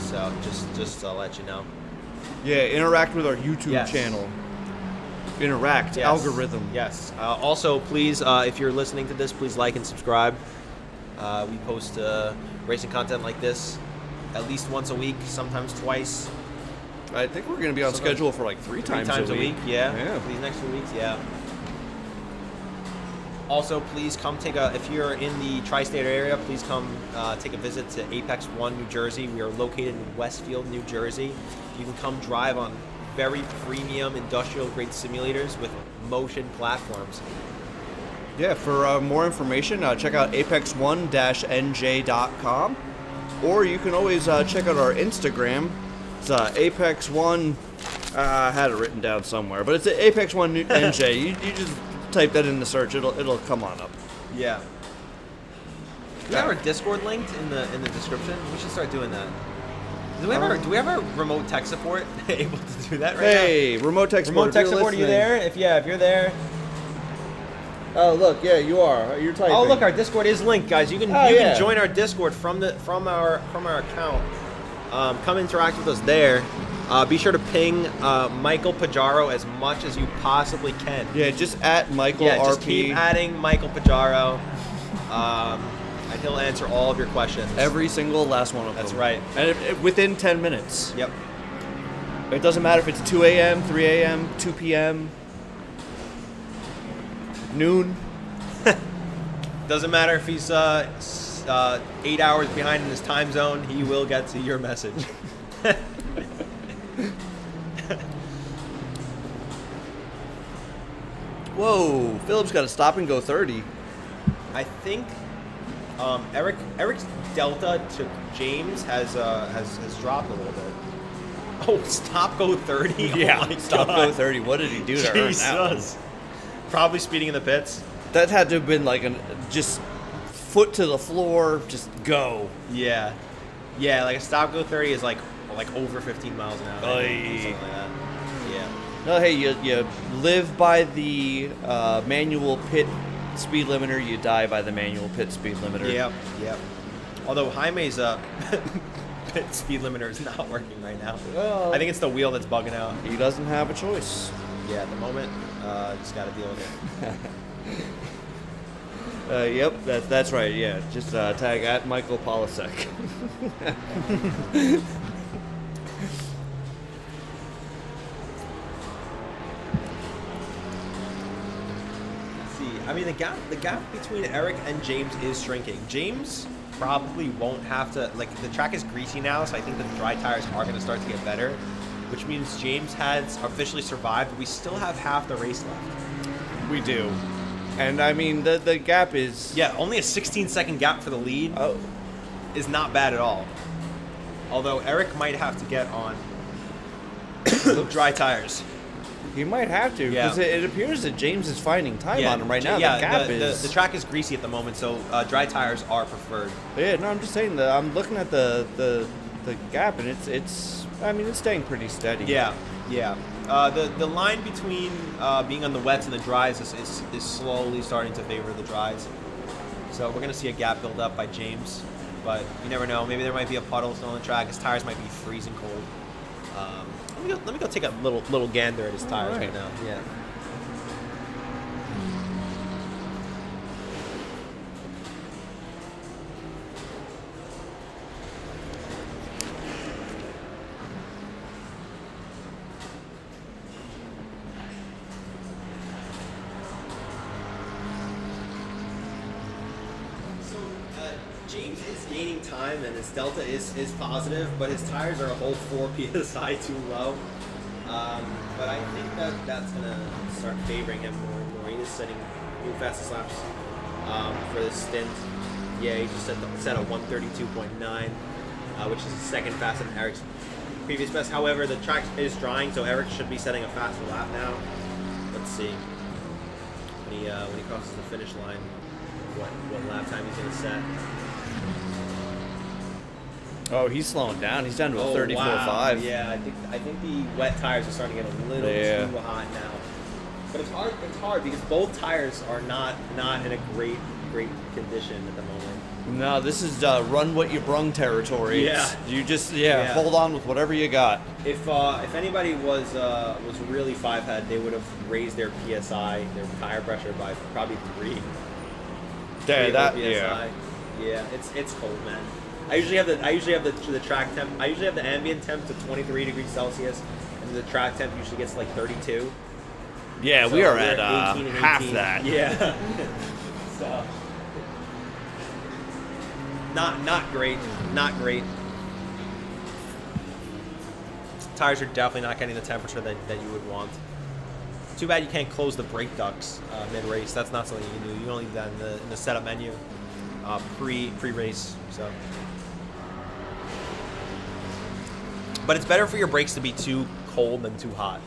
so just to let you know. Yeah, interact with our YouTube Yes. channel. Interact, Yes. algorithm. Yes. Also, please, if you're listening to this, please like and subscribe. We post racing content like this at least once a week, sometimes twice. I think we're going to be on Sometimes- schedule for like three times a week. Yeah. Yeah. These next 2 weeks, yeah. Also, please come if you're in the tri-state area, please come take a visit to Apex 1, New Jersey. We are located in Westfield, New Jersey. You can come drive on very premium industrial-grade simulators with motion platforms. Yeah, for more information, check out apex1-nj.com. Or you can always check out our Instagram. It's Apex1. I had it written down somewhere, but it's Apex1NJ. you just type that in the search; it'll come on up. Yeah. Do we have our Discord linked in the description? We should start doing that. Do we have our remote tech support able to do that right now? Hey, remote tech support. Remote tech support, are you there? If you're there. Oh, look, yeah, you are. You're typing. Oh, look, our Discord is linked, guys. You can yeah. join our Discord from our account. Come interact with us there. Be sure to ping Michael Pajaro as much as you possibly can. Yeah, just at Michael Yeah, RP. just keep adding Michael Pajaro, and he'll answer all of your questions. Every single last one of them. That's right. And within 10 minutes. Yep. It doesn't matter if it's 2 a.m., 3 a.m., 2 p.m., noon. Doesn't matter if he's 8 hours behind in his time zone, he will get to your message. Whoa, Philip's got to stop and go 30. I think Eric's delta to James has dropped a little bit. Oh, stop go 30. Yeah, oh my stop God. go 30. What did he do to earn that one? Jesus. Probably speeding in the pits. That had to have been like just foot to the floor, just go. Yeah. Yeah, like a stop go 30 is like over 15 miles an hour. Oy. Something like that. Yeah. No, hey, you live by the manual pit speed limiter, you die by the manual pit speed limiter. Yep. Although Jaime's pit speed limiter is not working right now. Well, I think it's the wheel that's bugging out. he doesn't have a choice. Yeah, at the moment, just got to deal with it. Yep, that's right. Yeah, just tag at Michael Polisek. Let's see. I mean, the gap between Eric and James is shrinking. James probably won't have to, like, the track is greasy now, so I think the dry tires are going to start to get better, which means James has officially survived. We still have half the race left. We do. And I mean, the gap is... Yeah, only a 16-second gap for the lead is not bad at all. Although Eric might have to get on dry tires. He might have to, because it appears that James is finding time on him right now. Yeah, the gap is... the track is greasy at the moment, so dry tires are preferred. Yeah, no, I'm just saying that I'm looking at the gap, and it's staying pretty steady. Yeah. The line between being on the wets and the dries is slowly starting to favor the dries. So we're going to see a gap build up by James. but you never know. Maybe there might be a puddle still on the track. His tires might be freezing cold. Let me go take a little gander at his tires right now. Yeah. James is gaining time and his delta is positive, but his tires are a whole 4 psi too low. But I think that's going to start favoring him more and more. He is setting new fastest laps for this stint. Yeah, he just set a 132.9, which is the second fastest than Eric's previous best. However, the track is drying, so Eric should be setting a faster lap now. Let's see when he crosses the finish line, what lap time he's going to set. Oh, he's slowing down. He's down to a 34.5. Wow. Yeah, I think the wet tires are starting to get a little too hot now. But it's hard because both tires are not in a great condition at the moment. No, this is run what you brung territory. Yeah. You just hold on with whatever you got. If anybody was really 5-head, they would have raised their PSI, their tire pressure by probably 3. Yeah, Yeah, it's cold, man. I usually have the track temp. I usually have the ambient temp to 23 degrees Celsius, and the track temp usually gets like 32. Yeah, So we are we're at 18 and half 18. that. Yeah. So not great. Not great. Tires are definitely not getting the temperature that you would want. Too bad you can't close the brake ducts mid-race. That's not something you can do. You can only do that in the setup menu pre-race. So, but it's better for your brakes to be too cold than too hot.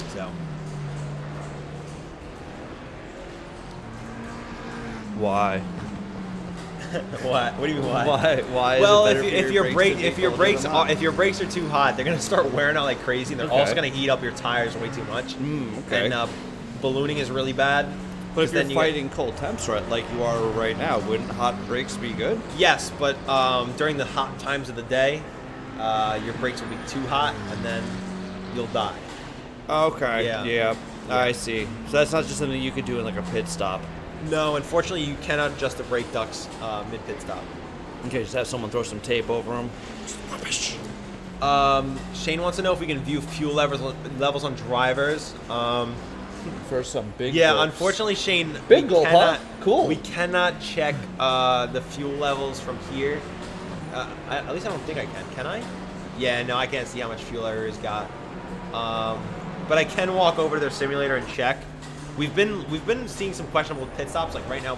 So, Why? what do you mean why? Why? Well, is it better if your brakes are are too hot, they're gonna start wearing out like crazy, and they're also gonna heat up your tires way too much. okay. And ballooning is really bad. But if you're then fighting cold temps, right, like you are right now, wouldn't hot brakes be good? Yes, but during the hot times of the day, your brakes will be too hot, and then you'll die. Okay. Yeah. I see. So that's not just something you could do in like a pit stop. No, unfortunately, you cannot adjust the brake ducts mid-pit stop. Okay, just have someone throw some tape over them. Shane wants to know if we can view fuel levels on drivers. For some big Yeah, unfortunately, Shane, Big gulp, huh? Cool. We cannot check the fuel levels from here. At least I don't think I can. Can I? Yeah, no, I can't see how much fuel Eric's got. But I can walk over to their simulator and check. We've been seeing some questionable pit stops. Like right now,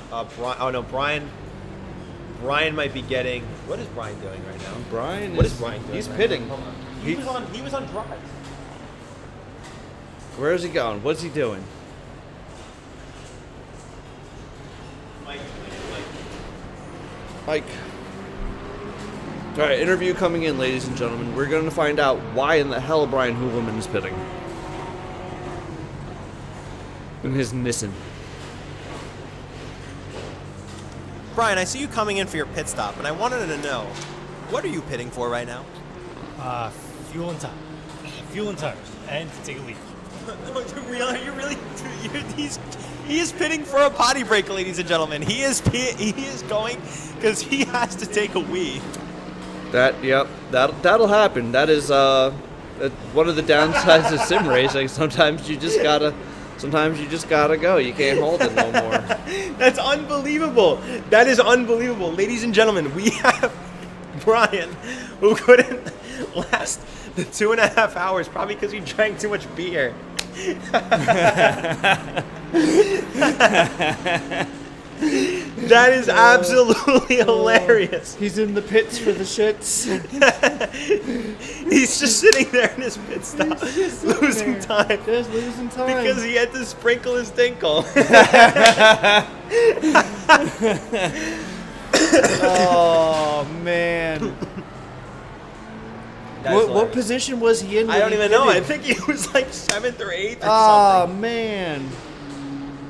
Brian might be getting. What is Brian doing right now? What is Brian doing? He's right pitting. now? Hold on. He was on drive. Where is he going? What's he doing? Mike. All right, interview coming in, ladies and gentlemen. We're going to find out why in the hell Brian Hooverman is pitting. In his Nissan. Brian, I see you coming in for your pit stop, and I wanted to know, what are you pitting for right now? Fuel and tires. Fuel and tires. And to take a leak. He is pitting for a potty break, ladies and gentlemen. He is going because he has to take a wee. That'll happen. That is one of the downsides of sim racing. Sometimes you just gotta go. You can't hold it no more. That's unbelievable. That is unbelievable, ladies and gentlemen. We have Brian, who couldn't last the 2.5 hours, probably because he drank too much beer. That is absolutely hilarious. He's in the pits for the shits. He's just sitting there in his pit stop, losing time. Just losing time. Because he had to sprinkle his dinkle. Oh, man. What position was he in? I don't even know. I think he was like 7th or 8th or Oh, something. man.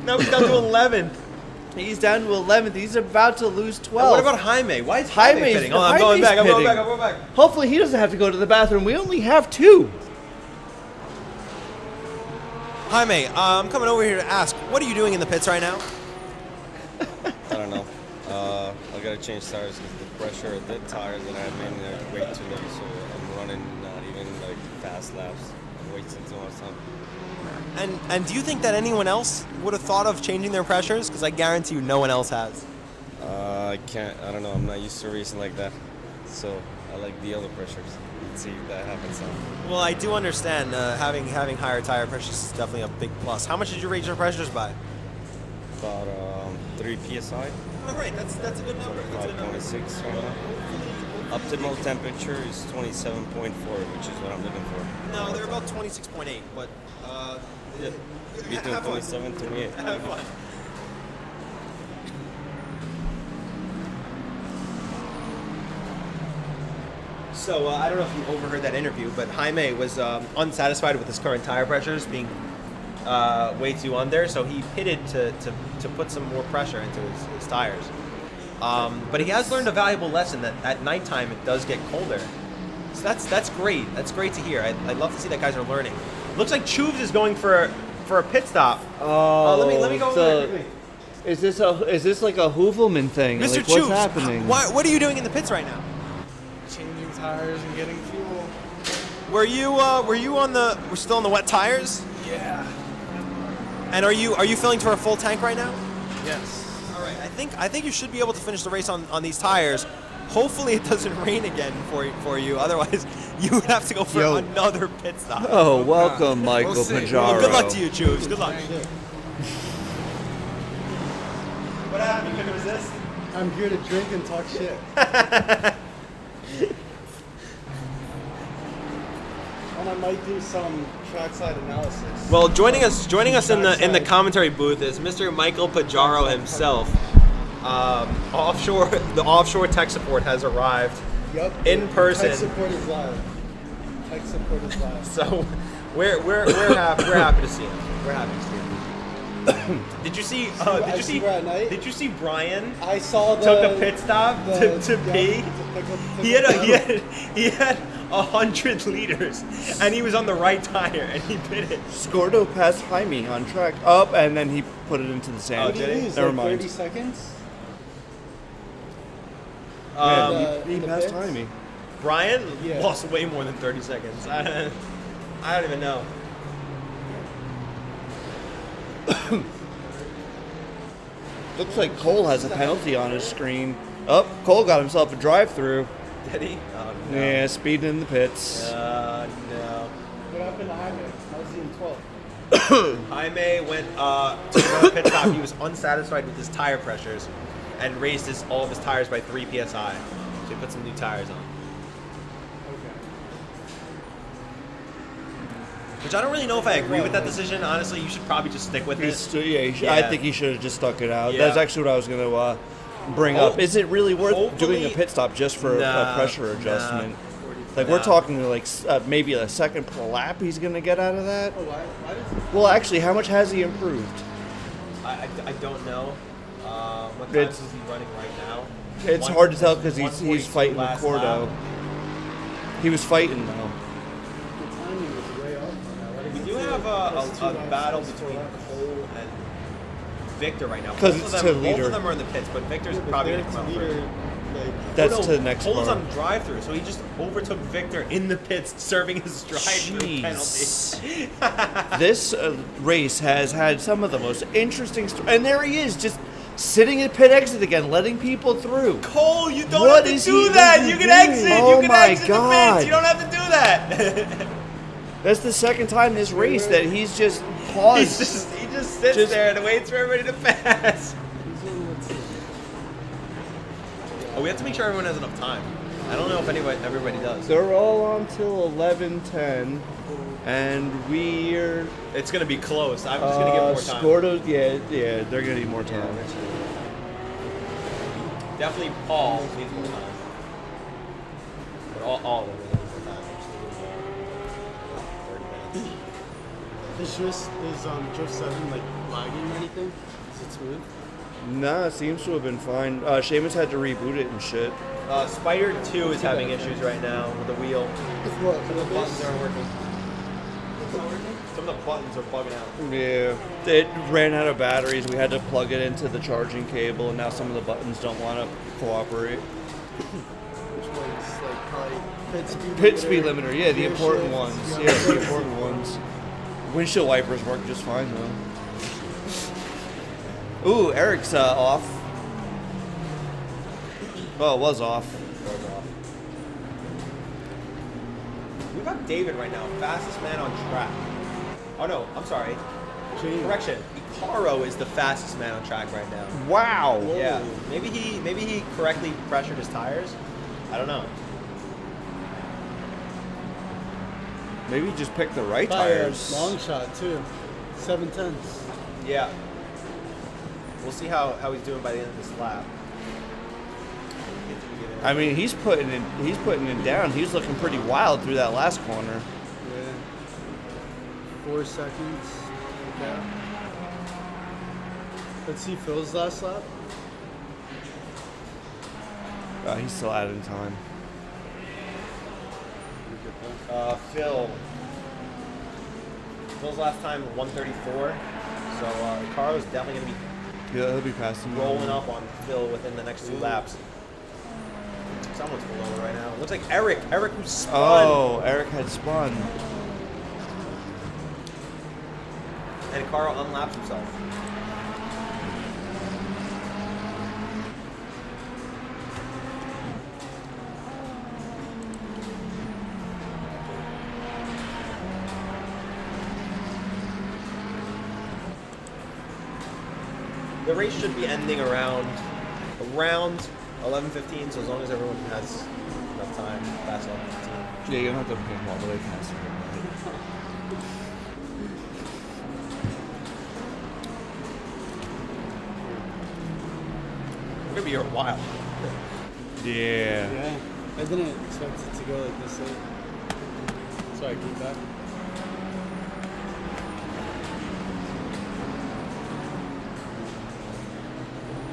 Now he's down to 11th. He's down to 11th. He's about to lose 12. What about Jaime? Why is Jaime Jaime's- pitting? Oh, I'm going Jaime's back. I'm going pitting. back. I'm going back. Hopefully he doesn't have to go to the bathroom. We only have 2. Jaime, I'm coming over here to ask, what are you doing in the pits right now? I don't know. I gotta change tires because the pressure of the tires that I have in are way too low, so I'm running not even like fast laps. I'm wasting too much time. And do you think that anyone else would have thought of changing their pressures? Because I guarantee you no one else has. I can't. I don't know. I'm not used to racing like that, so I like the other pressures. Let's see if that happens now. Well, I do understand having higher tire pressures is definitely a big plus. How much did you raise your pressures by? About 3 psi. Oh, great. That's a good number. That's a good number. 5.6 right now. Optimal temperature is 27.4, which is what I'm looking for. No, they're about 26.8, but Yeah. Between 27 and 28. Have fun. So I don't know if you overheard that interview, but Jaime was unsatisfied with his current tire pressures being way too under, so he pitted to put some more pressure into his tires. But he has learned a valuable lesson that at nighttime it does get colder. So that's great. That's great to hear. I'd love to see that guys are learning. Looks like Choobs is going for a pit stop. Oh, let me go over there quickly. Is this like a Hoovelman thing? Mr. Like, Choobs, what's happening? what are you doing in the pits right now? Changing tires and getting fuel. We're still on the wet tires? Yeah. And are you filling to a full tank right now? Yes. All right. I think you should be able to finish the race on these tires. Hopefully it doesn't rain again for you. Otherwise, you would have to go for another pit stop. Oh, welcome, Michael We'll see. Pajaro. Well, good luck to you, Choobs. Good luck. Thank you. What happened? You couldn't resist? I'm here to drink and talk shit. And I might do some trackside analysis. Well, joining us in the commentary booth is Mr. Michael Pajaro himself. The offshore tech support has arrived. Yep. In person. Tech support is live. Tech support is live. So we're happy to see him. We're happy to see him. Did you see? Did you see Brian? I saw Took a pit stop to pee. He had 100 liters, and he was on the right tire, and he pitted. Scordo passed Jaime on track up, and then he put it into the sand. What did he use? Never Like mind. 30 seconds? He in the passed pits? Jaime. Brian Yeah. lost way more than 30 seconds. I don't even know. Looks like Cole has a penalty on his screen. Oh, Cole got himself a drive-through. Did he? Oh no. Yeah, speeding in the pits. No. What happened to Jaime? I was in 12th. Jaime went to the pit stop. He was unsatisfied with his tire pressures and raised all of his tires by 3 psi. So he put some new tires on. Which I don't really know if I agree with that decision. Honestly, you should probably just stick with it. I think he should have just stuck it out. Yeah. That's actually what I was going to bring up. Is it really worth doing a pit stop just for a pressure adjustment? Like, we're talking like maybe a second per lap he's going to get out of that? Why does Well, actually, how much has he improved? I don't know. What times is he running right now? It's hard to tell because he's fighting with last Cordo. lap. He was fighting, though. the timing was way off on that? We do have a battle between Cole and Victor right now. 'Cause Both it's of them- to leader. Both of them are in the pits, but Victor's probably going to come out first. That's Oh, no, to the next Cole's car. on drive-through, so he just overtook Victor in the pits, serving his drive-through penalty. This race has had some of the most interesting and there he is, just sitting at pit exit again, letting people through. Cole, you don't What have to is do he that. even You can doing? exit. Oh you can my exit the God. pits. You don't have to do that. That's the second time this race that he's just paused. he just sits there and waits for everybody to pass. Oh, we have to make sure everyone has enough time. I don't know if everybody does. They're all on till 11:10, and we're. It's gonna be close. I'm just gonna give more time. Scordo, yeah, they're gonna need more time. Definitely Paul needs more time. But all of them need more time. Just 30 minutes. Is drift 7 like lagging or anything? Is it smooth? Nah, it seems to have been fine. Seamus had to reboot it and shit. Spider 2 is having issues right now with the wheel. What? Some of the buttons aren't working. Some of the buttons are bugging out. Yeah, it ran out of batteries. We had to plug it into the charging cable, and now some of the buttons don't want to cooperate. Which ones? Like probably Pit speed limiter, yeah, the gear important shift, ones. yeah. Yeah, the important ones. Windshield wipers work just fine though. Ooh, Eric's off. Well, it was off. We've got David right now, fastest man on track. Oh no, I'm sorry. Correction. Icaro is the fastest man on track right now. Wow. Yeah. Maybe he correctly pressured his tires. I don't know. Maybe he just picked the right By a tires. long shot too. 7/10. Yeah. We'll see how he's doing by the end of this lap. I mean, he's putting it down. He's looking pretty wild through that last corner. Yeah. 4 seconds. Okay. Let's see Phil's last lap. He's still out in time. Phil's last time 134. So Icaro's definitely gonna be Yeah, he'll be passing. rolling up on Phil within the next 2 laps. Someone's below it right now. Looks like Eric. Eric who spun. Oh, Eric had spun. And Icaro unlaps himself. The race should be ending around 11:15, so as long as everyone has enough time, past 11:15. Yeah, you don't have to pick him all the way past. We're gonna be here a while. Yeah. Yeah. I didn't expect it to go like this late. So I keep that.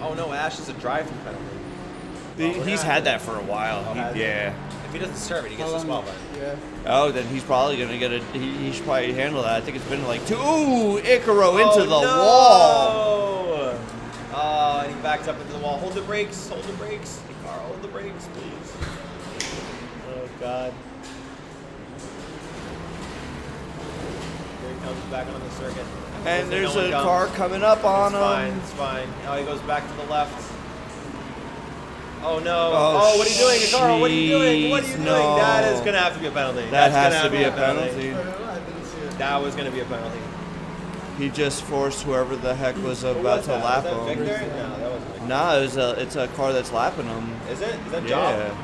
Oh no, Ash is a drive-through penalty. He's had that for a while. Yeah. If he doesn't serve it, he gets How long- disqualified. Yeah. Oh, then he's probably gonna get a. He should probably handle that. I think it's been like 2. Ooh, Icaro into the wall. Oh, and he backs up into the wall. Hold the brakes. Hold the brakes. Icaro, hold the brakes, please. Oh God. Here he comes back on the circuit. And there's No one a comes. car coming up on It's fine. him. It's fine. Oh, he goes back to the left. Oh no! Oh, what are you doing, Icaro? What are you doing? What are you doing? no. That is gonna have to be a penalty. That That's has gonna to have be a penalty. I didn't see it. That was gonna be a penalty. He just forced whoever the heck was Who about was to that? lap Was that him. Victor? No, that wasn't Victor. Nah, it's a car that's lapping him. Is it? Is that Yeah. Job?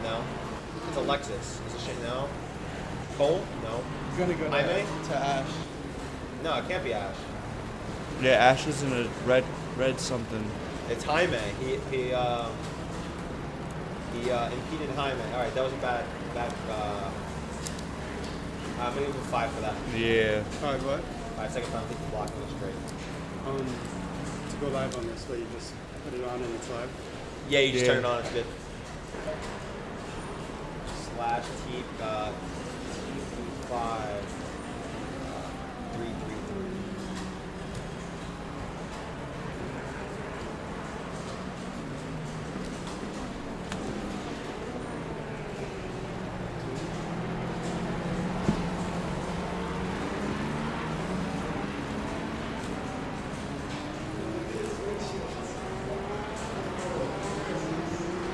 No. It's a Lexus. Is it shit? No. Cole? No. He's gonna go Jaime? to Ash. No, it can't be Ash. Yeah, Ash is in a red something. It's Jaime. He impeded Jaime. All right, that was a bad. I'm gonna give him 5 for that. Yeah. 5 what? 5 second penalty for blocking the straight. To go live on this, but you just put it on and it's live. Yeah, you just Yeah. turn it on. It's good. Slash T 5 333.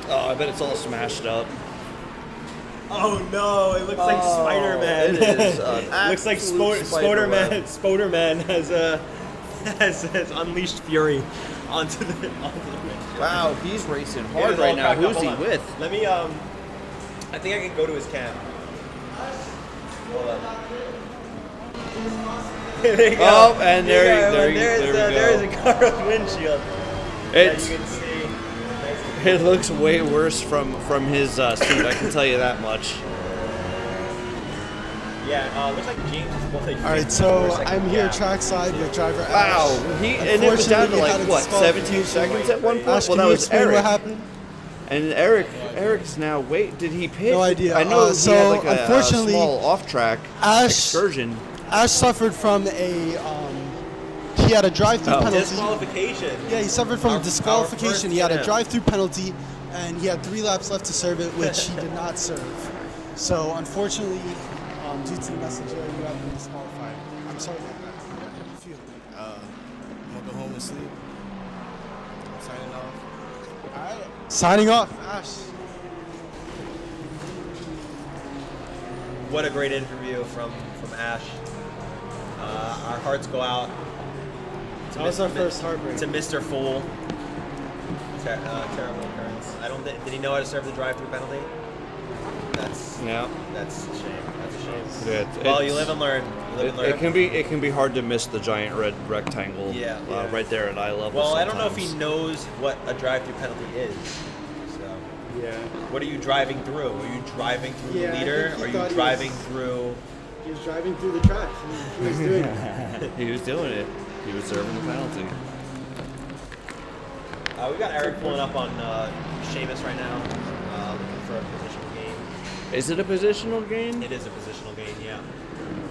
Oh, I bet it's all smashed up. Oh no! It looks like Spider-Man. It is looks like absolute spider web. Spider-Man has unleashed fury onto the windshield. Wow, he's racing It hard is all right now. cracked up. Who's he Hold on. with? Let me I think I can go to his cam. Hold on. There you go. Oh, and There there you go. we go. There's a car's windshield. It's that you can see. it looks way worse from his seat. I can tell you that much. Yeah, looks like James is pulling. All right, so I'm here trackside with driver Wow, Ash. and it was down to Unfortunately, we like had a what, 17 disqualification. seconds at one point. Ash, Well, can that you was explain Eric. what happened? And Eric's now. Wait, did he pit? No idea. I know he So, had like a unfortunately, small off-track Ash- excursion. Ash suffered from a. He had a drive-through penalty. Disqualification. Yeah, he suffered from Our- a disqualification. our first He had a TNM. drive-through penalty, and he had 3 laps left to serve it, which he did not serve. So, unfortunately, due to the messenger, you have been disqualified. I'm sorry about that. How do you feel? I'm gonna go home and sleep. I'm signing off. All right. Signing off, Ash. What a great interview from Ash. Our hearts go out. That was our first heartbreak. To Mr. Fool. Terrible occurrence. Did he know how to serve the drive-through penalty? That's a shame. That's a shame. Yeah, Well, you live and learn. You live and learn. It can be hard to miss the giant red rectangle. Yeah. Right there at eye level. Well, I don't know if sometimes. he knows what a drive-through penalty is. So, Yeah. what are you driving through? Are you driving through Yeah, the I leader? think he Are you thought he driving was- through? He was driving through the tracks. He was doing it. He was doing it. He was serving the penalty. We got Eric pulling up on Seamus right now, looking for a positional gain. Is it a positional gain? It is a positional gain, yeah.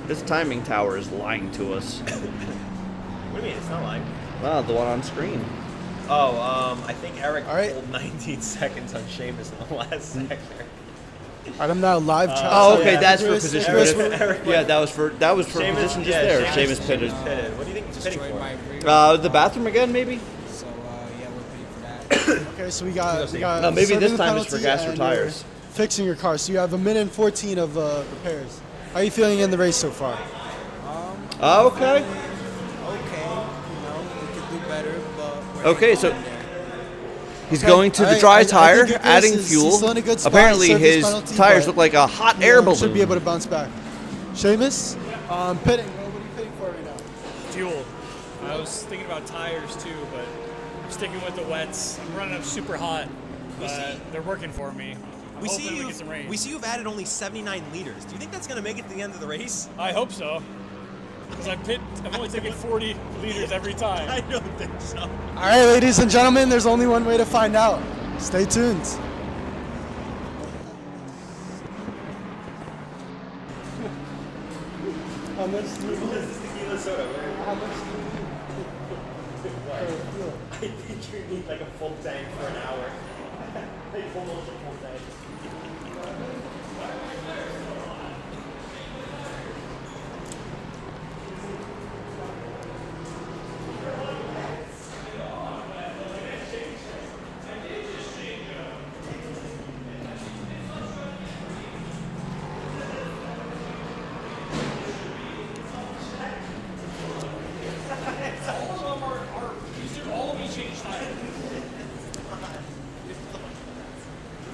This timing tower is lying to us. What do you mean? It's not lying. Wow, the one on screen. Oh, I think Eric All right. pulled 19 seconds on Seamus in the last sector. All right, I'm now live chat. Oh, okay, yeah. that's for Chris- position. Chris, Yeah, that was for position just there. Seamus pitted. What do you think he's pitting for? The bathroom again, maybe? So yeah, we're paying for that. Okay, so we got No, maybe serving this the time it's for penalty gas or and tires. you're fixing your car. So you have 1:14 of repairs. How are you feeling in the race so far? Okay. Okay, you know, we could do better, but we're Okay, so getting there. he's Okay, going to the alright, dry I tire, think Chris adding is- fuel. he's still in a good spot. Apparently, He served his his penalty, tires but, look like a hot you air know, balloon. should be able to bounce back. Seamus, pitting. What are you pitting for right now? Fuel. I was thinking about tires too, but I'm sticking with the wets. I'm running up super hot, but they're working for me. I'm hoping we get some rain. We see you've added only 79 liters. Do you think that's going to make it to the end of the race? I hope so. Because I've only taken 40 liters every time. I don't think so. All right, ladies and gentlemen, there's only one way to find out. Stay tuned. How much do you need? This is tequila soda. How much do you need? I think you need like a full tank for an hour. Like almost a full tank.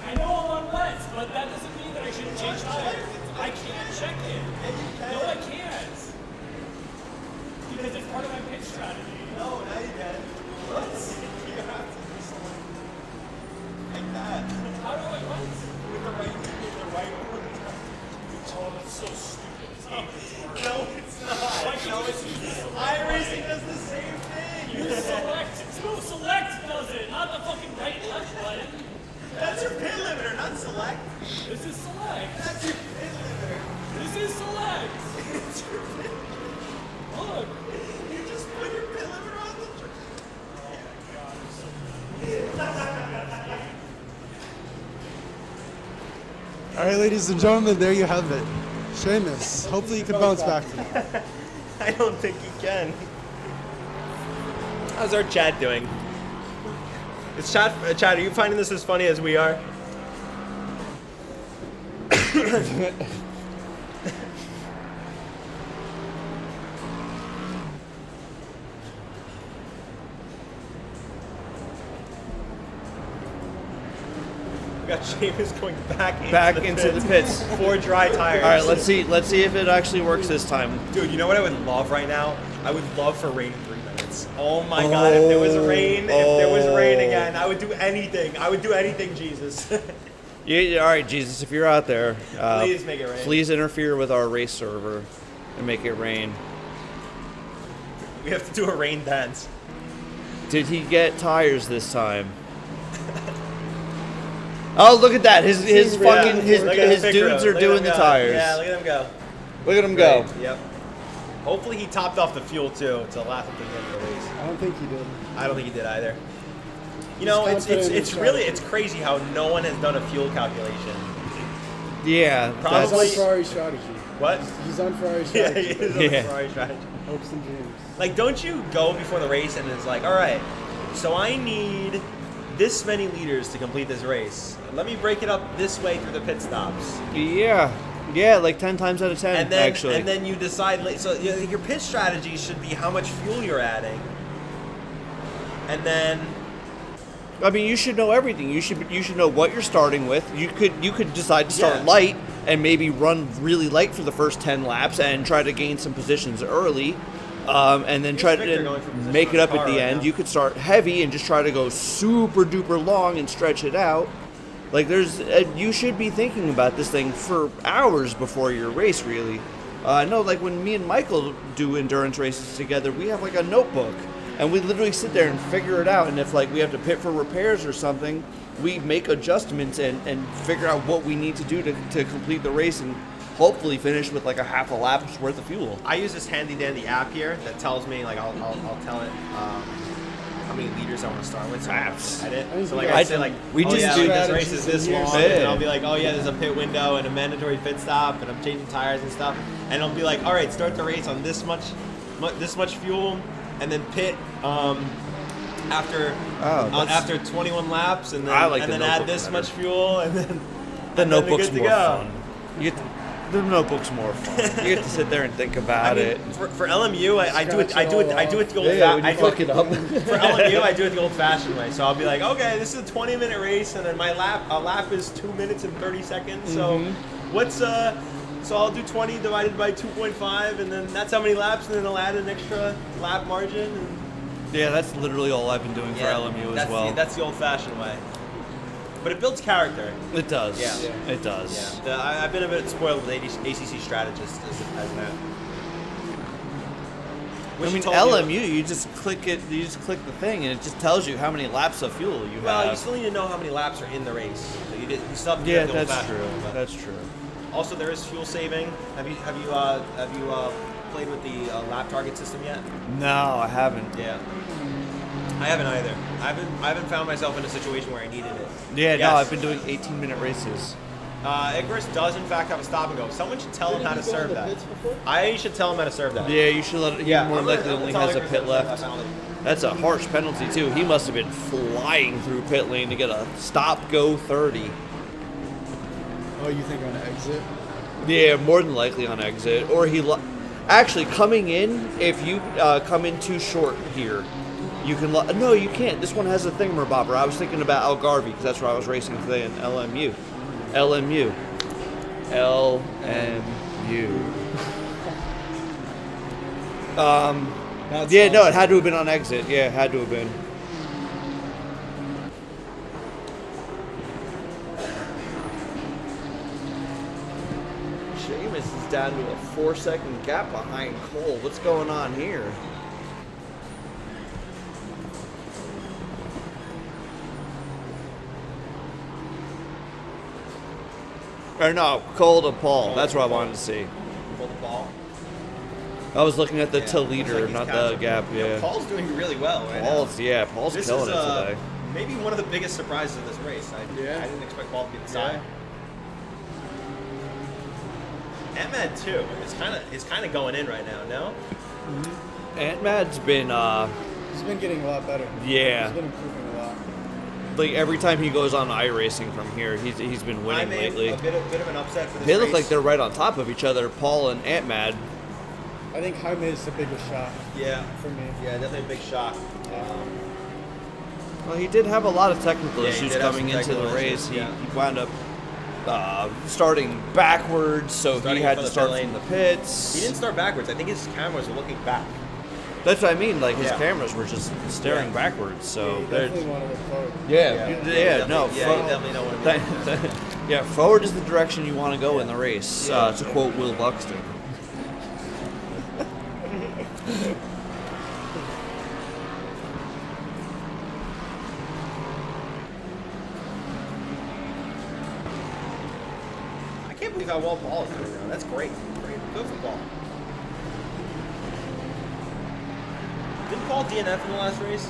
I know I'm on wets, but that doesn't mean that I shouldn't change tires. I can't check it. No, I can't. Because it's part of my pitch strategy. No, now you can. What? You have to do something like that. How do I what? With the right one. Oh, that's so stupid. No, it's not. No, it's iRacing does the same thing. You select. No, select does it, not the fucking right left button. That's your pit limiter, not select. This is select. That's your pit limiter. This is select. It's your pit. Look. You just put your pit limiter on the truck. All right, ladies and gentlemen, there you have it. Seamus, hopefully you can bounce back from that. I don't think he can. How's our chat doing? Is chat, are you finding this as funny as we are? We got Seamus going back into the pits for dry tires. All right, let's see if it actually works this time. Dude, you know what I would love right now? I would love for rain in 3 minutes. Oh my god, if there was rain again, I would do anything. I would do anything, Jesus. Yeah, all right, Jesus, if you're out there, Please make it rain. Please interfere with our race server and make it rain. We have to do a rain dance. Did he get tires this time? Oh, look at that! His fucking his dudes are doing the tires. Yeah, look at them go. Look at him go. Great, Yep. Hopefully he topped off the fuel too to last up to the end of the race. I don't think he did. I don't think he did either. You know, it's crazy how no one has done a fuel calculation. Yeah, Probably. He's on Ferrari strategy. What? He's on Ferrari Yeah, strategy. he is on the Ferrari strategy. Hopes and dreams. Like, don't you go before the race and it's like, all right, so I need this many liters to complete this race. Let me break it up this way through the pit stops. Yeah, like 10 times out of 10, And then, actually. And then you decide, so your pit strategy should be how much fuel you're adding. And then... I mean, you should know everything. You should know what you're starting with. You could decide to start light and maybe run really light for the first 10 laps and try to gain some positions early, and then try to make it up at the end. You could start heavy and just try to go super duper long and stretch it out. Like you should be thinking about this thing for hours before your race, really. I know, like when me and Michael do endurance races together, we have like a notebook. And we literally sit there and figure it out. And if like we have to pit for repairs or something, we make adjustments and figure out what we need to do to complete the race and hopefully finish with like a half a lap's worth of fuel. I use this handy dandy app here that tells me, like, I'll tell it how many liters I want to start with. So Apps. I edit. So like I say like, we oh, just yeah, do like, this race is this long, Yeah. and I'll be like, oh yeah, there's a pit window and a mandatory pit stop, and I'm changing tires and stuff, and I'll be like, all right, start the race on this much fuel, and then pit after 21 laps, and then add this much fuel, and then the notebook's good to more go. fun. The notebook's more fun. You get to sit there and think about it. For LMU, I do it the old For LMU, I do it the old-fashioned way. So I'll be like, okay, this is a 20-minute race, and then a lap is 2 minutes and 30 seconds. So so I'll do 20 divided by 2.5, and then that's how many laps, and then I'll add an extra lap margin. And Yeah, that's literally all I've been doing for LMU as well. That's the old-fashioned way. But it builds character. It does. Yeah. It does. Yeah. I've been a bit spoiled with ACC strategists as that. I mean, LMU, you just click the thing, and it just tells you how many laps of fuel you have. Well, you still need to know how many laps are in the race. So you still have to do Yeah, the that's old-fashioned true. way, but- That's true. Also, there is fuel saving. Have you played with the lap target system yet? No, I haven't. Yeah. I haven't either. I haven't found myself in a situation where I needed it. Yeah, Yes. no, I've been doing 18-minute races. Icarus does in fact have a stop and go. Someone should tell him how to serve that. I should tell him how to serve that. Yeah, you should let it. He more likely only has a pit left. penalty. That's a harsh penalty too. He must have been flying through pit lane to get a stop go 30. Oh, you think on exit? Yeah, more than likely on exit. Or actually coming in, if you come in too short here, you can. No, you can't. This one has a thingamabobber. I was thinking about Algarve because that's where I was racing today in LMU. LMU. Yeah, no, it had to have been on exit. Yeah, it had to have been. Sheamus is down to a 4-second gap behind Cole. What's going on here? Or no, Cole to Paul. That's what I wanted to see. Pull the ball. I was looking at the to looks leader, like he's not the catching. gap. Yeah. Paul's doing really well right Paul's now. Paul's This killing is, it today. Maybe one of the biggest surprises of this race. I didn't expect Paul to be the side. Ahmed too. It's kind of going in right now. No. Ant-Mad's been He's been getting a lot better. Yeah. He's been improving a lot. Like every time he goes on iRacing from here, he's been winning lately. A bit of an upset for this They race. look like they're right on top of each other, Paul and Ant-Mad. I think Jaime is the biggest shock. Yeah. For me. Yeah, definitely a big shock. Well, he did have a lot of technical Yeah, he issues did have coming some into the technical race. issues, He yeah. wound up starting backwards, so Starting he had in to front of start the from the pit pits. He didn't start backwards. I think his cameras were looking back. That's what I mean. Like his Yeah. cameras were just staring backwards. So He they're- definitely wanted to look forward. yeah, he no, definitely don't want to be Yeah, forward is the direction you want to go in the race, to quote Will Buxton. I can't believe how well Paul is doing now. That's great. Great. Good for Paul. Didn't Paul DNF in the last race?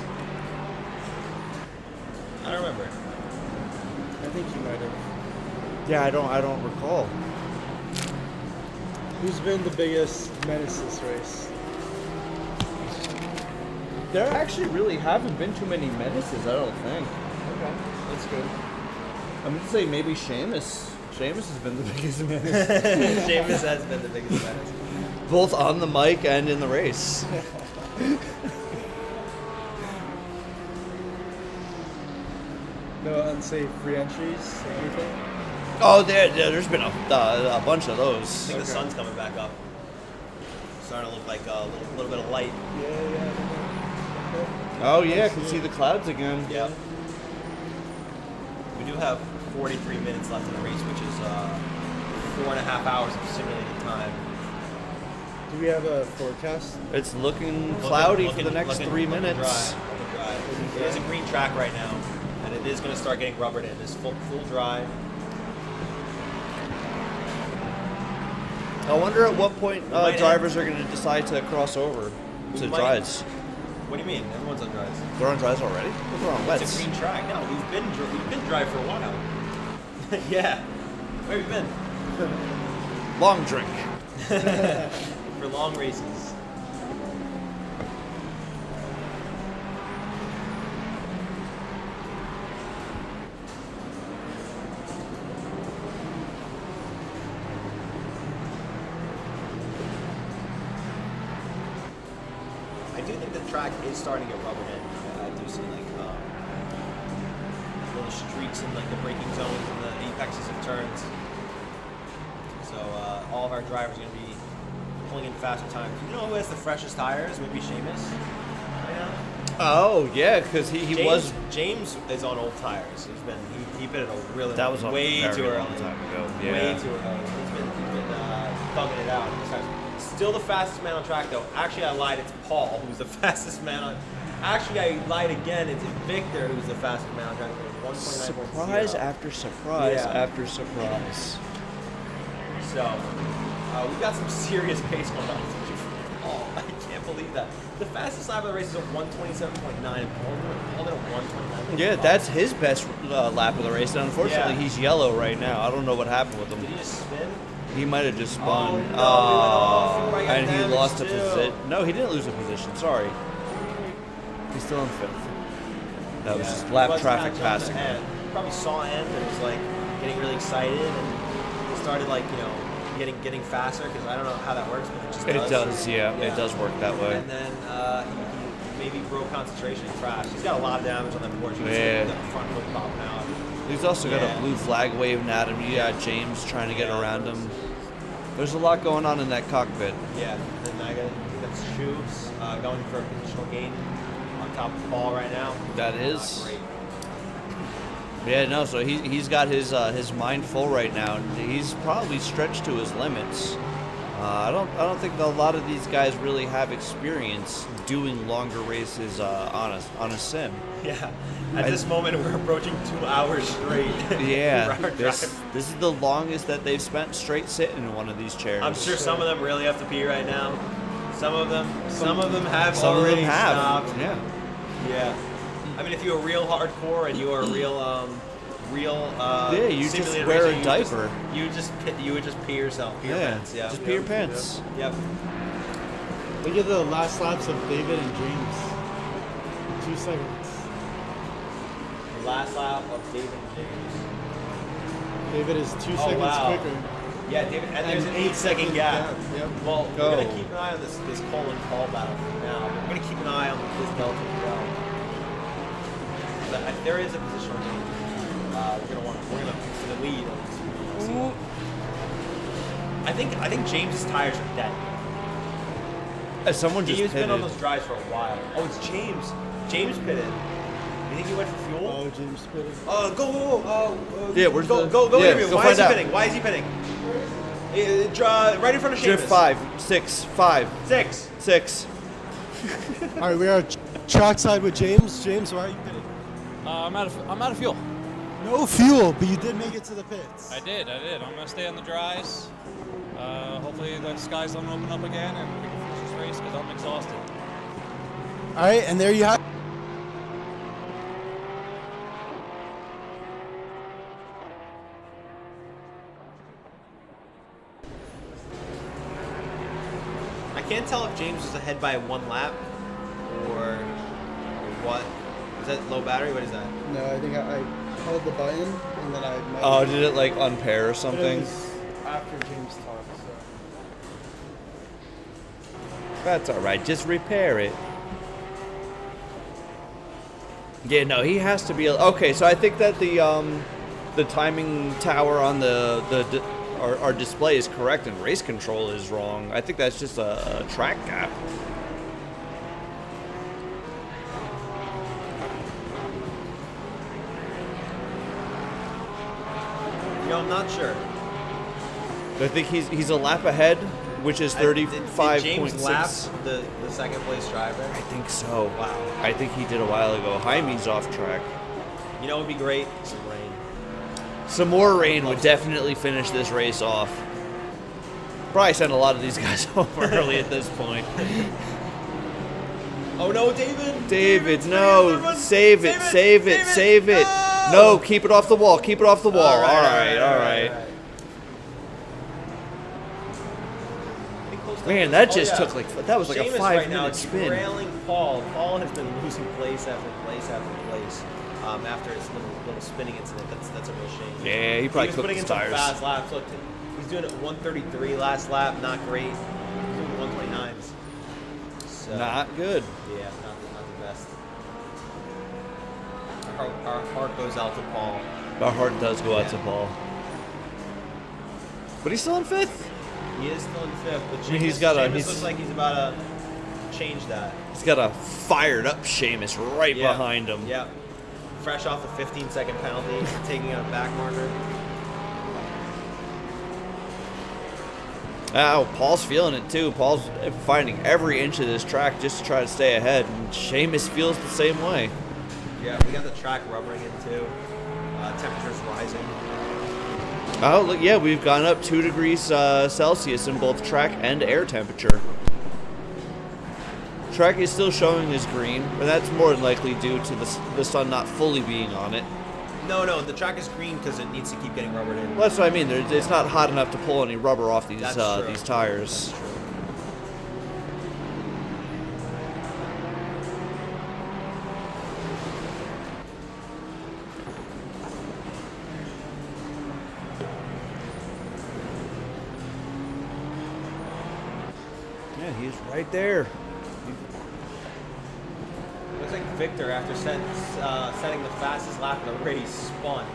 I don't remember. I think you might have. Yeah, I don't recall. Who's been the biggest menace this race? There actually really haven't been too many menaces, I don't think. Okay, that's good. I'm going to say maybe Sheamus. Sheamus has been the biggest menace. Sheamus has been the biggest menace. Both on the mic and in the race. No unsafe re-entries, anything? Oh, there's been a bunch of those. I think the sun's coming back up. Starting to look like a little bit of light. Yeah. Oh yeah, I can see the clouds again. Yep. We do have 43 minutes left in the race, which is 4.5 hours of simulated time. Do we have a forecast? It's looking cloudy for the next 3 minutes. Looking dry. It is a green track right now, and it is going to start getting rubbered in. It's full dry. I wonder at what point drivers are going to decide to cross over to dries. What do you mean? Everyone's on dries. They're on dries already? But they're on wets. It's a green track. No, we've been dry for a while. Yeah. Where have you been? Long drink. For long races. I do think the track is starting to get rubbered in. I do see like little streaks in like the braking zones and the apexes of turns. So all of our drivers are going to be pulling in faster times. You know who has the freshest tires? Maybe Sheamus right now. Oh yeah, because he was. James is on old tires. He pitted a really That was way too early. long time ago. Yeah. Way too early. He's been thugging it out. Still the fastest man on track though. Actually, I lied. It's Paul who's the fastest man on. Actually, I lied again. It's Victor who's the fastest man on track. 129.0. Surprise after surprise after surprise. So we got some serious pace going on. Oh, I can't believe that. The fastest lap of the race is a 127.9. Holding a 129. Yeah, that's his best lap of the race. And unfortunately, Yeah. he's yellow right now. I don't know what happened with him. Did he just spin? He might have just spun. Oh, no, he went off. He might get And he lost a damaged, too. position. No, he didn't lose a position. Sorry. He's still in fifth. That was just lap traffic passing. He probably saw end and was like getting really excited and started like getting faster because I don't know how that works, but it just does. It does, yeah. It does work that way. And then he maybe broke concentration and crashed. He's got a lot of damage on that Porsche. Yeah. The front wheel popping out. He's also got a blue flag waving at him. You got James trying to get around him. There's a lot going on in that cockpit. Yeah, and I think that's Shoes going for a positional gain on top of the ball right now. That is. Great. Yeah, no. So he's got his mind full right now. And he's probably stretched to his limits. I don't think a lot of these guys really have experience doing longer races on a sim. Yeah. At this moment, we're approaching 2 hours straight. Yeah. for our This drive. is the longest that they've spent straight sitting in one of these chairs. I'm sure some of them really have to pee right now. Some of them have Some already of them have. stopped. Yeah. Yeah. I mean, if you're real hardcore and you are a real Yeah, you just simulated wear racer, a diaper. You would just pee yourself. Pee your pants. Yeah. Just pee your pants. Yep. Look at the last laps of David and James. 2 seconds. The last lap of David and James. David is 2 Oh, seconds wow. quicker. Yeah, David, and there's an 8 8-second gap. Yep. Well, Go. we're gonna keep an eye on this Cole and Paul battle for now. We're gonna keep an eye on this Delta as well. But if there is a positional game, we're gonna for the lead. I think James's tires are dead. Someone just He's been on pitted. those drives for a while. Oh, it's James. James pitted. You think he went for fuel? Oh, James pitting. Go. Yeah, where's go, the- go, go yeah, interview him. go Why find is he out. pitting? Why is he pitting? Right in front of Sheamus. Drift 5, 6, 5, 6. 6. All right, we are trackside with James. James, why are you pitting? I'm out of fuel. No fuel, but you did make it to the pits. I did. I'm gonna stay on the dries. Hopefully the skies don't open up again and we can finish this race because I'm exhausted. All right, and there you have. I can't tell if James was ahead by 1 lap or what. Is that low battery? What is that? No, I think I held the button and then I. Oh, did it like unpair or something? After James talked, so. That's all right. Just repair it. Yeah, no, he has to be okay. So I think that the timing tower on our display is correct and race control is wrong. I think that's just a track gap. I'm not sure. I think he's a lap ahead, which is 35.6. Did James lap the second place driver? I think so. Wow. I think he did a while ago. Jaime's off track. You know what would be great? Some rain. Some more rain would definitely finish this race off. Probably send a lot of these guys home early at this point. Oh no, David! David, no! Save it, save it, save it! No, keep it off the wall, keep it off the wall. All right. Man, that just took that was like Sheamus a 5-minute right now spin. Trailing Paul. Paul has been losing place after place after place after his little spinning incident. That's a real shame. Yeah, he probably was cooked putting his in some tires. fast laps. Look, he's doing it 133 last lap. Not great. He's doing 129s. So, Not good. Yeah, not the best. Our heart goes out to Paul. Our heart does go out to Paul. But he's still in 5th. He is still in 5th, but I mean, he's looks like he's about to change that. He's got a fired up Sheamus right behind him. Yeah. Fresh off the 15-second penalty, taking out a back marker. Oh, Paul's feeling it too. Paul's finding every inch of this track just to try to stay ahead, and Sheamus feels the same way. Yeah, we got the track rubbering in too. Temperatures rising. Oh, look, yeah, we've gone up 2 degrees Celsius in both track and air temperature. Track is still showing as green, but that's more than likely due to the sun not fully being on it. No, the track is green because it needs to keep getting rubbered in. Well, that's what I mean. It's not hot enough to pull any rubber off these That's these tires. That's true. Yeah, he's right there. Looks like Victor, after setting the fastest lap of the race, spun.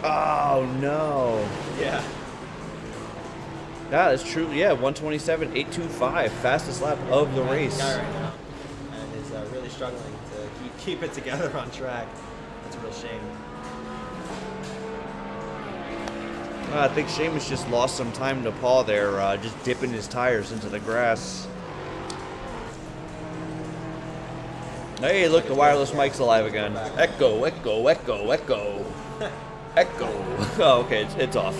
Oh no. Yeah. That is true. Yeah, 127.825, fastest lap of the race. Guy right now, and is really struggling to keep it together on track. That's a real shame. I think Sheamus just lost some time to Paul there, just dipping his tires into the grass. Hey, look, the wireless mic's alive again. Echo, echo, echo, echo. Echo. Oh, okay, it's off.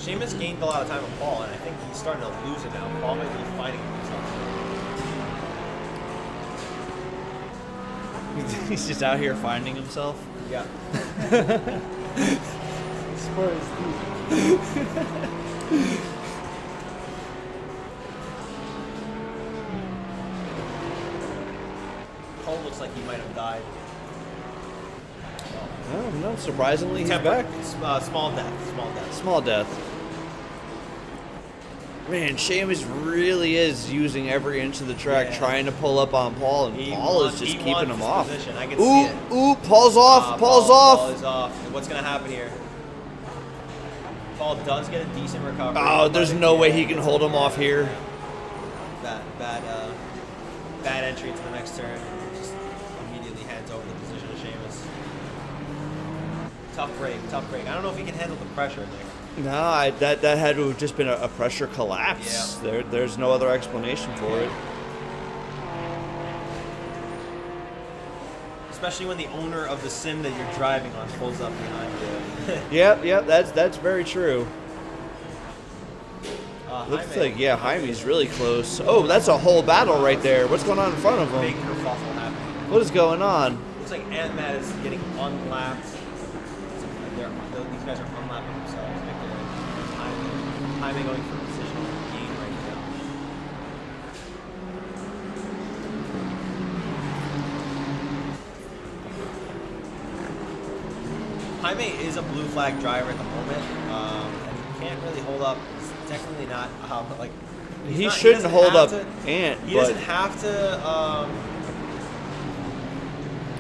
Sheamus gained a lot of time with Paul, and I think he's starting to lose it now. Paul might be fighting himself. He's just out here finding himself. Yeah. Spurs. Paul looks like he might have died. Oh, no, surprisingly, he's Temper- back. Small death. Small death. Man, Sheamus really is using every inch of the track trying to pull up on Paul, and Paul is just keeping him off. I can see it. Ooh, Paul's off. Paul's off. Paul is off. And what's going to happen here? Paul does get a decent recovery. Oh, there's but no way yeah, he can it's hold him off here. Bad entry to the next turn. And just immediately hands over the position to Sheamus. Tough break, tough break. I don't know if he can handle the pressure there. No, that had to have just been a pressure collapse. Yeah. There's no other explanation for it. Especially when the owner of the sim that you're driving on pulls up behind you. Yep, that's very true. Looks like, yeah, Jaime's really close. Oh, that's a whole battle right there. What's going on in front of Big him? kerfuffle happening. What is going on? Looks like Ant-Man is getting unlapped. These guys are unlapping themselves. Jaime going for positional gain right now. Jaime is a blue flag driver at the moment, and he can't really hold up. He's technically not like He shouldn't hold up Ant. He doesn't have to.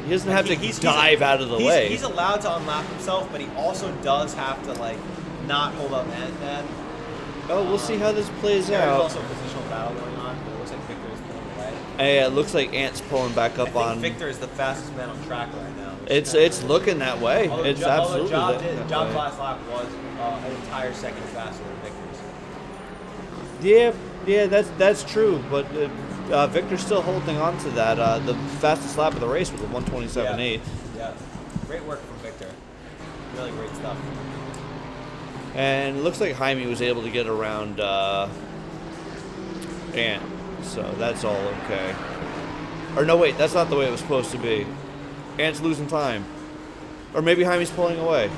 He doesn't have to dive out of the way. He's allowed to unlap himself, but he also does have to like not hold up Ant-Man. Oh, we'll see how this plays There's out. also a positional battle going on, but it looks like Victor is pulling away. Yeah, it looks like Ant's pulling back up I think on. Victor is the fastest man on track right now. It's looking that way. It's absolutely Job that Job's way. last lap was an entire second faster than Victor's. Yeah, that's true. But Victor's still holding on to that. The fastest lap of the race with a 127.8. Yeah, great work from Victor. Really great stuff. And it looks like Jaime was able to get around Ant, so that's all okay. Or no, wait, that's not the way it was supposed to be. Ant's losing time. Or maybe Jaime's pulling away.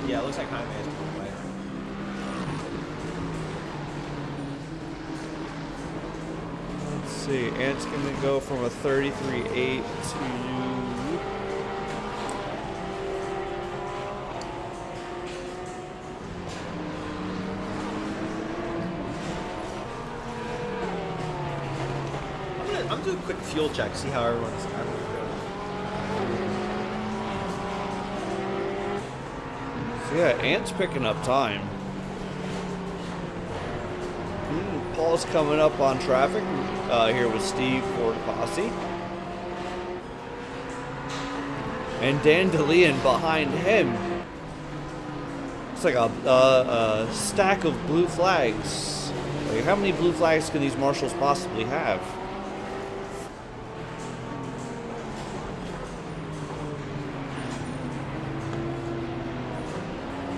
Yeah, it looks like Jaime is pulling away. Let's see, Ant's going to go from a 33.8 to... I'm doing a quick fuel check, see how everyone's doing. So yeah, Ant's picking up time. Paul's coming up on traffic here with Steve Ford Posse. And Dan DeLeon behind him. It's like a stack of blue flags. Like, how many blue flags can these marshals possibly have?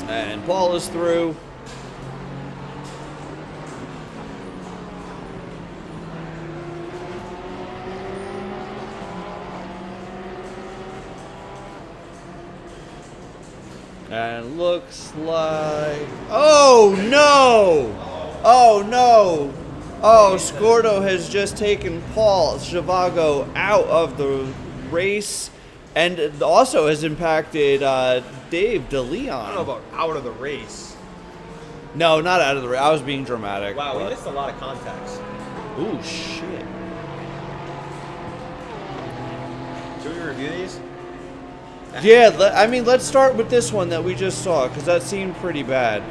And Paul is through. And looks like... Oh, no! Oh, no! Oh, Scordo has just taken Paul Zhivago out of the race. And it also has impacted Dave DeLeon. I don't know about out of the race. No, not out of the race. I was being dramatic. Wow, we but- missed a lot of contacts. Ooh, shit. Should we review these? Yeah, I mean, let's start with this one that we just saw, because that seemed pretty bad.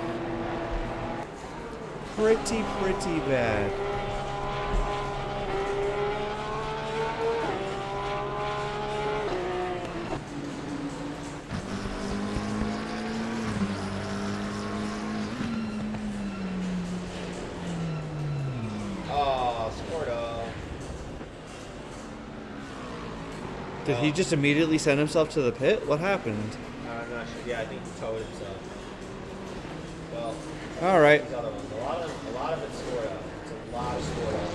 Pretty bad. Oh, Scordo. Did he just immediately send himself to the pit? What happened? I'm not sure. Yeah, I think he towed himself. Well, All right. these other ones. A lot of it's Scordo. It's a lot of Scordos.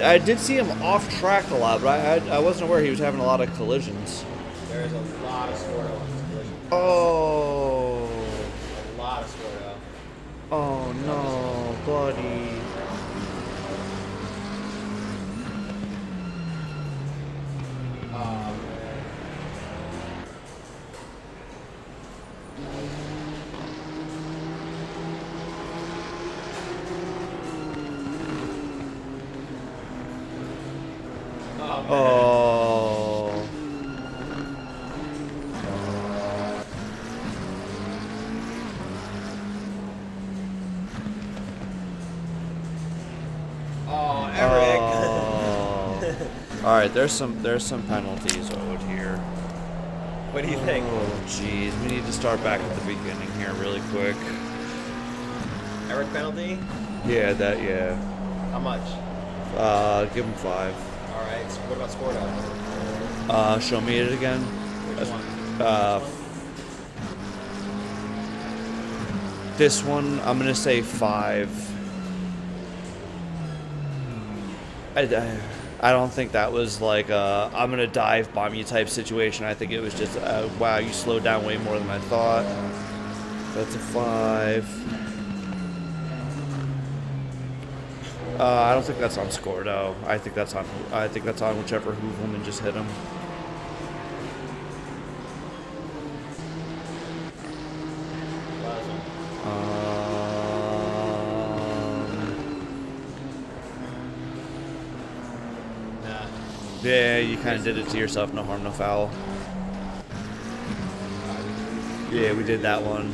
I did see him off track a lot, but I wasn't aware he was having a lot of collisions. There is a lot of Scordo on this collision. Oh. A lot of Scordo. Oh no, buddy. Oh, Oh. All right, there's some penalties owed here. What do you think? Oh, jeez, we need to start back at the beginning here really quick. Eric penalty? Yeah, yeah. How much? Give him 5. All right. So what about scored up? Show me it again. Which one? This one, I'm gonna say 5. I don't think that was like a I'm gonna dive bomb you type situation. I think it was just wow, you slowed down way more than I thought. That's a 5. I don't think that's on Scordo. I think that's on whichever Hoovelman just hit him. Yeah, you kind of did it to yourself. No harm, no foul. Yeah, we did that one.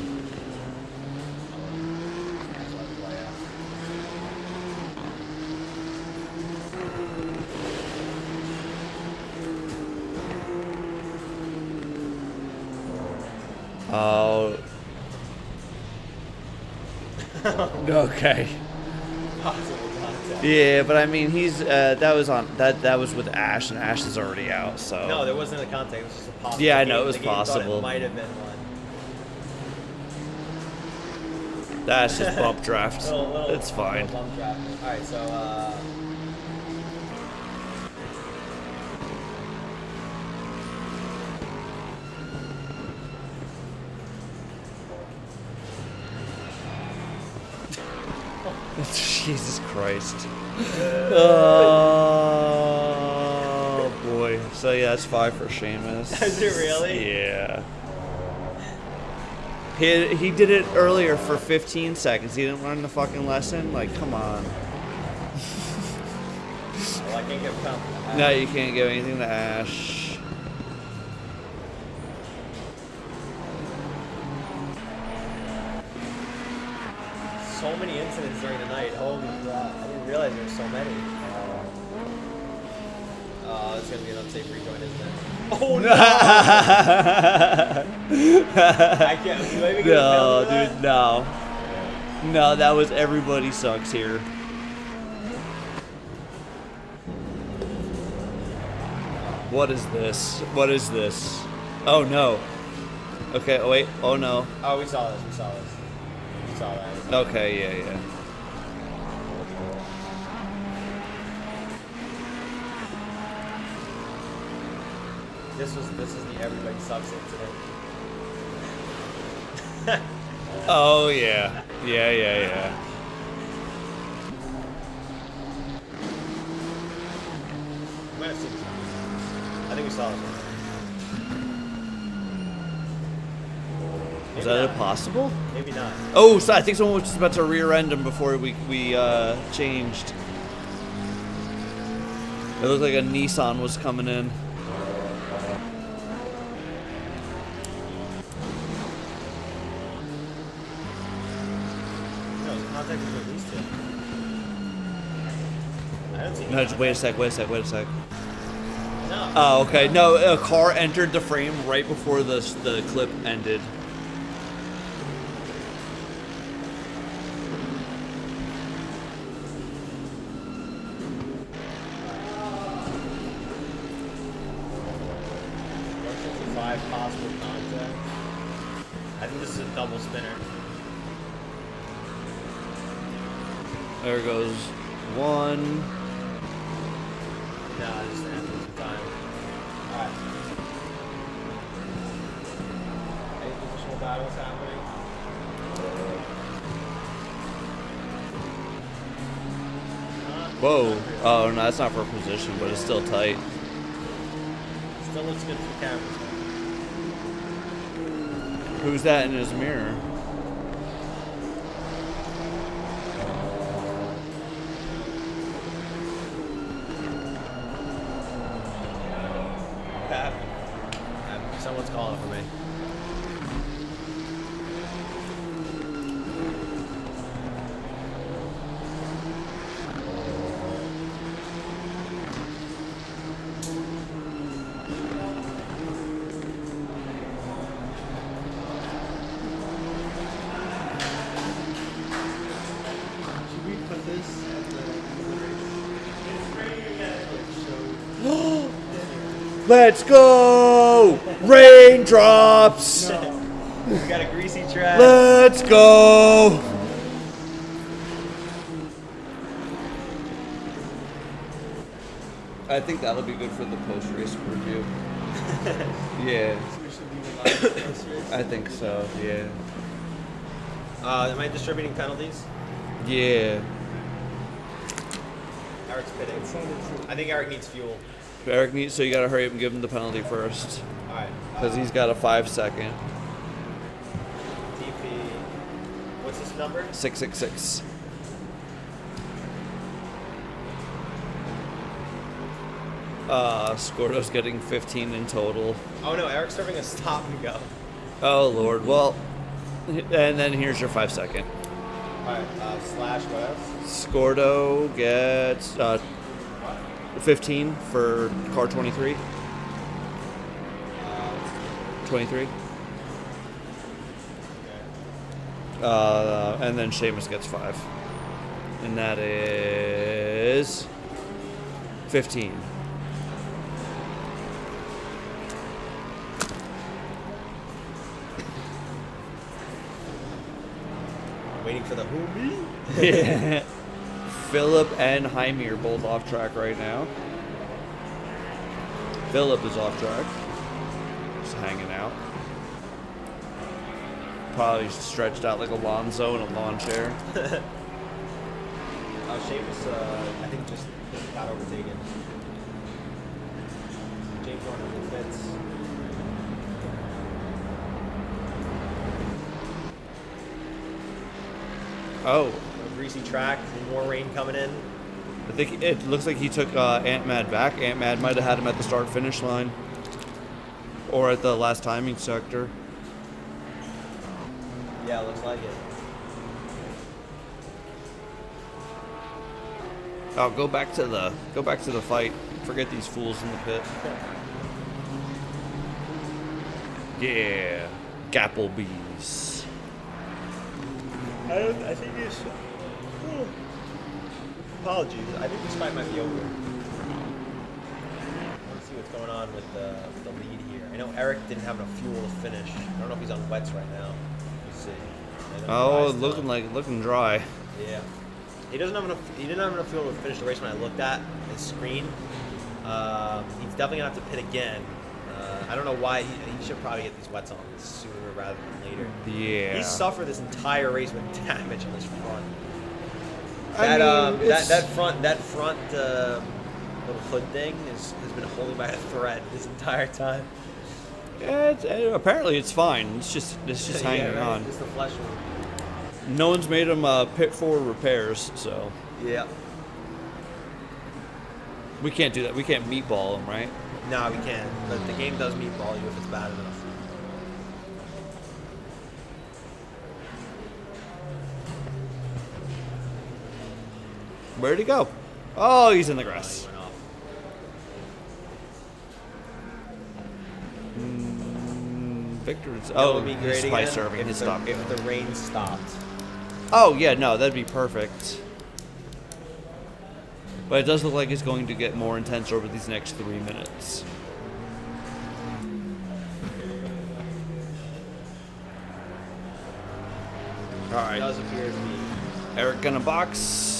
Oh. Okay. Yeah, but I mean, he's that was with Ash, and Ash is already out. So no, there wasn't a contact. It was just a possible. Yeah, I know game. it was The game thought possible. It might have been one. That's just bump draft. It's fine. Bump draft. All right, so. Jesus Christ. Oh boy. So yeah, that's 5 for Seamus. Is it really? Yeah. He did it earlier for 15 seconds. He didn't learn the fucking lesson. Like, come on. Well, I can't give a count. No, you can't give anything to Ash. So many incidents during the night. Holy crap. I didn't realize there were so many. It's going to be an unsafe rejoin, isn't it? Oh, no! I can't. Do I even get a No, penalty for dude, no. No, that was everybody sucks here. What is this? What is this? Oh, no. Okay, oh, wait. Oh, no. Oh, we saw this. We saw that. Okay, yeah. This is the everybody sucks incident. Oh, yeah. Yeah. We might have seen this one. I think we saw this one. Was that impossible? Maybe not. Oh, so I think someone was just about to rear end him before we changed. It looked like a Nissan was coming in. No, the contact was at least 2. I don't see. No, just wait a sec. No. Oh, okay. No, a car entered the frame right before the clip ended. Possible contact. I think this is a double spinner. There goes 1. Nah, just after some time. Alright. Any positional battles happening? Whoa. Oh, no, that's not for position, but it's still tight. Still looks good for cameras. Who's that in his mirror? Someone's calling for me. Let's go! Raindrops! We got a greasy track. Let's go! I think that'll be good for the post-race review. Yeah. I think so, yeah. Am I distributing penalties? Yeah. Eric's pitting. I think Eric needs fuel. Eric needs, so you gotta hurry up and give him the penalty first. Alright. Because he's got a 5-second. TP. What's this number? 666. Scordo's getting 15 in total. Oh no, Eric's serving a stop and go. Oh Lord, well, and then here's your 5-second. Alright, slash what else? Scordo gets 15 for car 23. 23. And then Seamus gets 5. And that is 15. Waiting for the homie. Yeah. Philip and Jaime are both off track right now. Philip is off track. Just hanging out. Probably stretched out like Alonso in a lawn chair. Seamus, I think just got overtaken. James Horner fits. Oh. A greasy track, more rain coming in. I think it looks like he took Ant Mad back. Ant Mad might have had him at the start finish line. Or at the last timing sector. Yeah, looks like it. Oh, go back to the fight. Forget these fools in the pit. Yeah. Gapplebees. I think this. Apologies. I think this fight might be over. Let's see what's going on with the lead here. I know Eric didn't have enough fuel to finish. I don't know if he's on wets right now. Let's see. Oh, looking dry. Yeah. He doesn't have enough. He didn't have enough fuel to finish the race when I looked at his screen. He's definitely gonna have to pit again. I don't know why. He should probably get these wets on sooner rather than later. Yeah. He suffered this entire race with damage on his front. That front little hood thing has been holding by a thread this entire time. Yeah, apparently it's fine. It's just hanging right? on. Just the flesh wound. No one's made him pit for repairs, so Yeah. we can't do that. We can't meatball him, right? No, we can't. But the game does meatball you if it's bad enough. Where'd he go? Oh, he's in the grass. Victor's. Oh, Would be great he's probably again serving if his the- stop. If the rain stopped. Oh yeah, no, that'd be perfect. But it does look like it's going to get more intense over these next 3 minutes. All right. It does appear to be. Eric gonna box.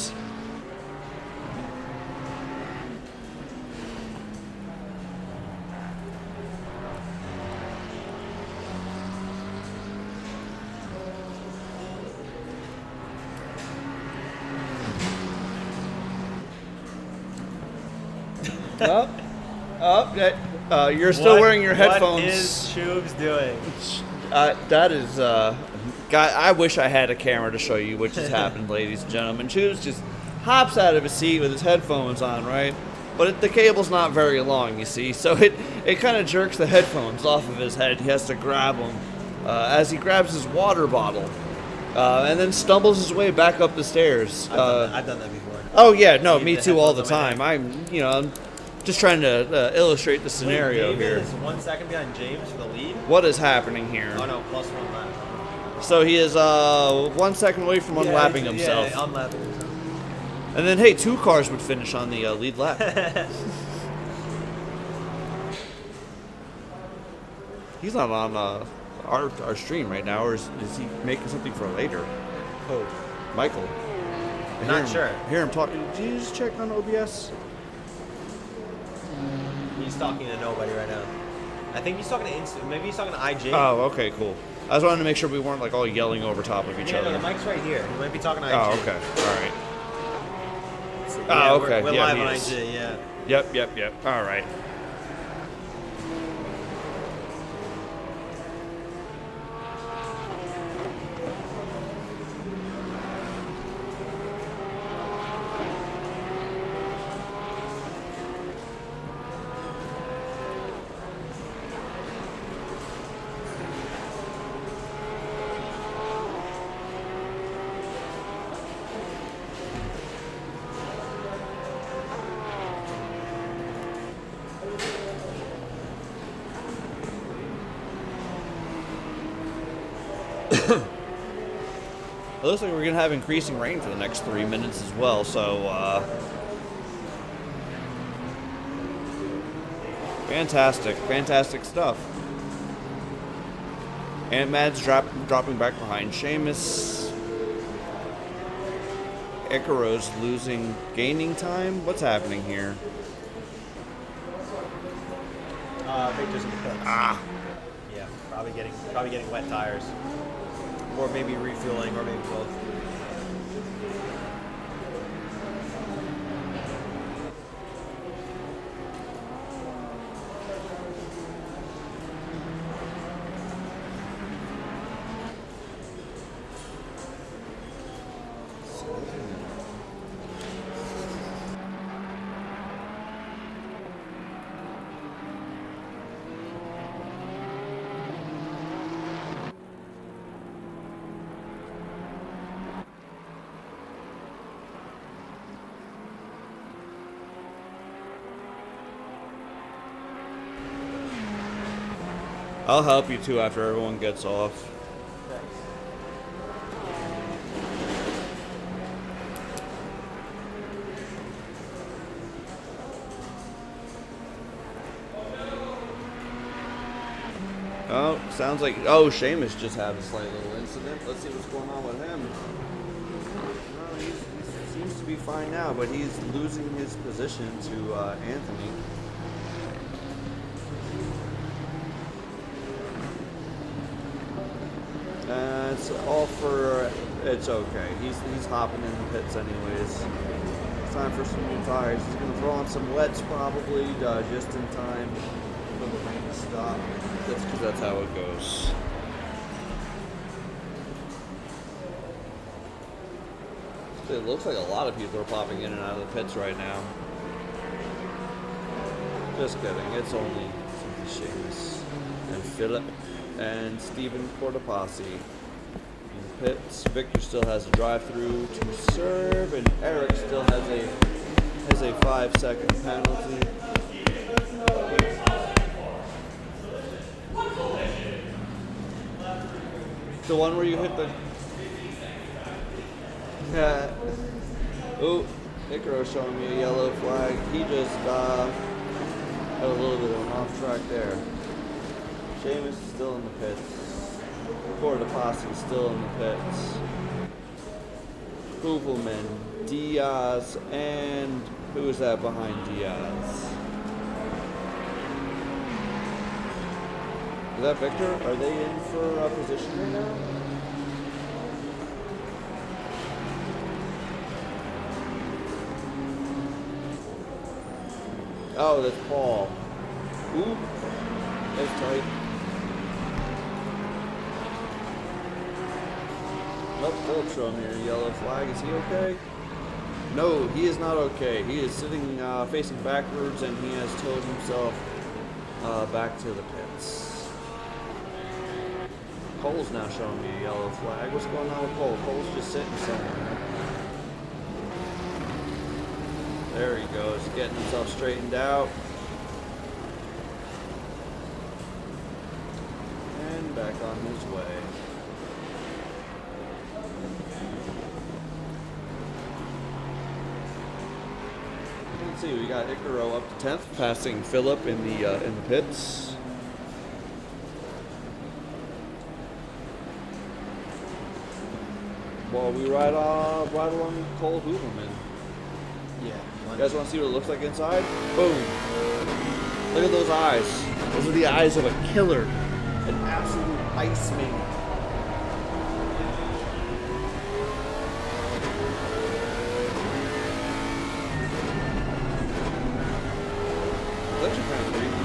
You're still wearing your headphones. What is Tubes doing? That is, guy. I wish I had a camera to show you what just happened, ladies and gentlemen. Tubes just hops out of his seat with his headphones on, right? But the cable's not very long, you see, so it kind of jerks the headphones off of his head. He has to grab them as he grabs his water bottle, and then stumbles his way back up the stairs. I've done that before. Oh yeah, no, me too all the time. I'm just trying to illustrate the scenario David here. is 1 second behind James for the lead. What is happening here? Oh no, plus 1 lap. So he is 1 second away from unlapping himself. Yeah, unlapping himself. And then, hey, 2 cars would finish on the lead lap. He's not on our stream right now, or is he making something for later? Who? Michael. I'm not sure. Hear him talking. Did you just check on OBS? He's talking to nobody right now. I think he's talking to maybe he's talking to IG. Oh, okay, cool. I just wanted to make sure we weren't like all yelling over top of each Yeah, other. no, the mic's right here. He might be talking to IG. Oh, okay. All right. Yeah, Oh, okay. We're Yeah, live he on is. IG, yeah. Yep. All right. It looks like we're going to have increasing rain for the next 3 minutes as well, so fantastic stuff. And Mad's dropping back behind Sheamus. Ikaru's gaining time. What's happening here? Victor's in the pits. Yeah, probably getting wet tires. Or maybe refueling, or maybe both. I'll help you too after everyone gets off. Oh, sounds like Sheamus just had a slight little incident. Let's see what's going on with him. No, he seems to be fine now, but he's losing his position to Anthony. It's okay. He's hopping in the pits anyways. It's time for some new tires. He's gonna throw on some wets probably, just in time for the rain to stop. That's because that's how it goes. It looks like a lot of people are popping in and out of the pits right now. Just kidding. It's only Sheamus and Philip and Stephen Cortopassi. Pits. Victor still has a drive-through to serve, and Eric still has a 5-second penalty. The one where you hit the. Yeah. Oh, Ikaru showing me a yellow flag. He just had a little bit of an off track there. Sheamus is still in the pits. Cortopassi still in the pits. Kugelman, Diaz, and who is that behind Diaz? Is that Victor? Are they in for a position right now? Oh, that's Paul. Ooh, that's tight. Oh, Philip's showing me a yellow flag. Is he okay? No, he is not okay. He is sitting facing backwards, and he has towed himself back to the pits. Cole's now showing me a yellow flag. What's going on with Cole? Cole's just sitting somewhere. There he goes, getting himself straightened out. And back on his way. Let's see, we got Ikaru up to 10th, passing Philip in the pits. Well, we ride along Cole Hooverman. Yeah. You guys want to see what it looks like inside? Boom. Look at those eyes. Those are the eyes of a killer. An absolute iceman. It's actually kind of creepy.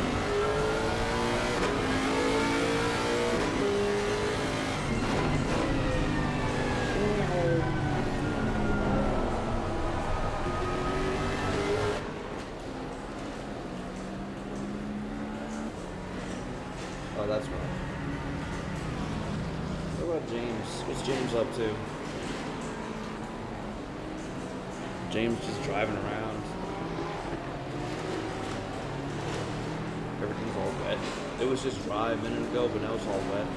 Oh, that's right. What about James? What's James up to? James just driving around. Everything's all wet. It was just dry a minute ago, but now it's all wet.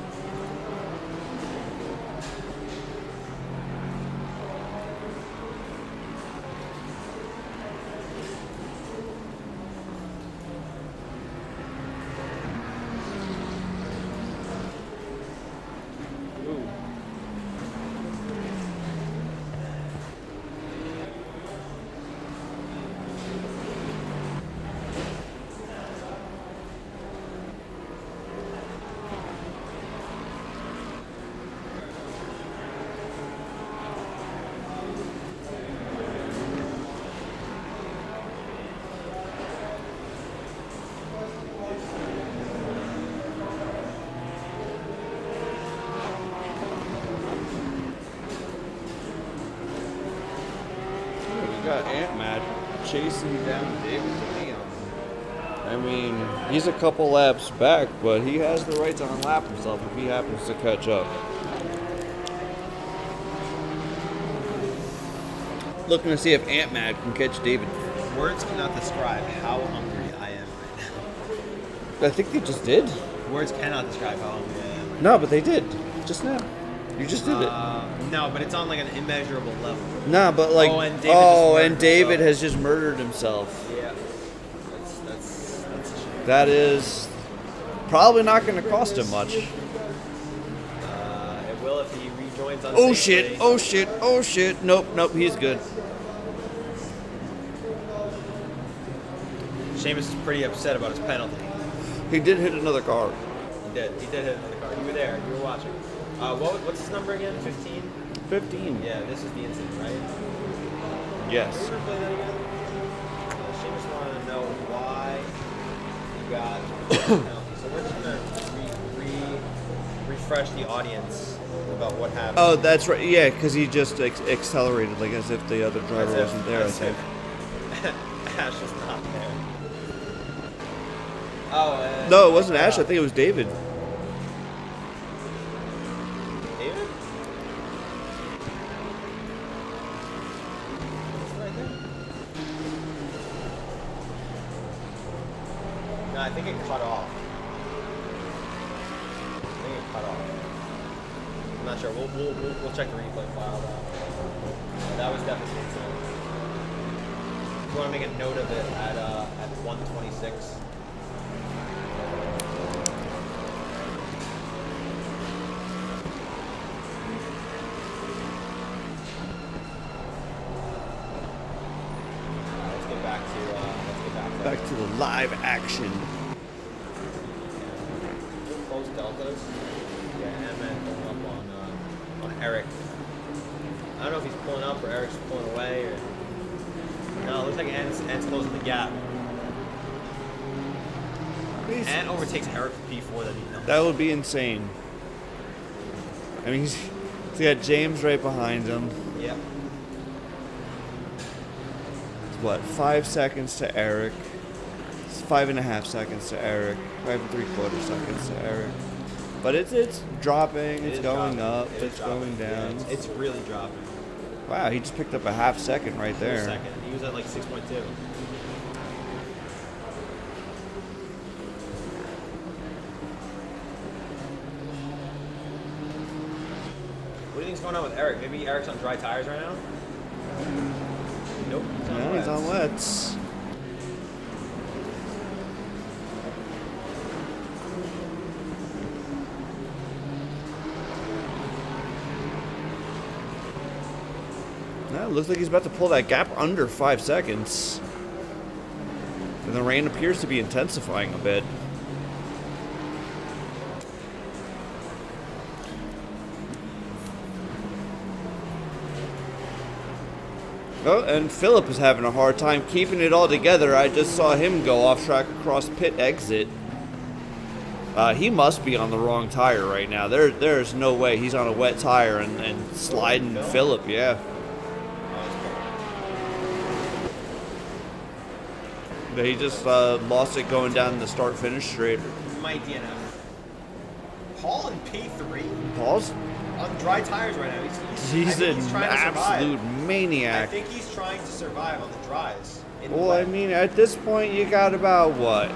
Got Ant Mad chasing down David Leon. I mean, he's a couple laps back, but he has the right to unlap himself if he happens to catch up. Looking to see if Ant Mad can catch David. Words cannot describe how hungry I am right I think they just did. now. Words cannot describe how hungry I am. No, but they did. Just now. You just did it. No, but it's on like an immeasurable level. Nah, but like, and David has just murdered himself. Yeah. That's a shame. That is probably not going to cost him much. It will if he rejoins on. Oh shit! Oh shit! Oh shit! Nope, nope. He's good. Seamus is pretty upset about his penalty. He did hit another car. He did hit another car. You were there. You were watching. What's his number again? 15? 15. Yeah, this is the incident, right? Yes. Can we replay that again? Seamus wanted to know why you got penalty. So we're just going to refresh the audience about what happened. Oh, that's right. Yeah, because he just accelerated, like as if the other driver wasn't there. I think. Ash was not there. Oh. No, it wasn't Ash. I think it was David. David? Right there? No, I think it cut off. I'm not sure. We'll check the replay file though. That was definitely the incident. You want to make a note of it at 1:26. Let's get back to Back to the live action. close deltas. Yeah, Ant-Man pulling up on Eric. I don't know if he's pulling up or Eric's pulling away or. No, it looks like Ant's closing the gap. Ant overtakes Eric for P4 that he knows. That would be insane. I mean, he's got James right behind him. Yep. It's what, 5 seconds to Eric? It's 5.5 seconds to Eric. 5 3/4 seconds to Eric. But it's dropping. It's going up. It's going down. Yeah, it's really dropping. Wow, he just picked up a half second right there. Second. He was at like 6.2. What do you think's going on with Eric? Maybe Eric's on dry tires right now? Nope. No, he's on wets. looks like he's about to pull that gap under 5 seconds. And the rain appears to be intensifying a bit. Oh, and Philip is having a hard time keeping it all together. I just saw him go off track across pit exit. He must be on the wrong tire right now. There's no way he's on a wet tire and sliding Philip, yeah. But he just lost it going down the start-finish straight. Might DNF. Paul in P3? Paul's? On dry tires right now. He's an trying to absolute survive. maniac. I think he's trying to survive on the dries. Well, I mean, at this point, you got about, what,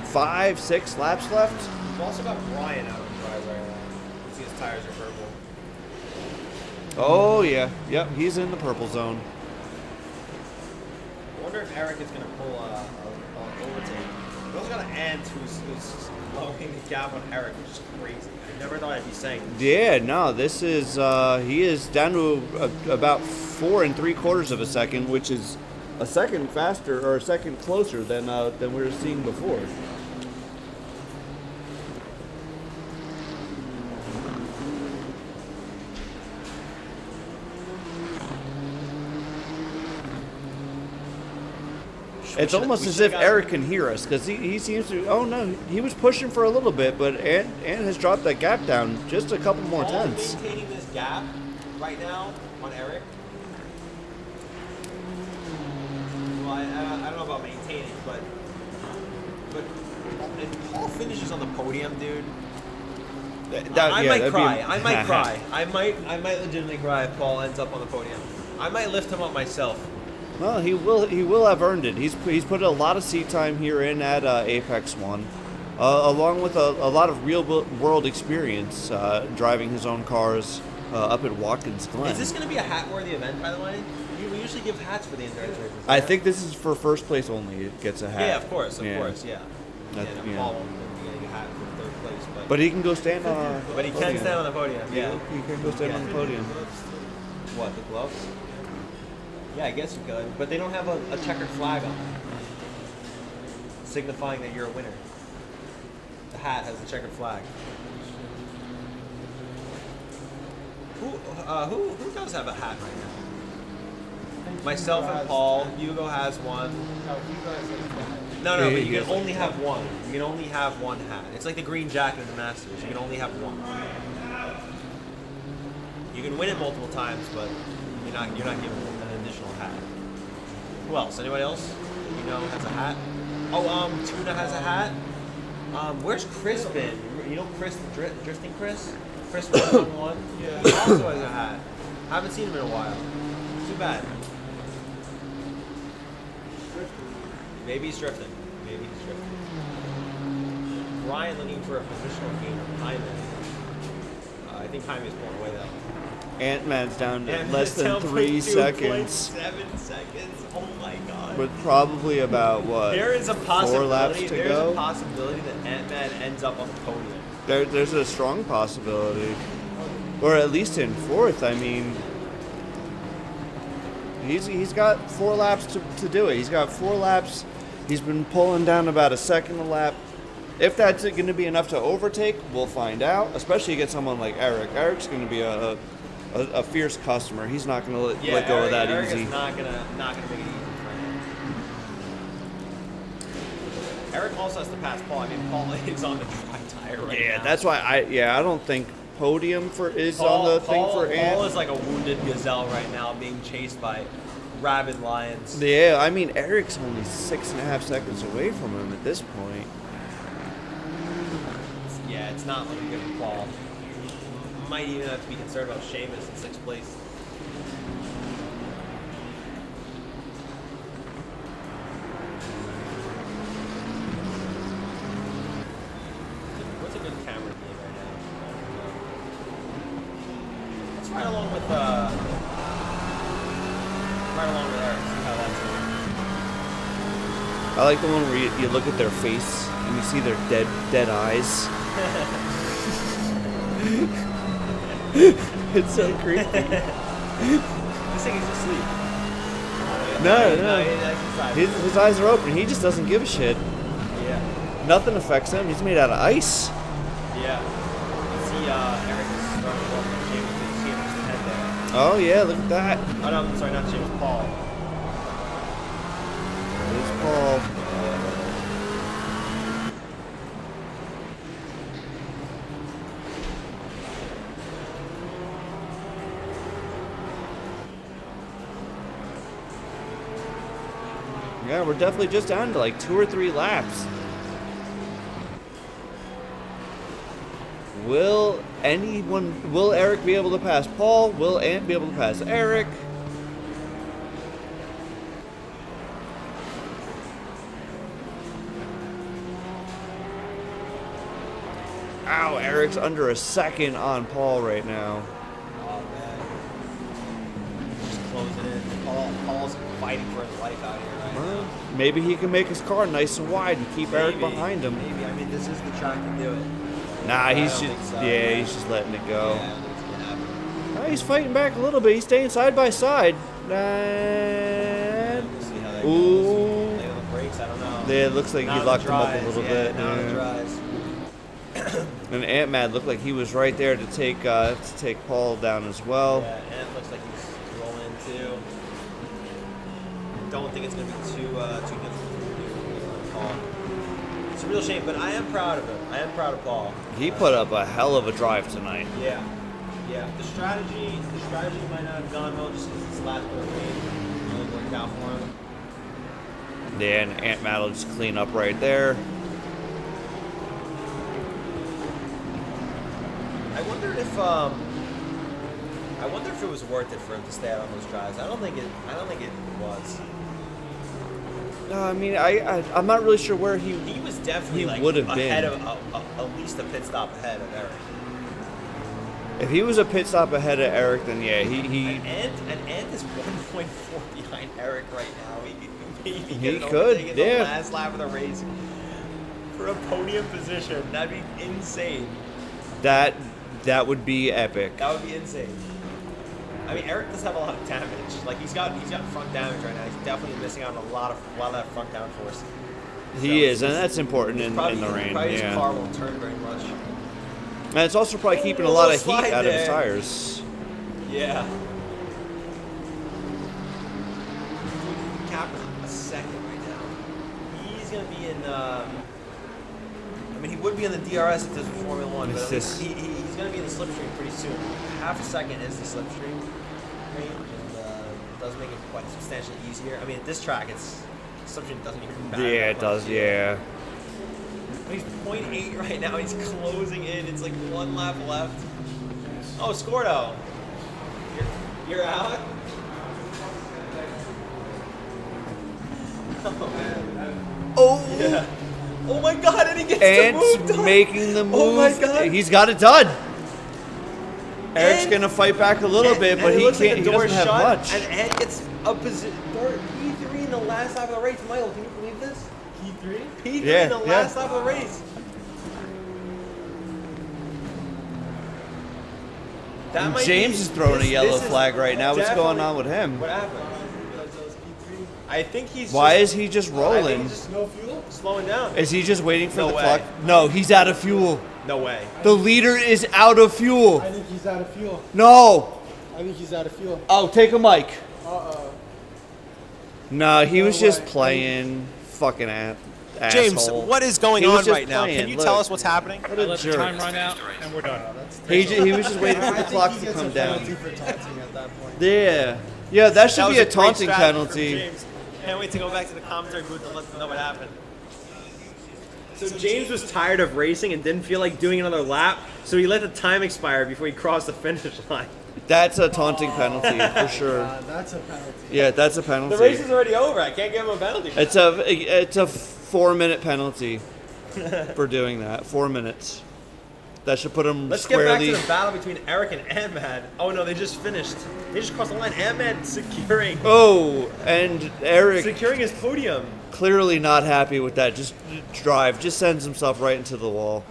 5, 6 laps left? We've also got Brian out on the dries right now. You see his tires are purple. Oh, yeah. Yep, he's in the purple zone. I wonder if Eric is going to pull an overtake. We also got an Ant who's lowering the gap on Eric, which is crazy. I never thought I'd be saying this. Yeah, no, this is, he is down to about 4 3/4 of a second, which is a second faster, or a second closer than we were seeing before. It's almost as if Eric can hear us, because he seems to. Oh no, he was pushing for a little bit, but Ant has dropped that gap down just a couple more tenths. Maintaining this gap right now on Eric. Well, I don't know about maintaining, but if Paul finishes on the podium, dude, I might cry. I might cry. I might legitimately cry if Paul ends up on the podium. I might lift him up myself. Well, he will have earned it. He's put a lot of seat time here in at Apex 1, along with a lot of real world experience driving his own cars up at Watkins Glen. Is this going to be a hat-worthy event, by the way? We usually give hats for the endurance races. I think this is for first place only. It gets a hat. Yeah, of course, yeah. Paul won't be getting a hat for third place, but he can go stand on our. But he can stand on the podium. Yeah, he can go stand on the podium. What, the gloves? Yeah, I guess you could, but they don't have a checkered flag on them, signifying that you're a winner. The hat has a checkered flag. Who does have a hat right now? Myself and Paul. Hugo has one. No, but you can only have one. You can only have one hat. It's like the green jacket in the Masters. You can only have one. You can win it multiple times, but you're not given an additional hat. Who else? Anybody else that you know has a hat? Oh, Tuna has a hat. Where's Chris been? You know Chris, drifting Chris? Chris 111? Yeah. He also has a hat. I haven't seen him in a while. Too bad. Maybe he's drifting. Ryan looking for a positional gain of Hyman. I think Hyman is pulling away though. Ant-Man's down to less than 3 seconds. 7 seconds. Oh my god. With probably about what? There is a 4 laps to There's go. a possibility that Ant-Man ends up on the podium. There's a strong possibility, or at least in 4th. I mean, he's got 4 laps to do it. He's got 4 laps. He's been pulling down about a second a lap. If that's going to be enough to overtake, we'll find out. Especially against someone like Eric. Eric's going to be a fierce customer. He's not going to let go of that Eric easy. Is not gonna make it easy for him. Eric also has to pass Paul. I mean, Paul is on the dry tire right now. Yeah, that's why I don't think podium is on the thing for Ant. Paul is like a wounded gazelle right now, being chased by rabid lions. Yeah, I mean Eric's only 6.5 seconds away from him at this point. Yeah, it's not looking good for Paul. Might even have to be concerned about Sheamus in 6th place. What's a good camera game right now? Let's ride along with Eric. See how that's going. I like the one where you look at their face and you see their dead eyes. It's so creepy. looks like he's asleep. No. His His eyes are open. He just doesn't give a shit. Yeah. Nothing affects him. He's made out of ice. Yeah. You see Eric is starting to walk with James. You see him with his head there. Oh, yeah, look at that. Oh, no, I'm sorry, not James, Paul. There's Paul. Yeah, we're definitely just down to like 2 or 3 laps. Will Eric be able to pass Paul? Will Ant be able to pass Eric? Ow, Eric's under a second on Paul right now. Oh, man. Just closing in. Paul's fighting for his life out here right now. Maybe he can make his car nice and wide and keep Eric behind him. Maybe. I mean, this is the track to do it. Nah, I he's don't just think so. yeah, he's just letting it go. Yeah, I don't think it's gonna happen. He's fighting back a little bit. He's staying side by side. And We'll see how that ooh, goes. Lay on the brakes, I don't know. yeah, it looks like Now he it locked him up a dries. little Yeah, bit. now it Yeah. dries. And Ant-Man looked like he was right there to take Paul down as well. Yeah, Ant looks like he's rolling too. Don't think it's gonna be too difficult for Paul. It's a real shame, but I am proud of him. I am proud of Paul. He put up a hell of a drive tonight. Yeah. The strategy might not have gone well just because it's last bit of rain really worked out for him. Yeah, and Ant-Man will just clean up right there. I wonder if it was worth it for him to stay out on those drives. I don't think it was. I mean, I'm not really sure where he was definitely like would have ahead been. of at least a pit stop ahead of Eric. If he was a pit stop ahead of Eric, then yeah, he And Ant is 1.4 behind Eric right now. He could maybe He get an could, overtake in yeah. the last lap of the race for a podium position. That'd be insane. that would be epic. That would be insane. I mean, Eric does have a lot of damage. Like he's got front damage right now. He's definitely missing out on a lot of that front downforce. He is, and that's important in the rain. Probably his Yeah, car won't turn very much. and it's also probably keeping a lot of heat slide out of his there. tires. Yeah. Cap is a second right now. He's gonna be in. I mean, he would be in the DRS if this was Formula One, but at least he's gonna be in the slipstream pretty soon. Half a second is the slipstream range, and it does make it quite substantially easier. I mean, at this track, slipstream doesn't even matter. Yeah, it that does. much. Yeah. But he's 0.8 right now. He's closing in. It's like 1 lap left. Oh, Scordo. You're out? Oh. Yeah. Oh my god, and he gets Ant's the move done. making the move. Oh my god. He's got it done. Eric's gonna fight back a little bit, but it he looks can't. like He the door doesn't is have shut, much. And Ant gets a position. P3 in the last lap of the race. Michael, can you believe this? P3? P3 Yeah, in the yeah. last lap of the race. That might James be- is throwing this- a yellow this is flag right now. What's going definitely- on with him? What happened? I think he's. Why just, is he just I think rolling? he's just no fuel, slowing down. Is he just waiting for No the way. clock? No, he's out of fuel. No way. The leader is out of fuel. I think he's out of fuel. No. I think he's out of fuel. Oh, take a mic. Uh-oh. No, he No was just way. playing fucking James, asshole. what is going He was on just right now? playing, Can you look. tell us what's happening? What I a let the jerk. time run out, and we're done. He was just waiting for I the think clock he to gets come a down. penalty for taunting at that point. Yeah. Yeah, that should That be was a great taunting strategy from penalty. James. Can't wait to go back to the commentary booth and let them know what happened. So James was tired of racing and didn't feel like doing another lap, so he let the time expire before he crossed the finish line. That's a taunting penalty for sure. That's a penalty. Yeah, that's a penalty. The race is already over. I can't give him a penalty. It's a 4-minute penalty for doing that. 4 minutes. That should put him Let's get back squarely. to the battle between Eric and Ant-Man. Oh no, they just finished. They just crossed the line. Ant-Man securing And Eric his podium. clearly not happy with that. Just drive. Just sends himself right into the wall.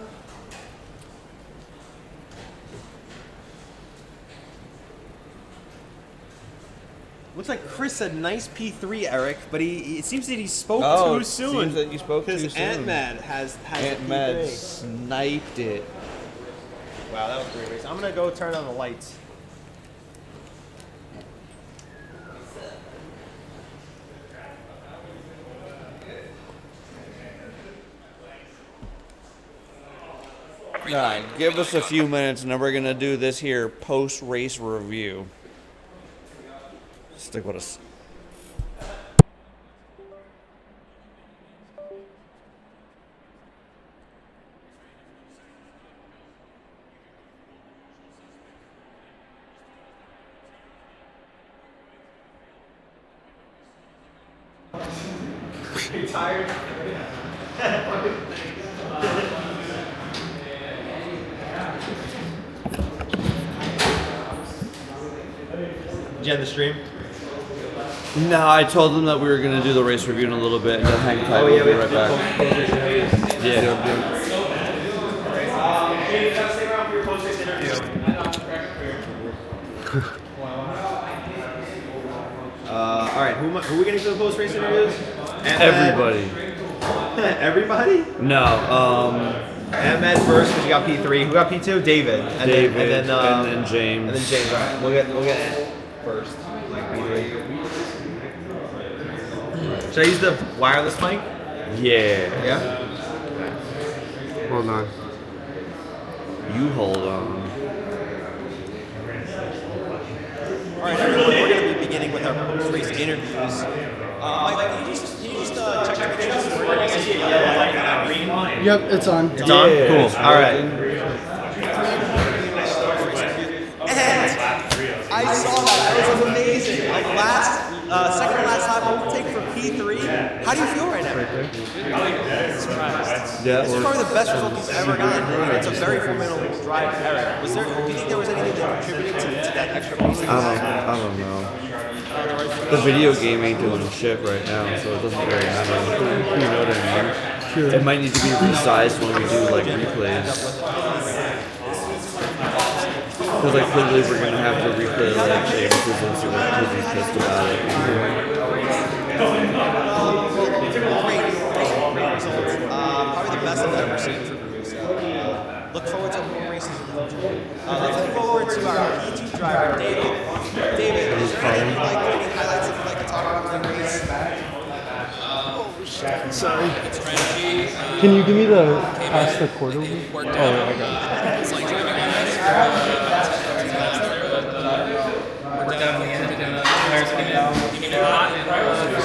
Looks like Chris said nice P3, Eric, but it seems that he spoke Oh, too it soon. seems that you spoke too soon. Because Ant-Man has Ant-Man P3. sniped it. Wow, that was a great race. I'm going to go turn on the lights. All right, give us a few minutes, and then we're gonna do this here post-race review. Stick with us. Are you tired? Did you end the stream? No, I told them that we were gonna do the race review in a little bit, and then hang tight. Oh, yeah, we'll be we right have back. Stay around for your post-race interview. All right, who are we getting for the post-race interviews? Everybody. Everybody? No. Ant-Man first because you got P3. Who got P2? David. And David. Then, And then James. And then James. All right, we'll get Ant first. P3. Should I use the wireless mic? Yeah. Yeah. Hold on. You hold on. All right, everyone, we're going to be beginning with our post-race interviews. Mike, can you just check your pictures? Yep, it's on. It's on? Cool. All right. And I saw that. That was amazing. Like second to last lap overtake for P3. How do you feel right now? Yeah. This is probably the best result he's ever gotten. It's a very formidable drive for Eric. Do you think there was anything that contributed to that extra pace? I don't know. The video game ain't doing shit right now, so it doesn't really matter. You know what I mean? Sure. It might need to be resized when we do like replays. Because like clearly we're gonna have to replay like James's and see what he's pissed about it. Probably the best I've ever seen for Bruce. Look forward to more races in the future. Let's look forward to our P2 driver, David. David, is there any highlights that you'd like to talk about in the race? Sorry. Can you give me the past the quarter? Oh, I got it. It's like driving on this. We're down the end, and the tires came in hot, and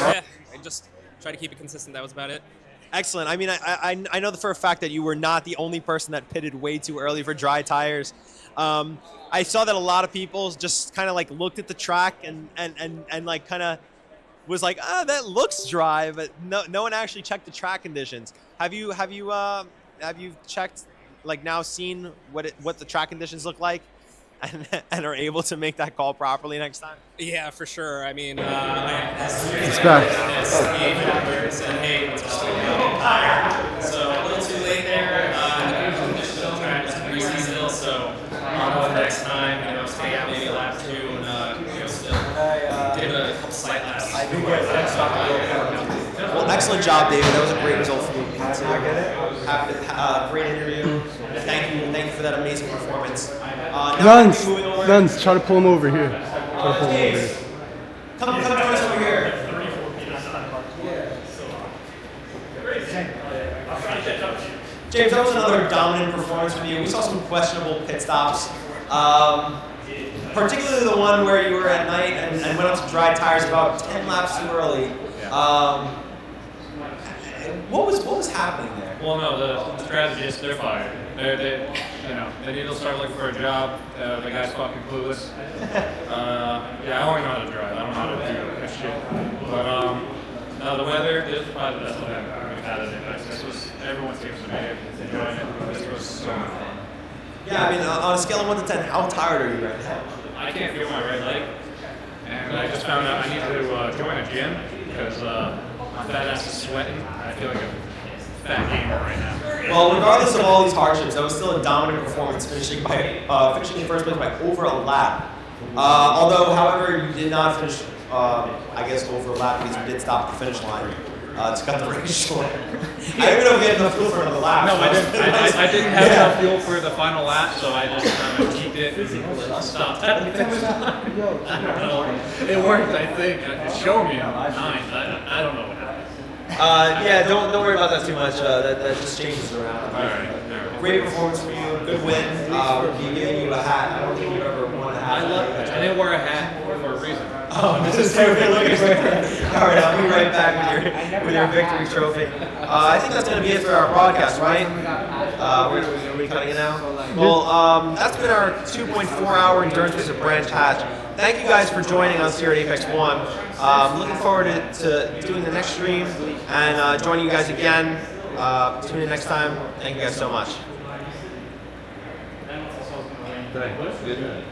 yeah, I just try to keep it consistent. That was about it. Excellent. I mean, I know for a fact that you were not the only person that pitted way too early for dry tires. I saw that a lot of people just kind of like looked at the track and like kind of was like, that looks dry, but no one actually checked the track conditions. Have you checked, like, now seen what the track conditions look like, and are able to make that call properly next time? Yeah, for sure. I mean, It's back. Said, hey, let's just go. So a little too late there. The conditions of the track was greasy still, so I'll go next time. Stay out maybe lap 2 and still did a couple slight laps. Well, excellent job, David. That was a great result for you. Great interview. Thank you for that amazing performance. Nuns, try to pull him over here. Come join us over here. James, that was another dominant performance from you. We saw some questionable pit stops. Particularly the one where you were at night and went up to dry tires about 10 laps too early. What was happening there? Well, no, the strategists, they're fired. They need to start looking for a job. The guy's fucking clueless. Yeah, I only know how to drive. I don't know how to do this shit. But no, the weather, this was probably the best event we've had at Apex. Everyone seems to be enjoying it. This was so much fun. Yeah, I mean, on a scale of 1 to 10, how tired are you right now? I can't feel my right leg. And I just found out I need to join a gym because my fat ass is sweating. I feel like a fat gamer right now. Well, regardless of all these hardships, that was still a dominant performance, finishing in first place by over a lap. Although, however, you did not finish I guess, over a lap because we did stop at the finish line to cut the race short. I don't know if we had enough fuel for another lap. No, I didn't. I didn't have enough fuel for the final lap, so I just kind of keep it and stopped at the finish line. I don't know. It worked, I think. It showed me 9. I don't know what happened. Yeah, don't worry about that too much. That just changes around. All right. Great performance for you. Good win. We're giving you a hat. I don't think you've ever won a hat. I love it. I didn't wear a hat for a reason. Oh, this is so good looking. All right, I'll be right back with your victory trophy. I think that's going to be it for our broadcast, right? Are we cutting it now? Well, that's been our 2.4-hour endurance race at Branch Hatch. Thank you guys for joining us here at Apex One. Looking forward to doing the next stream and joining you guys again. Tune in next time. Thank you guys so much. Good.